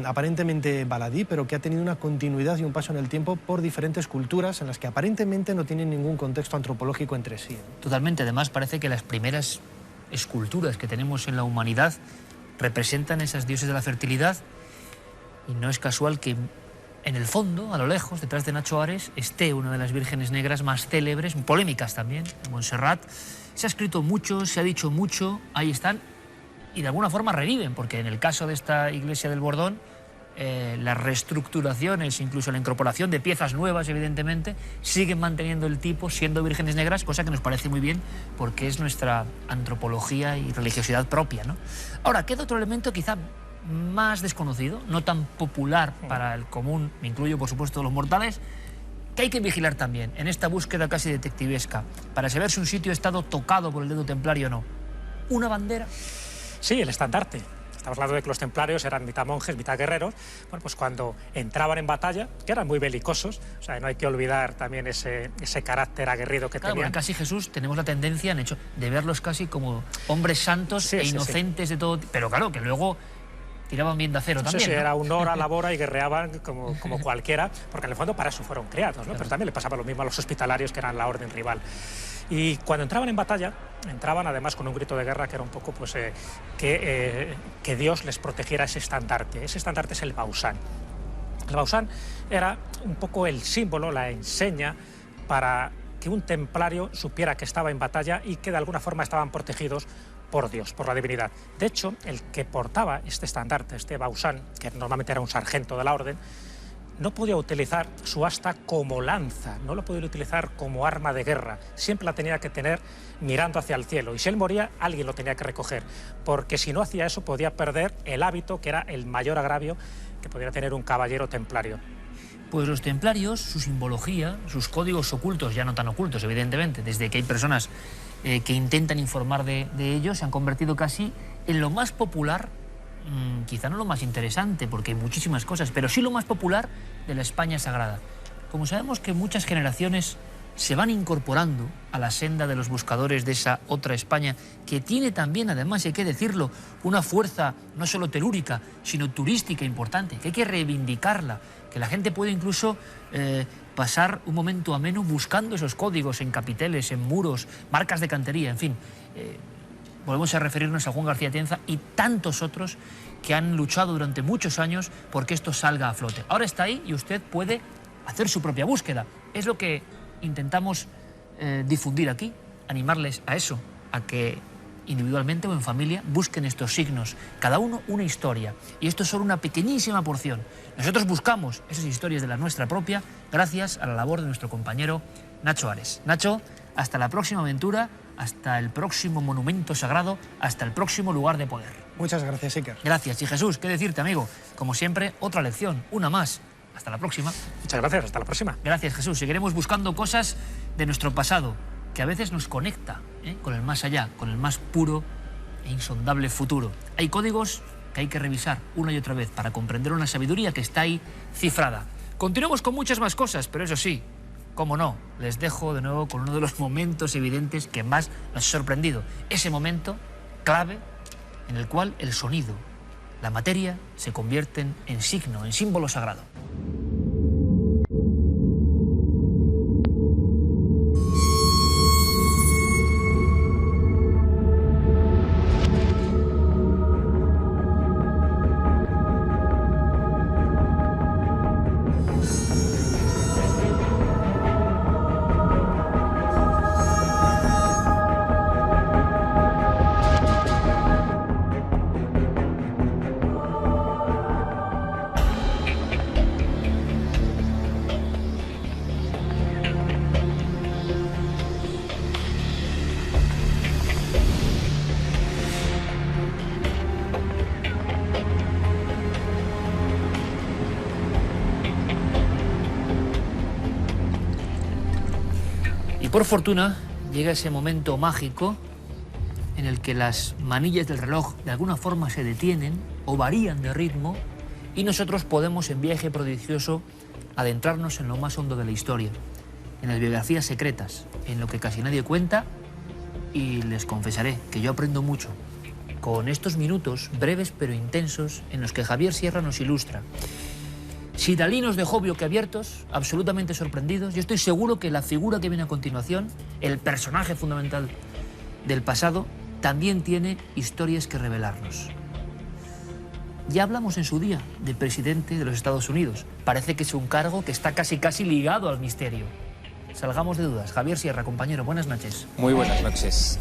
aparentemente baladí, pero que ha tenido una continuidad y un paso en el tiempo por diferentes culturas en las que aparentemente no tienen ningún contexto antropológico entre sí. Totalmente, además parece que las primeras esculturas que tenemos en la humanidad representan esas dioses de la fertilidad, y no es casual que en el fondo, a lo lejos, detrás de Nacho Ares, esté una de las vírgenes negras más célebres, polémicas también, Montserrat. Se ha escrito mucho, se ha dicho mucho, ahí están, y de alguna forma reviven, porque en el caso de esta iglesia del Bordón, las reestructuraciones, incluso la incorporación de piezas nuevas, evidentemente, siguen manteniendo el tipo, siendo vírgenes negras, cosa que nos parece muy bien, porque es nuestra antropología y religiosidad propia, ¿no? Ahora, queda otro elemento quizá más desconocido, no tan popular para el común, me incluyo por supuesto los mortales, que hay que vigilar también en esta búsqueda casi detectivesca para saber si un sitio ha estado tocado por el dedo templario o no. ¿Una bandera? Sí, el estandarte. Estamos hablando de que los templarios eran mitad monjes, mitad guerreros. Bueno, pues cuando entraban en batalla, que eran muy belicosos, o sea, no hay que olvidar también ese carácter aguerrido que tenían. Bueno, casi Jesús, tenemos la tendencia, en hecho, de verlos casi como hombres santos inocentes de todo, pero claro, que luego tiraban bien de acero también. Sí, ¿no? Era un hora, labora y guerreaban como cualquiera, porque en el fondo para eso fueron creados, ¿no? Claro. Pero también le pasaba lo mismo a los hospitalarios, que eran la orden rival. Y cuando entraban en batalla, entraban además con un grito de guerra que era un poco pues, que Dios les protegiera ese estandarte. Ese estandarte es el bausán. El bausán era un poco el símbolo, la enseña para que un templario supiera que estaba en batalla y que de alguna forma estaban protegidos por Dios, por la divinidad. De hecho, el que portaba este estandarte, este bausán, que normalmente era un sargento de la orden, no podía utilizar su asta como lanza, no lo podía utilizar como arma de guerra, siempre la tenía que tener mirando hacia el cielo, y si él moría, alguien lo tenía que recoger, porque si no hacía eso podía perder el hábito, que era el mayor agravio que podía tener un caballero templario. Pues los templarios, su simbología, sus códigos ocultos, ya no tan ocultos evidentemente, desde que hay personas que intentan informar de ellos, se han convertido casi en lo más popular, quizá no lo más interesante, porque hay muchísimas cosas, pero sí lo más popular de la España sagrada. Como sabemos que muchas generaciones se van incorporando a la senda de los buscadores de esa otra España, que tiene también, además, hay que decirlo, una fuerza no solo telúrica, sino turística importante, que hay que reivindicarla, que la gente puede incluso pasar un momento ameno buscando esos códigos en capiteles, en muros, marcas de cantería, en fin. Volvemos a referirnos a Juan García Atienza y tantos otros que han luchado durante muchos años porque esto salga a flote. Ahora está ahí y usted puede hacer su propia búsqueda. Es lo que intentamos difundir aquí. animarles a eso, a que individualmente o en familia busquen estos signos, cada uno una historia, y esto es solo una pequeñísima porción. Nosotros buscamos esas historias de la nuestra propia gracias a la labor de nuestro compañero Nacho Ares. Nacho, hasta la próxima aventura, hasta el próximo monumento sagrado, hasta el próximo lugar de poder. Muchas gracias, Iker. Gracias. Y Jesús, ¿qué decirte, amigo? Como siempre, otra lección, una más. Hasta la próxima. Muchas gracias, hasta la próxima. Gracias, Jesús. Seguiremos buscando cosas de nuestro pasado, que a veces nos conecta con el más allá, con el más puro e insondable futuro. Hay códigos que hay que revisar una y otra vez para comprender una sabiduría que está ahí cifrada. Continuamos con muchas más cosas, pero eso sí, cómo no, les dejo de nuevo con uno de los momentos evidentes que más nos ha sorprendido. Ese momento clave en el cual el sonido, la materia, se convierten en signo, en símbolo sagrado. Por fortuna, llega ese momento mágico en el que las manillas del reloj de alguna forma se detienen o varían de ritmo y nosotros podemos, en viaje prodigioso, adentrarnos en lo más hondo de la historia, en las biografías secretas, en lo que casi nadie cuenta, y les confesaré que yo aprendo mucho con estos minutos breves pero intensos en los que Javier Sierra nos ilustra. Si Dalí nos dejó boquiabiertos, absolutamente sorprendidos, yo estoy seguro que la figura que viene a continuación, el personaje fundamental del pasado, también tiene historias que revelarnos. Ya hablamos en su día del presidente de los Estados Unidos. Parece que es un cargo que está casi ligado al misterio. Salgamos de dudas. Javier Sierra, compañero, buenas noches. Muy buenas noches.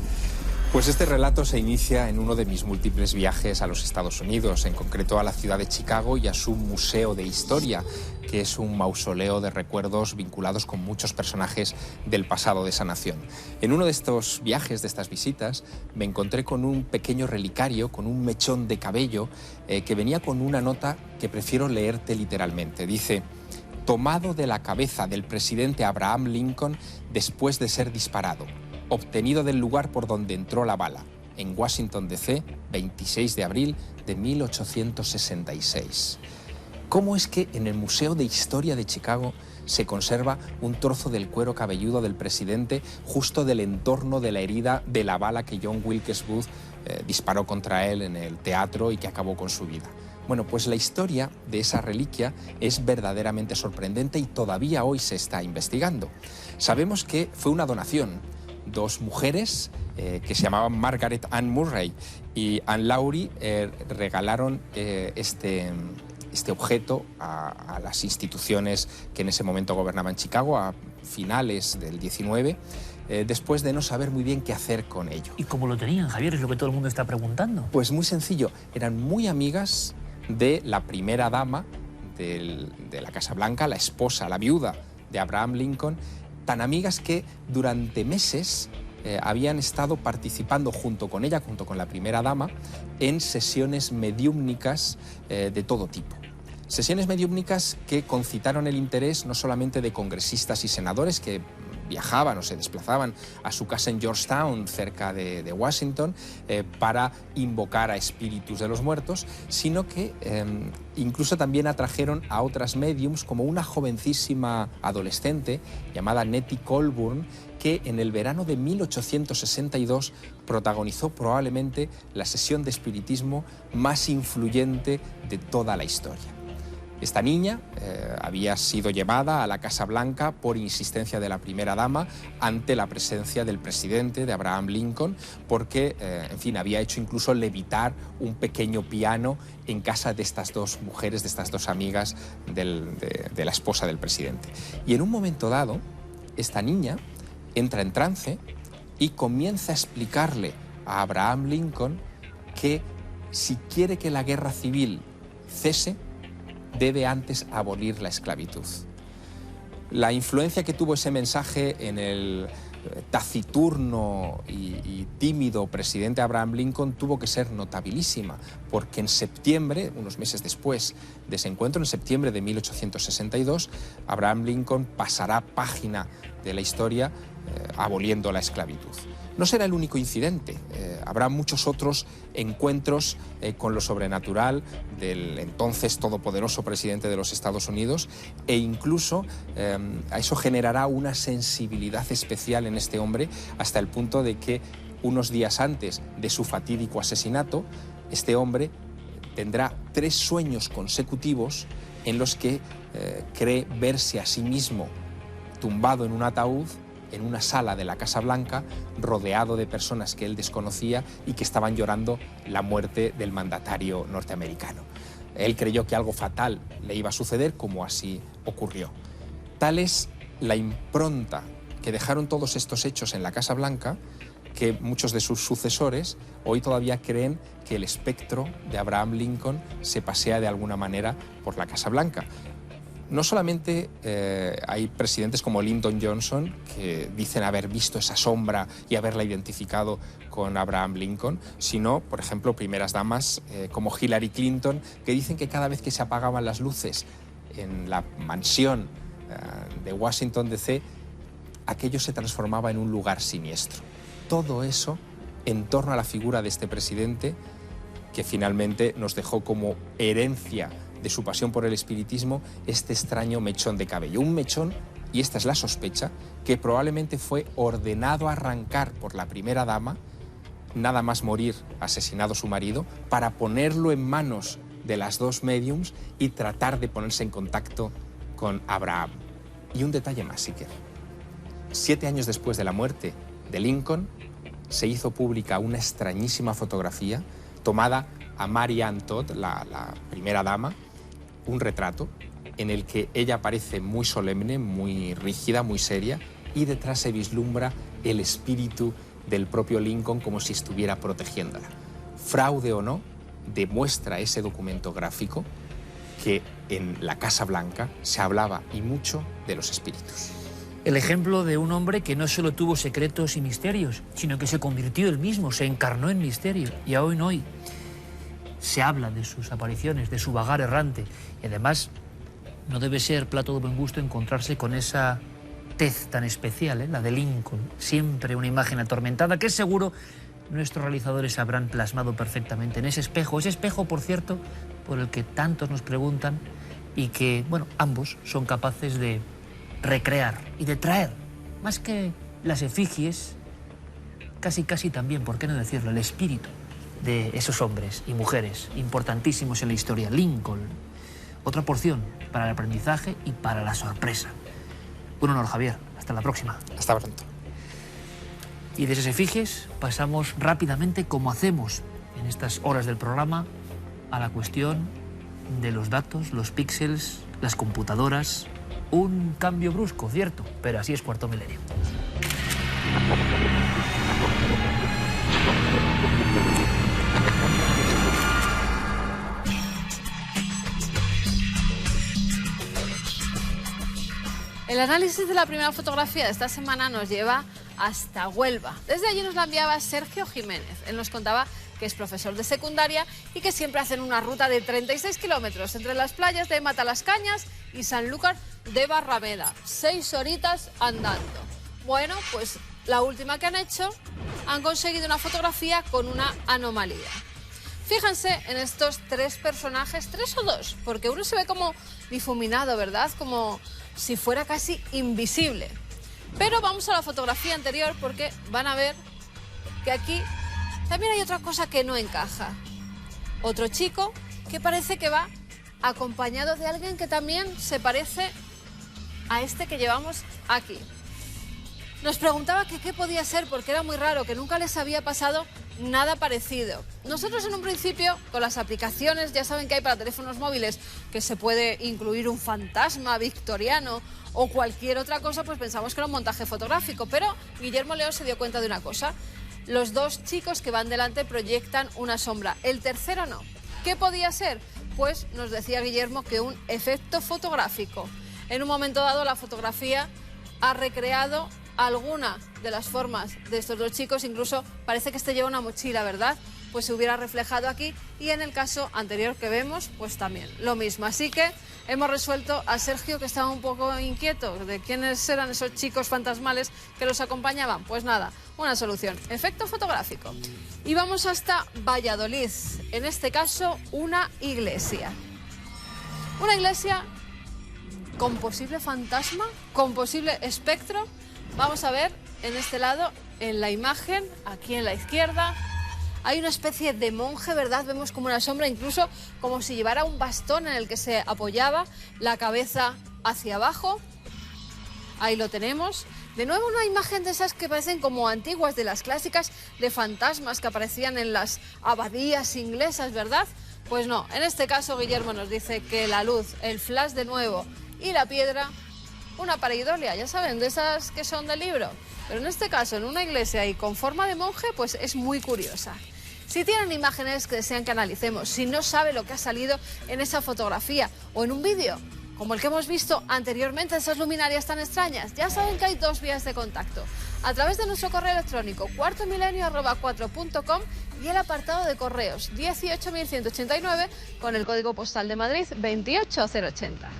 Pues este relato se inicia en uno de mis múltiples viajes a los Estados Unidos, en concreto a la ciudad de Chicago y a su Museo de Historia, que es un mausoleo de recuerdos vinculados con muchos personajes del pasado de esa nación. En uno de estos viajes, de estas visitas, me encontré con un pequeño relicario, con un mechón de cabello, que venía con una nota que prefiero leerte literalmente. Dice: tomado de la cabeza del presidente Abraham Lincoln después de ser disparado, obtenido del lugar por donde entró la bala, en Washington, D.C., 26 de abril de 1866. ¿Cómo es que en el Museo de Historia de Chicago se conserva un trozo del cuero cabelludo del presidente justo del entorno de la herida de la bala que John Wilkes Booth disparó contra él en el teatro y que acabó con su vida? Bueno, pues la historia de esa reliquia es verdaderamente sorprendente y todavía hoy se está investigando. Sabemos que fue una donación. Dos mujeres que se llamaban Margaret Ann Murray y Ann Lowry regalaron este objeto a las instituciones que en ese momento gobernaban Chicago a finales del 19, después de no saber muy bien qué hacer con ello. ¿Y cómo lo tenían, Javier? Es lo que todo el mundo está preguntando. Pues muy sencillo, eran muy amigas de la primera dama de la Casa Blanca, la esposa, la viuda de Abraham Lincoln, tan amigas que durante meses habían estado participando junto con ella, junto con la primera dama, en sesiones mediúmnicas de todo tipo. Sesiones mediúmnicas que concitaron el interés no solamente de congresistas y senadores que viajaban o se desplazaban a su casa en Georgetown, cerca de Washington, para invocar a espíritus de los muertos, sino que incluso también atrajeron a otras médiums, como una jovencísima adolescente llamada Nettie Colburn, que en el verano de 1862 protagonizó probablemente la sesión de espiritismo más influyente de toda la historia. Esta niña había sido llevada a la Casa Blanca por insistencia de la primera dama ante la presencia del presidente, de Abraham Lincoln, porque, en fin, había hecho incluso levitar un pequeño piano en casa de estas dos mujeres, de estas dos amigas de la esposa del presidente. Y en un momento dado, esta niña entra en trance y comienza a explicarle a Abraham Lincoln que si quiere que la guerra civil cese, debe antes abolir la esclavitud. La influencia que tuvo ese mensaje en el taciturno y tímido presidente Abraham Lincoln tuvo que ser notabilísima, porque en septiembre, unos meses después de ese encuentro, en septiembre de 1862, Abraham Lincoln pasará página de la historia aboliendo la esclavitud. No será el único incidente, habrá muchos otros encuentros con lo sobrenatural del entonces todopoderoso presidente de los Estados Unidos, e incluso eso generará una sensibilidad especial en este hombre, hasta el punto de que unos días antes de su fatídico asesinato, este hombre tendrá 3 sueños consecutivos en los que cree verse a sí mismo tumbado en un ataúd en una sala de la Casa Blanca, rodeado de personas que él desconocía y que estaban llorando la muerte del mandatario norteamericano. Él creyó que algo fatal le iba a suceder, como así ocurrió. Tal es la impronta que dejaron todos estos hechos en la Casa Blanca, que muchos de sus sucesores hoy todavía creen que el espectro de Abraham Lincoln se pasea de alguna manera por la Casa Blanca. No solamente hay presidentes como Lyndon Johnson que dicen haber visto esa sombra y haberla identificado con Abraham Lincoln, sino, por ejemplo, primeras damas como Hillary Clinton, que dicen que cada vez que se apagaban las luces en la mansión de Washington DC, aquello se transformaba en un lugar siniestro. Todo eso en torno a la figura de este presidente, que finalmente nos dejó como herencia de su pasión por el espiritismo este extraño mechón de cabello. Un mechón, y esta es la sospecha, que probablemente fue ordenado arrancar por la primera dama, nada más morir asesinado su marido, para ponerlo en manos de las 2 médiums y tratar de ponerse en contacto con Abraham. Y un detalle más, Iker. 7 años después de la muerte de Lincoln, se hizo pública una extrañísima fotografía tomada a Mary Ann Todd, la primera dama, un retrato en el que ella aparece muy solemne, muy rígida, muy seria, y detrás se vislumbra el espíritu del propio Lincoln como si estuviera protegiéndola. Fraude o no, demuestra ese documento gráfico que en la Casa Blanca se hablaba y mucho de los espíritus. El ejemplo de un hombre que no solo tuvo secretos y misterios, sino que se convirtió él mismo, se encarnó en misterio, y aún hoy se habla de sus apariciones, de su vagar errante, y además no debe ser plato de buen gusto encontrarse con esa tez tan especial, la de Lincoln, siempre una imagen atormentada que seguro nuestros realizadores habrán plasmado perfectamente en ese espejo, por cierto, por el que tantos nos preguntan y que, bueno, ambos son capaces de recrear y de traer, más que las efigies, casi también, ¿por qué no decirlo?, el espíritu de esos hombres y mujeres importantísimos en la historia. Lincoln, otra porción para el aprendizaje y para la sorpresa. Un honor, Javier. Hasta la próxima. Hasta pronto. Y de esas efigies pasamos rápidamente, como hacemos en estas horas del programa, a la cuestión de los datos, los píxeles, las computadoras. Un cambio brusco, cierto, pero así es Cuarto Milenio. El análisis de la primera fotografía de esta semana nos lleva hasta Huelva. Desde allí nos la enviaba Sergio Jiménez. Él nos contaba que es profesor de secundaria y que siempre hacen una ruta de 36 kilómetros entre las playas de Matalascañas y Sanlúcar de Barrameda. 6 horitas andando. Bueno, pues la última que han hecho, han conseguido una fotografía con una anomalía. Fíjense en estos 3 personajes, 3 o 2, porque uno se ve como difuminado, ¿verdad? Como si fuera casi invisible. Pero vamos a la fotografía anterior porque van a ver que aquí también hay otra cosa que no encaja. Otro chico que parece que va acompañado de alguien que también se parece a este que llevamos aquí. Nos preguntaba que qué podía ser porque era muy raro, que nunca les había pasado nada parecido. Nosotros en un principio, con las aplicaciones, ya saben que hay para teléfonos móviles, que se puede incluir un fantasma victoriano o cualquier otra cosa, pues pensamos que era un montaje fotográfico. Pero Guillermo León se dio cuenta de una cosa. Los dos chicos que van delante proyectan una sombra, el tercero no. ¿Qué podía ser? Pues nos decía Guillermo que un efecto fotográfico. En un momento dado la fotografía ha recreado alguna de las formas de estos dos chicos, incluso parece que este lleva una mochila, ¿verdad? Pues se hubiera reflejado aquí, y en el caso anterior que vemos, pues también lo mismo. Así que hemos resuelto a Sergio, que estaba un poco inquieto de quiénes eran esos chicos fantasmales que los acompañaban. Pues nada, una solución, efecto fotográfico. Y vamos hasta Valladolid, en este caso una iglesia. Una iglesia con posible fantasma, con posible espectro. Vamos a ver en este lado, en la imagen, aquí en la izquierda, hay una especie de monje, ¿verdad? Vemos como una sombra, incluso como si llevara un bastón en el que se apoyaba, la cabeza hacia abajo. Ahí lo tenemos. De nuevo una imagen de esas que parecen como antiguas, de las clásicas de fantasmas que aparecían en las abadías inglesas, ¿verdad? Pues no, en este caso Guillermo nos dice que la luz, el flash de nuevo y la piedra, una pareidolia, ya saben, de esas que son de libro. Pero en este caso, en una iglesia y con forma de monje, pues es muy curiosa. Si tienen imágenes que desean que analicemos, si no sabe lo que ha salido en esa fotografía o en un vídeo, como el que hemos visto anteriormente, esas luminarias tan extrañas, ya saben que hay dos vías de contacto. A través de nuestro correo electrónico cuartomilenio@4.com y el apartado de correos 18189 con el código postal de Madrid 28080.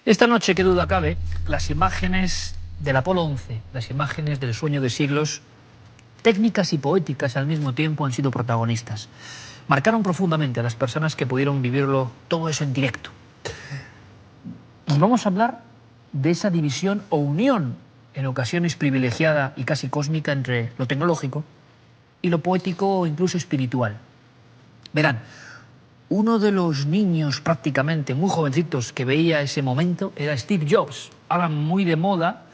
Esta noche, qué duda cabe, las imágenes del Apolo 11, las imágenes del sueño de siglos, técnicas y poéticas al mismo tiempo, han sido protagonistas. Marcaron profundamente a las personas que pudieron vivirlo todo eso en directo. Y vamos a hablar de esa división o unión, en ocasiones privilegiada y casi cósmica, entre lo tecnológico y lo poético o incluso espiritual. Verán, uno de los niños prácticamente muy jovencitos que veía ese momento era Steve Jobs, ahora muy de moda.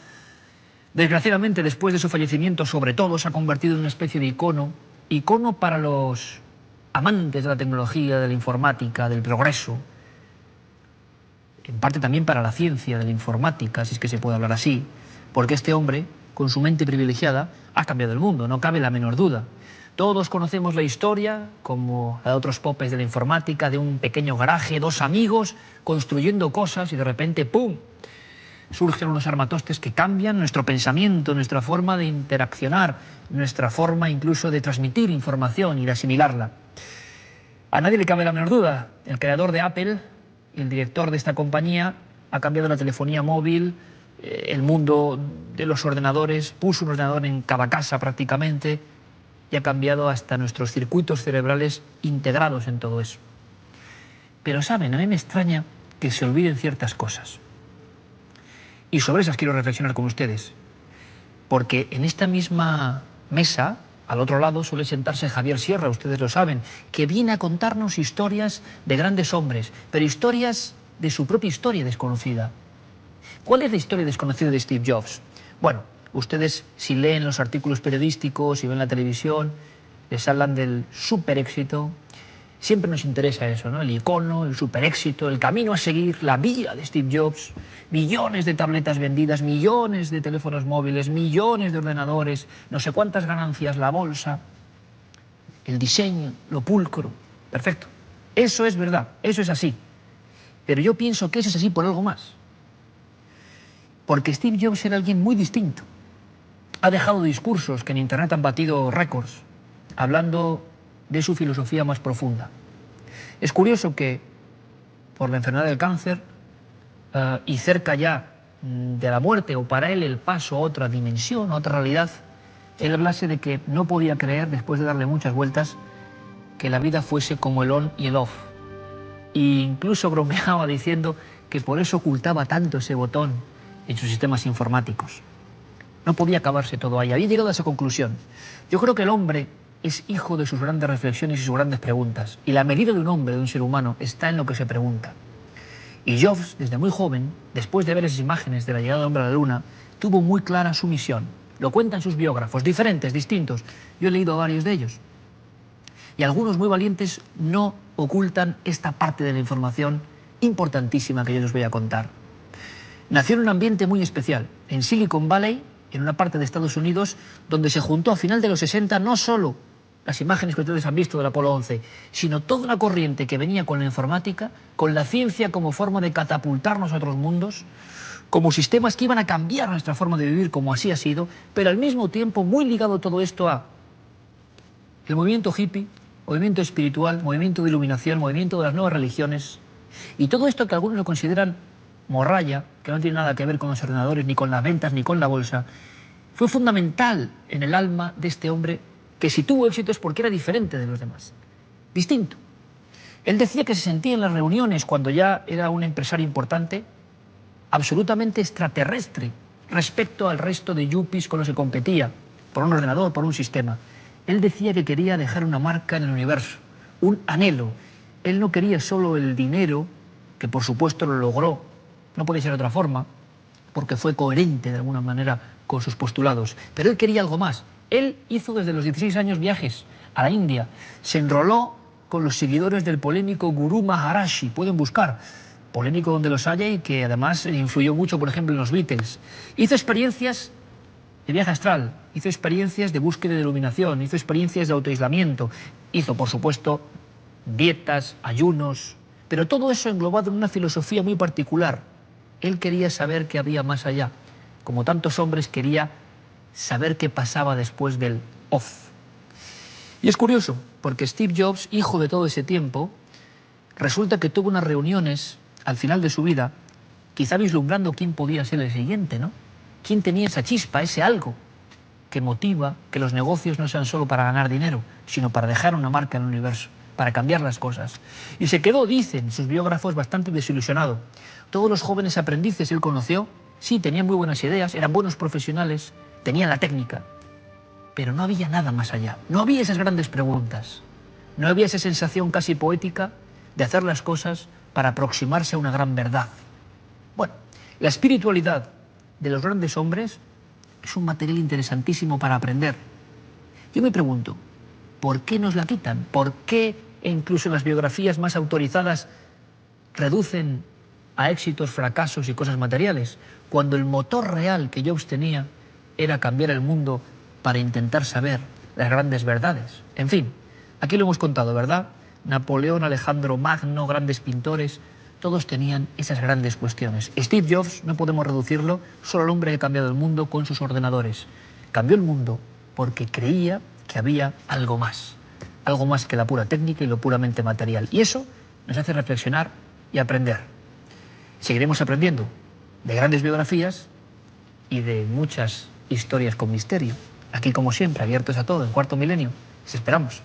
Desgraciadamente, después de su fallecimiento, sobre todo, se ha convertido en una especie de icono para los amantes de la tecnología, de la informática, del progreso, en parte también para la ciencia de la informática, si es que se puede hablar así, porque este hombre, con su mente privilegiada, ha cambiado el mundo, no cabe la menor duda. Todos conocemos la historia, como la de otros popes de la informática, de un pequeño garaje, dos amigos construyendo cosas y de repente, ¡pum!, surgen unos armatostes que cambian nuestro pensamiento, nuestra forma de interaccionar, nuestra forma incluso de transmitir información y de asimilarla. A nadie le cabe la menor duda, el creador de Apple y el director de esta compañía ha cambiado la telefonía móvil, el mundo de los ordenadores, puso un ordenador en cada casa prácticamente, y ha cambiado hasta nuestros circuitos cerebrales integrados en todo eso. Pero saben, a mí me extraña que se olviden ciertas cosas. Y sobre esas quiero reflexionar con ustedes. Porque en esta misma mesa, al otro lado, suele sentarse Javier Sierra, ustedes lo saben, que viene a contarnos historias de grandes hombres, pero historias de su propia historia desconocida. ¿Cuál es la historia desconocida de Steve Jobs? Bueno, ustedes, si leen los artículos periodísticos, si ven la televisión, les hablan del super éxito. Siempre nos interesa eso, ¿no? El icono, el super éxito, el camino a seguir, la vía de Steve Jobs, millones de tabletas vendidas, millones de teléfonos móviles, millones de ordenadores, no sé cuántas ganancias, la bolsa, el diseño, lo pulcro. Perfecto. Eso es verdad, eso es así. Pero yo pienso que eso es así por algo más. Porque Steve Jobs era alguien muy distinto. Ha dejado discursos que en Internet han batido récords, hablando de su filosofía más profunda. Es curioso que, por la enfermedad del cáncer, y cerca ya de la muerte, o para él el paso a otra dimensión, a otra realidad, él hablase de que no podía creer, después de darle muchas vueltas, que la vida fuese como el on y el off. E incluso bromeaba diciendo que por eso ocultaba tanto ese botón en sus sistemas informáticos. No podía acabarse todo ahí. Había llegado a esa conclusión. Yo creo que el hombre es hijo de sus grandes reflexiones y sus grandes preguntas. Y la medida de un hombre, de un ser humano, está en lo que se pregunta. Y Jobs, desde muy joven, después de ver esas imágenes de la llegada del hombre a la luna, tuvo muy clara su misión. Lo cuentan sus biógrafos, diferentes, distintos. Yo he leído varios de ellos. Y algunos muy valientes no ocultan esta parte de la información importantísima que yo les voy a contar. Nació en un ambiente muy especial, en Silicon Valley, en una parte de Estados Unidos, donde se juntó a final de los 60 no solo las imágenes que ustedes han visto del Apolo 11, sino toda una corriente que venía con la informática, con la ciencia como forma de catapultarnos a otros mundos, como sistemas que iban a cambiar nuestra forma de vivir, como así ha sido, pero al mismo tiempo muy ligado todo esto a el movimiento hippie, movimiento espiritual, movimiento de iluminación, movimiento de las nuevas religiones, y todo esto que algunos lo consideran morralla, que no tiene nada que ver con los ordenadores, ni con las ventas, ni con la bolsa, fue fundamental en el alma de este hombre que si tuvo éxito es porque era diferente de los demás, distinto. Él decía que se sentía en las reuniones, cuando ya era un empresario importante, absolutamente extraterrestre respecto al resto de yuppies con los que competía, por un ordenador, por un sistema. Él decía que quería dejar una marca en el universo, un anhelo. Él no quería solo el dinero, que por supuesto lo logró, no podía ser de otra forma, porque fue coherente de alguna manera con sus postulados, pero él quería algo más. Él hizo desde los 16 años viajes a la India, se enroló con los seguidores del polémico Guru Maharaji, pueden buscar, polémico donde los haya y que además influyó mucho, por ejemplo, en los Beatles. Hizo experiencias de viaje astral, hizo experiencias de búsqueda de iluminación, hizo experiencias de autoaislamiento, hizo, por supuesto, dietas, ayunos, pero todo eso englobado en una filosofía muy particular. Él quería saber qué había más allá, como tantos hombres quería saber qué pasaba después del off. Y es curioso, porque Steve Jobs, hijo de todo ese tiempo, resulta que tuvo unas reuniones al final de su vida, quizá vislumbrando quién podía ser el siguiente, ¿no? ¿Quién tenía esa chispa, ese algo que motiva que los negocios no sean solo para ganar dinero, sino para dejar una marca en el universo, para cambiar las cosas? Y se quedó, dicen sus biógrafos, bastante desilusionado. Todos los jóvenes aprendices él conoció, sí, tenían muy buenas ideas, eran buenos profesionales, tenían la técnica, pero no había nada más allá. No había esas grandes preguntas, no había esa sensación casi poética de hacer las cosas para aproximarse a una gran verdad. Bueno, la espiritualidad de los grandes hombres es un material interesantísimo para aprender. Yo me pregunto, ¿por qué nos la quitan? ¿Por qué incluso en las biografías más autorizadas reducen a éxitos, fracasos y cosas materiales, cuando el motor real que Jobs tenía era cambiar el mundo para intentar saber las grandes verdades? En fin, aquí lo hemos contado, ¿verdad? Napoleón, Alejandro Magno, grandes pintores, todos tenían esas grandes cuestiones. Steve Jobs, no podemos reducirlo solo al hombre que ha cambiado el mundo con sus ordenadores. Cambió el mundo porque creía que había algo más que la pura técnica y lo puramente material. Y eso nos hace reflexionar y aprender. Seguiremos aprendiendo de grandes biografías y de muchas historias con misterio. Aquí, como siempre, abiertos a todo, en Cuarto Milenio. Les esperamos.